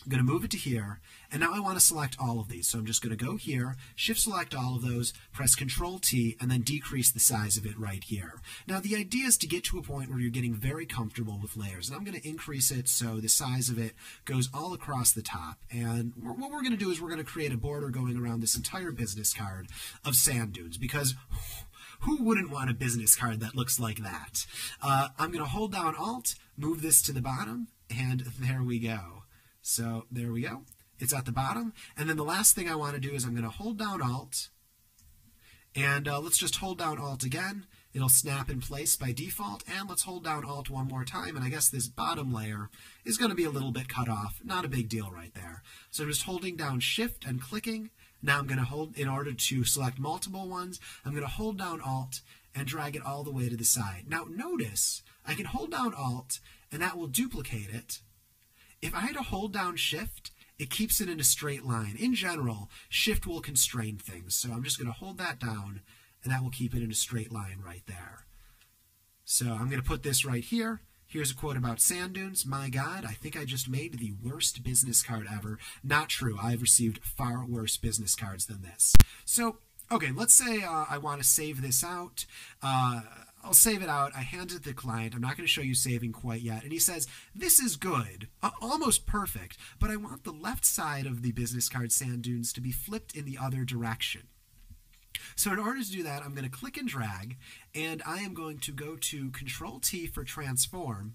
S5: I'm going to move it to here, and now I want to select all of these. So I'm just going to go here, shift select all of those, press Control T, and then decrease the size of it right here. Now the idea is to get to a point where you're getting very comfortable with layers, and I'm going to increase it so the size of it goes all across the top. And what we're going to do is we're going to create a border going around this entire business card of sand dunes, because who wouldn't want a business card that looks like that? I'm going to hold down Alt, move this to the bottom, and there we go. So there we go. It's at the bottom. And then the last thing I want to do is I'm going to hold down Alt. And let's just hold down Alt again. It'll snap in place by default. And let's hold down Alt one more time. And I guess this bottom layer is going to be a little bit cut off. Not a big deal right there. So I'm just holding down Shift and clicking. Now I'm going to hold, in order to select multiple ones, I'm going to hold down Alt and drag it all the way to the side. Now notice, I can hold down Alt and that will duplicate it. If I had to hold down Shift, it keeps it in a straight line. In general, Shift will constrain things. So I'm just going to hold that down, and that will keep it in a straight line right there. So I'm going to put this right here. Here's a quote about sand dunes. My God, I think I just made the worst business card ever. Not true. I've received far worse business cards than this. So, okay, let's say I want to save this out. I'll save it out. I hand it to the client. I'm not going to show you saving quite yet. And he says, this is good, almost perfect, but I want the left side of the business card sand dunes to be flipped in the other direction. So in order to do that, I'm going to click and drag, and I am going to go to Control T for transform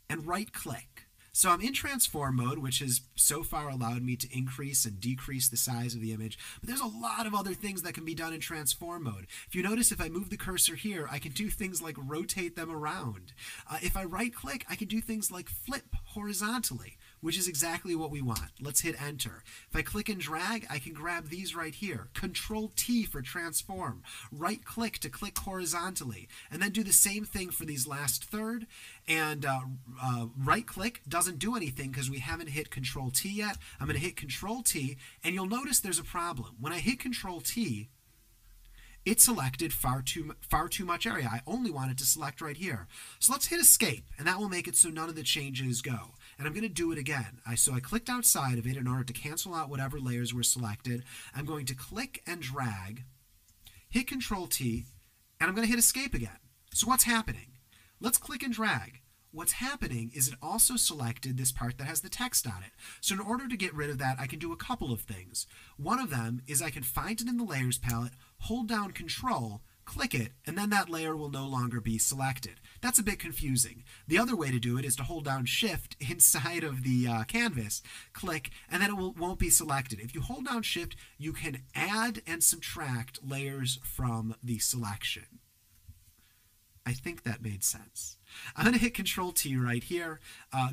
S5: and right click. So I'm in transform mode, which has so far allowed me to increase and decrease the size of the image. But there's a lot of other things that can be done in transform mode. If you notice, if I move the cursor here, I can do things like rotate them around. If I right click, I can do things like flip horizontally, which is exactly what we want. Let's hit enter. If I click and drag, I can grab these right here. Control T for transform. Right click to click horizontally. And then do the same thing for these last third. And right click doesn't do anything because we haven't hit Control T yet. I'm going to hit Control T, and you'll notice there's a problem. When I hit Control T, it selected far too much area. I only wanted to select right here. So let's hit escape, and that will make it so none of the changes go. And I'm going to do it again. So I clicked outside of it in order to cancel out whatever layers were selected. I'm going to click and drag, hit Control T, and I'm going to hit escape again.
S3: So what's happening? Let's click and drag. What's happening is it also selected this part that has the text on it. So in order to get rid of that, I can do a couple of things. One of them is I can find it in the layers palette, hold down Control, click it, and then that layer will no longer be selected. That's a bit confusing. The other way to do it is to hold down Shift inside of the canvas, click, and then it won't be selected. If you hold down Shift, you can add and subtract layers from the selection. I think that made sense. I'm going to hit Control T right here,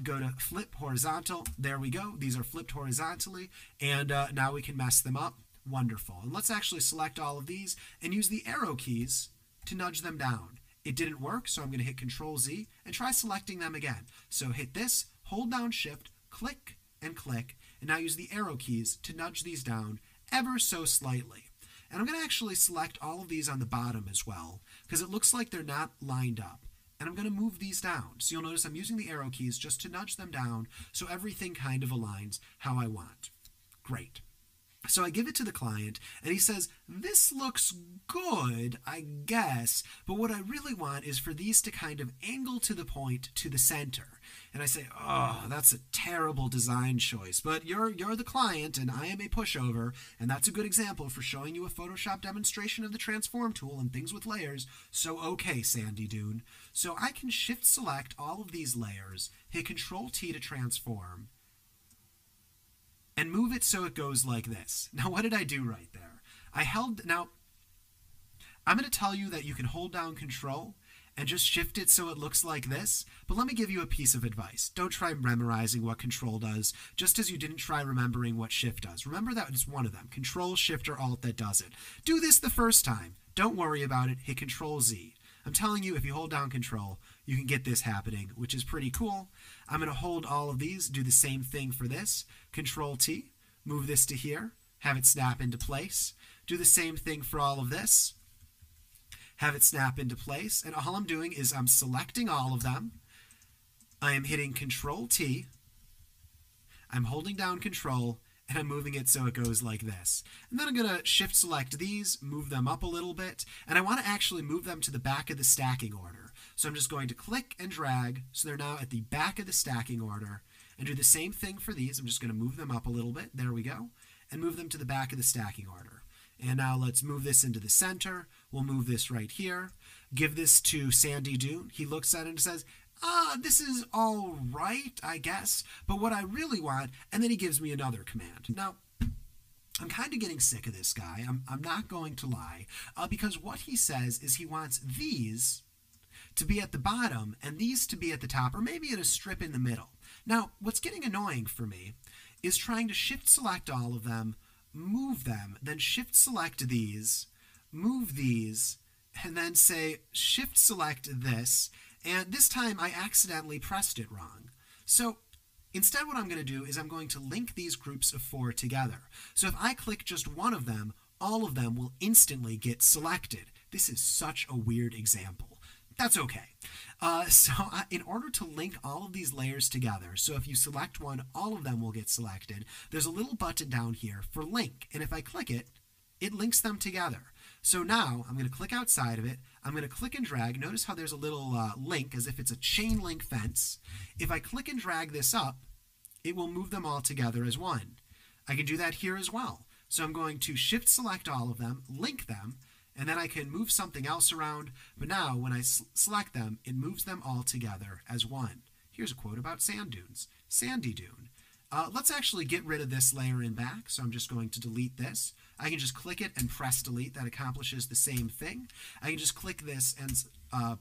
S3: go to Flip Horizontal. There we go. These are flipped horizontally, and now we can mess them up. Wonderful. And let's actually select all of these and use the arrow keys to nudge them down. It didn't work, so I'm going to hit Control Z and try selecting them again. So hit this, hold down Shift, click, and now use the arrow keys to nudge these down ever so slightly. And I'm going to actually select all of these on the bottom as well, because it looks like they're not lined up. And I'm going to move these down. So you'll notice I'm using the arrow keys just to nudge them down so everything kind of aligns how I want. Great. So I give it to the client, and he says, this looks good, I guess, but what I really want is for these to kind of angle to the point to the center. And I say, oh, that's a terrible design choice, but you're the client, and I am a pushover, and that's a good example for showing you a Photoshop demonstration of the transform tool and things with layers, so okay, Sandy Dune. So I can shift select all of these layers, hit Control T to transform, and move it so it goes like this. Now, what did I do right there? Now, I'm going to tell you that you can hold down Control and just shift it so it looks like this, but let me give you a piece of advice. Don't try memorizing what Control does, just as you didn't try remembering what Shift does. Remember that it's one of them, Control, Shift, or Alt that does it. Do this the first time. Don't worry about it. Hit Control Z. I'm telling you, if you hold down Control, you can get this happening, which is pretty cool. I'm going to hold all of these, do the same thing for this. Control T, move this to here, have it snap into place. Do the same thing for all of this. Have it snap into place. And all I'm doing is I'm selecting all of them. I am hitting Control T. I'm holding down Control, and I'm moving it so it goes like this. And then I'm going to shift select these, move them up a little bit, and I want to actually move them to the back of the stacking order. So I'm just going to click and drag, so they're now at the back of the stacking order, and do the same thing for these. I'm just going to move them up a little bit, there we go, and move them to the back of the stacking order. And now let's move this into the center. We'll move this right here. Give this to Sandy Dune. He looks at it and says, this is all right, I guess, but what I really want, and then he gives me another command. Now, I'm kind of getting sick of this guy. I'm not going to lie, because what he says is he wants these to be at the bottom and these to be at the top, or maybe at a strip in the middle. Now, what's getting annoying for me is trying to shift select all of them, move them, then shift select these, move these, and then say shift select this. And this time I accidentally pressed it wrong. So instead what I'm going to do is I'm going to link these groups of 4 together. So if I click just one of them, all of them will instantly get selected. This is such a weird example. That's okay. In order to link all of these layers together, so if you select one, all of them will get selected, there's a little button down here for link. And if I click it, it links them together. So now I'm going to click outside of it. I'm going to click and drag. Notice how there's a little link as if it's a chain link fence. If I click and drag this up, it will move them all together as one. I can do that here as well. So I'm going to shift select all of them, link them, and then I can move something else around. But now when I select them, it moves them all together as one. Here's a quote about sand dunes. Sandy Dune. Let's actually get rid of this layer in back. So I'm just going to delete this. I can just click it and press delete. That accomplishes the same thing. I can just click this and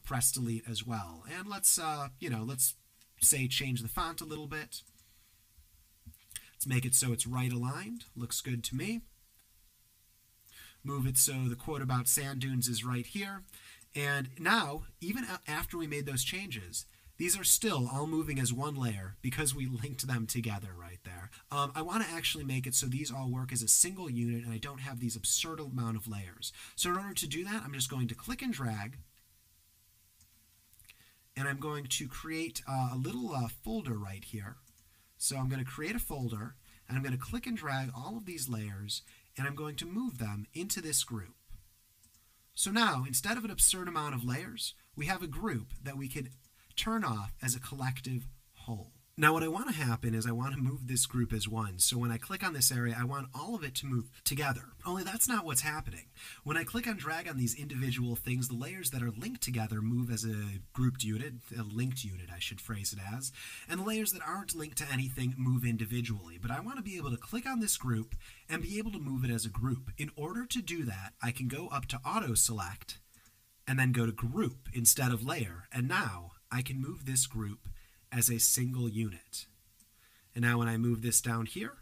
S3: press delete as well. And let's say change the font a little bit. Let's make it so it's right aligned. Looks good to me. Move it so the quote about sand dunes is right here. And now, even after we made those changes, these are still all moving as one layer because we linked them together right there. I want to actually make it so these all work as a single unit and I don't have these absurd amount of layers. So in order to do that, I'm just going to click and drag. And I'm going to create a little folder right here. So I'm going to create a folder, and I'm going to click and drag all of these layers, and I'm going to move them into this group. So now, instead of an absurd amount of layers, we have a group that we can turn off as a collective whole. Now what I want to happen is I want to move this group as one. So when I click on this area, I want all of it to move together. Only that's not what's happening. When I click and drag on these individual things, the layers that are linked together move as a grouped unit, a linked unit I should phrase it as, and the layers that aren't linked to anything move individually. But I want to be able to click on this group and be able to move it as a group. In order to do that, I can go up to Auto Select and then go to Group instead of Layer, and now I can move this group as a single unit. And now when I move this down here,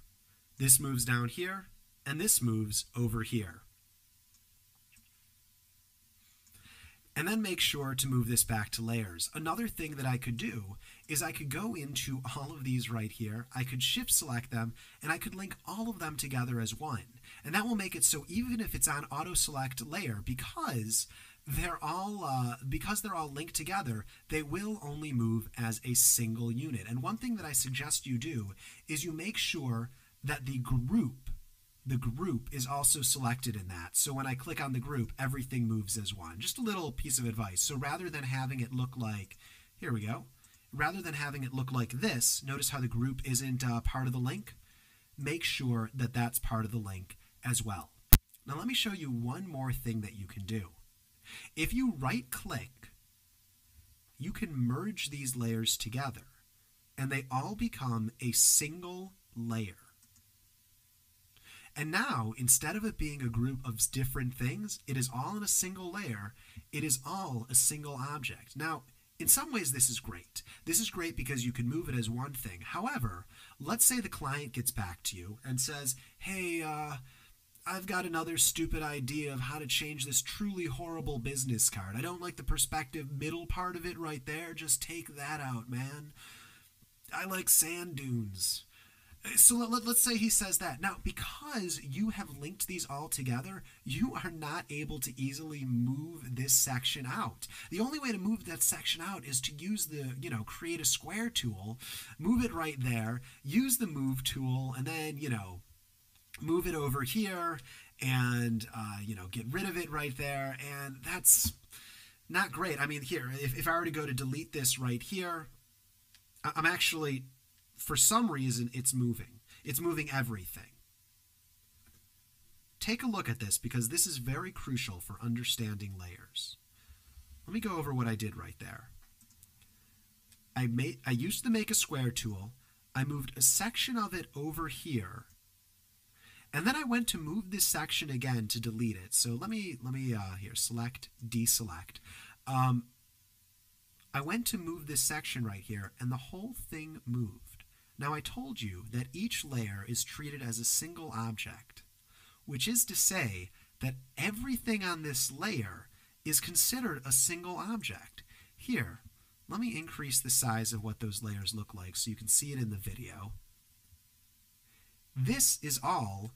S3: this moves down here, and this moves over here. And then make sure to move this back to layers. Another thing that I could do is I could go into all of these right here, I could shift select them, and I could link all of them together as one. And that will make it so even if it's on auto select layer, because they're all linked together, they will only move as a single unit. And one thing that I suggest you do is you make sure that the group is also selected in that. So when I click on the group, everything moves as one. Just a little piece of advice. So rather than having it look like, here we go, rather than having it look like this, notice how the group isn't part of the link? Make sure that that's part of the link as well. Now let me show you one more thing that you can do. If you right-click, you can merge these layers together, and they all become a single layer. And now, instead of it being a group of different things, it is all in a single layer. It is all a single object. Now, in some ways, this is great. This is great because you can move it as one thing. However, let's say the client gets back to you and says, hey, I've got another stupid idea of how to change this truly horrible business card. I don't like the perspective middle part of it right there. Just take that out, man. I like sand dunes. So let's say he says that. Now, because you have linked these all together, you are not able to easily move this section out. The only way to move that section out is to use the, create a square tool, move it right there, use the move tool, and then, move it over here and, get rid of it right there. And that's not great. I mean, here, if I were to go to delete this right here, I'm actually, for some reason, it's moving. It's moving everything. Take a look at this because this is very crucial for understanding layers. Let me go over what I did right there. I used the Make a Square tool. I moved a section of it over here. And then I went to move this section again to delete it. So let me here, select, deselect. I went to move this section right here, and the whole thing moved. Now I told you that each layer is treated as a single object, which is to say that everything on this layer is considered a single object. Here, let me increase the size of what those layers look like so you can see it in the video. This is all,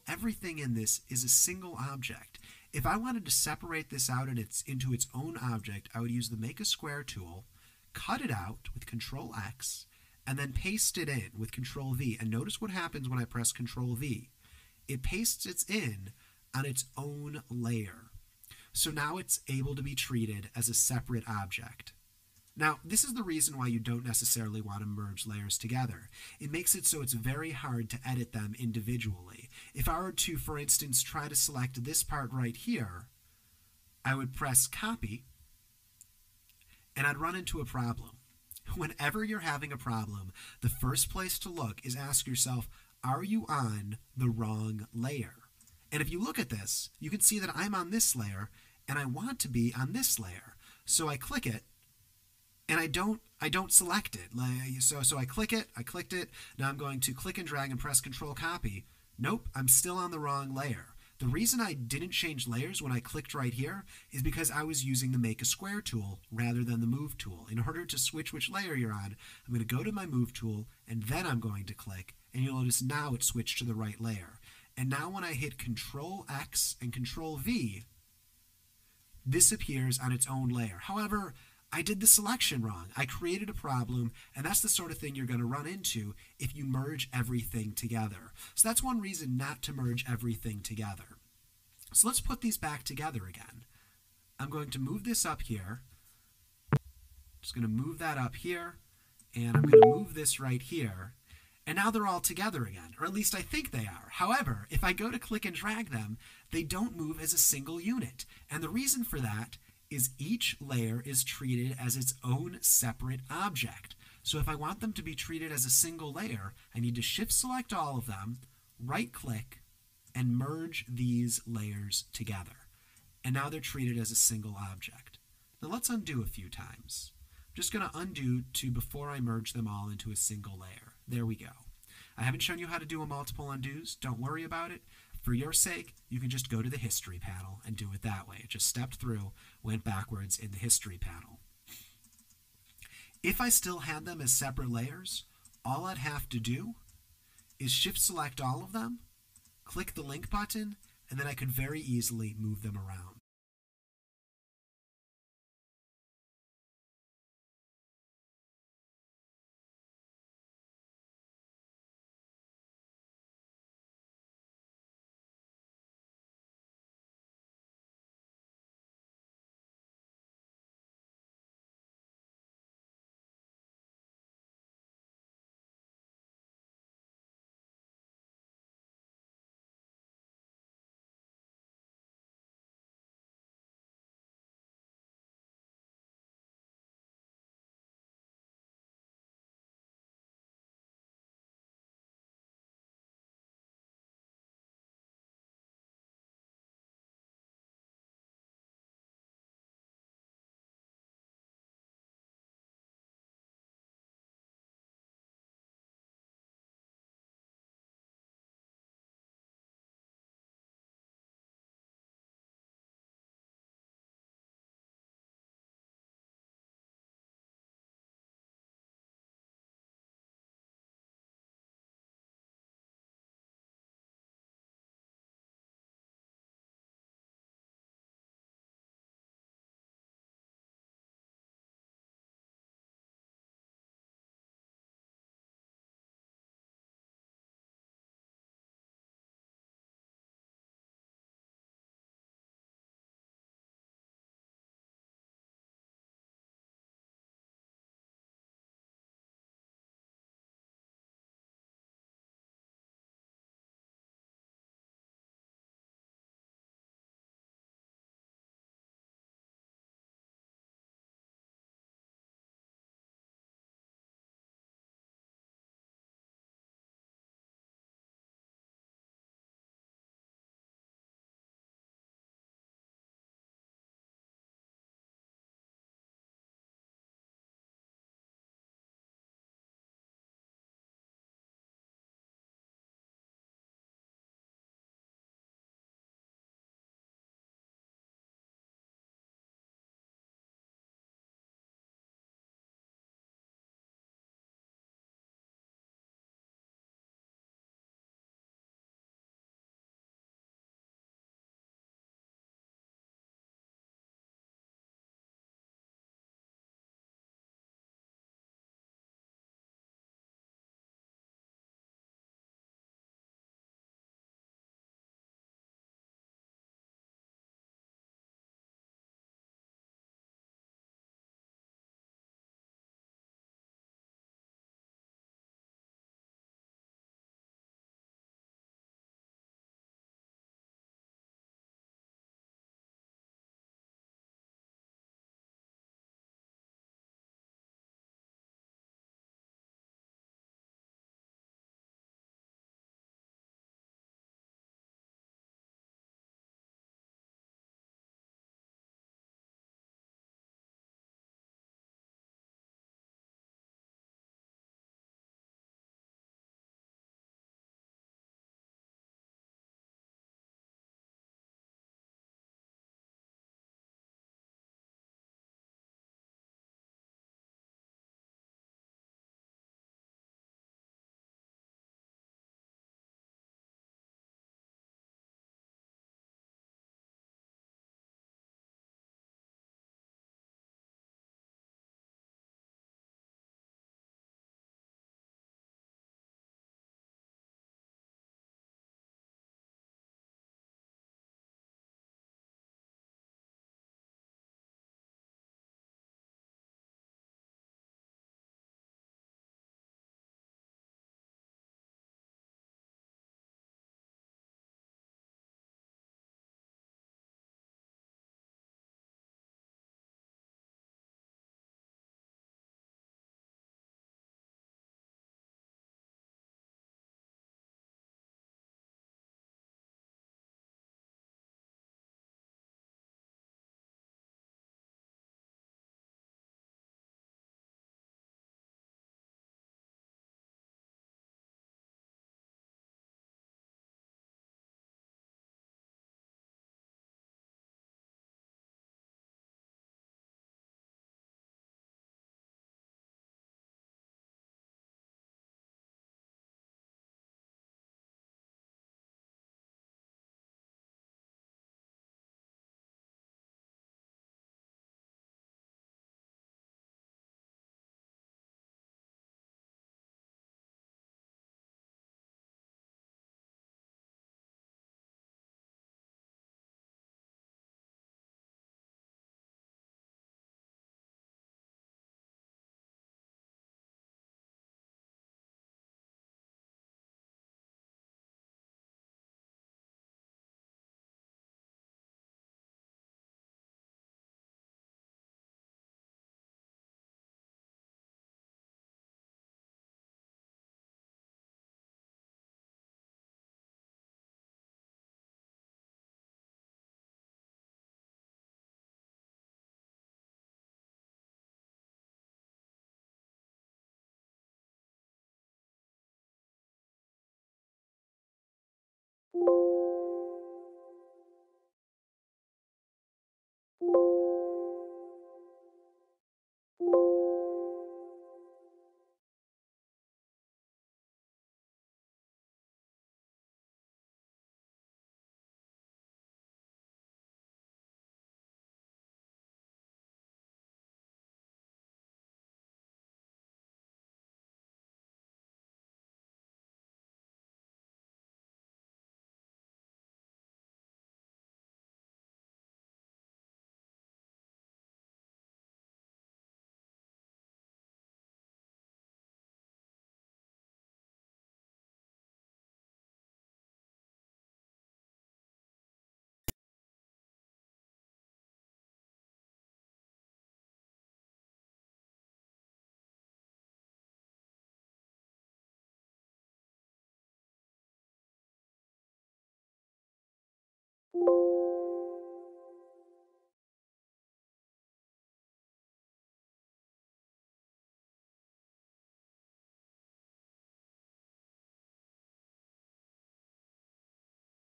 S3: everything in this is a single object. If I wanted to separate this out into its own object, I would use the Make a Square tool, cut it out with Control X, and then paste it in with Control V. And notice what happens when I press Control V. It pastes it in on its own layer. So now it's able to be treated as a separate object. Now, this is the reason why you don't necessarily want to merge layers together. It makes it so it's very hard to edit them individually. If I were to, for instance, try to select this part right here, I would press Copy, and I'd run into a problem. Whenever you're having a problem, the first place to look is ask yourself, are you on the wrong layer? And if you look at this, you can see that I'm on this layer, and I want to be on this layer. So I click it, and I don't select it. So I click it, I clicked it, now I'm going to click and drag and press Control Copy. Nope, I'm still on the wrong layer. The reason I didn't change layers when I clicked right here is because I was using the Make a Square tool rather than the Move tool. In order to switch which layer you're on, I'm going to go to my Move tool, and then I'm going to click, and you'll notice now it's switched to the right layer. And now when I hit Control X and Control V, this appears on its own layer. However, I did the selection wrong. I created a problem, and that's the sort of thing you're going to run into if you merge everything together. So that's one reason not to merge everything together. So let's put these back together again. I'm going to move this up here. Just going to move that up here, and I'm going to move this right here. And now they're all together again, or at least I think they are. However, if I go to click and drag them, they don't move as a single unit. And the reason for that is each layer is treated as its own separate object. So if I want them to be treated as a single layer, I need to shift select all of them, right click, and merge these layers together. And now they're treated as a single object. Now let's undo a few times. I'm just going to undo to before I merge them all into a single layer. There we go. I haven't shown you how to do a multiple undos. Don't worry about it. For your sake, you can just go to the history panel and do it that way. It just stepped through, went backwards in the history panel. If I still had them as separate layers, all I'd have to do is shift select all of them, click the link button, and then I could very easily move them around.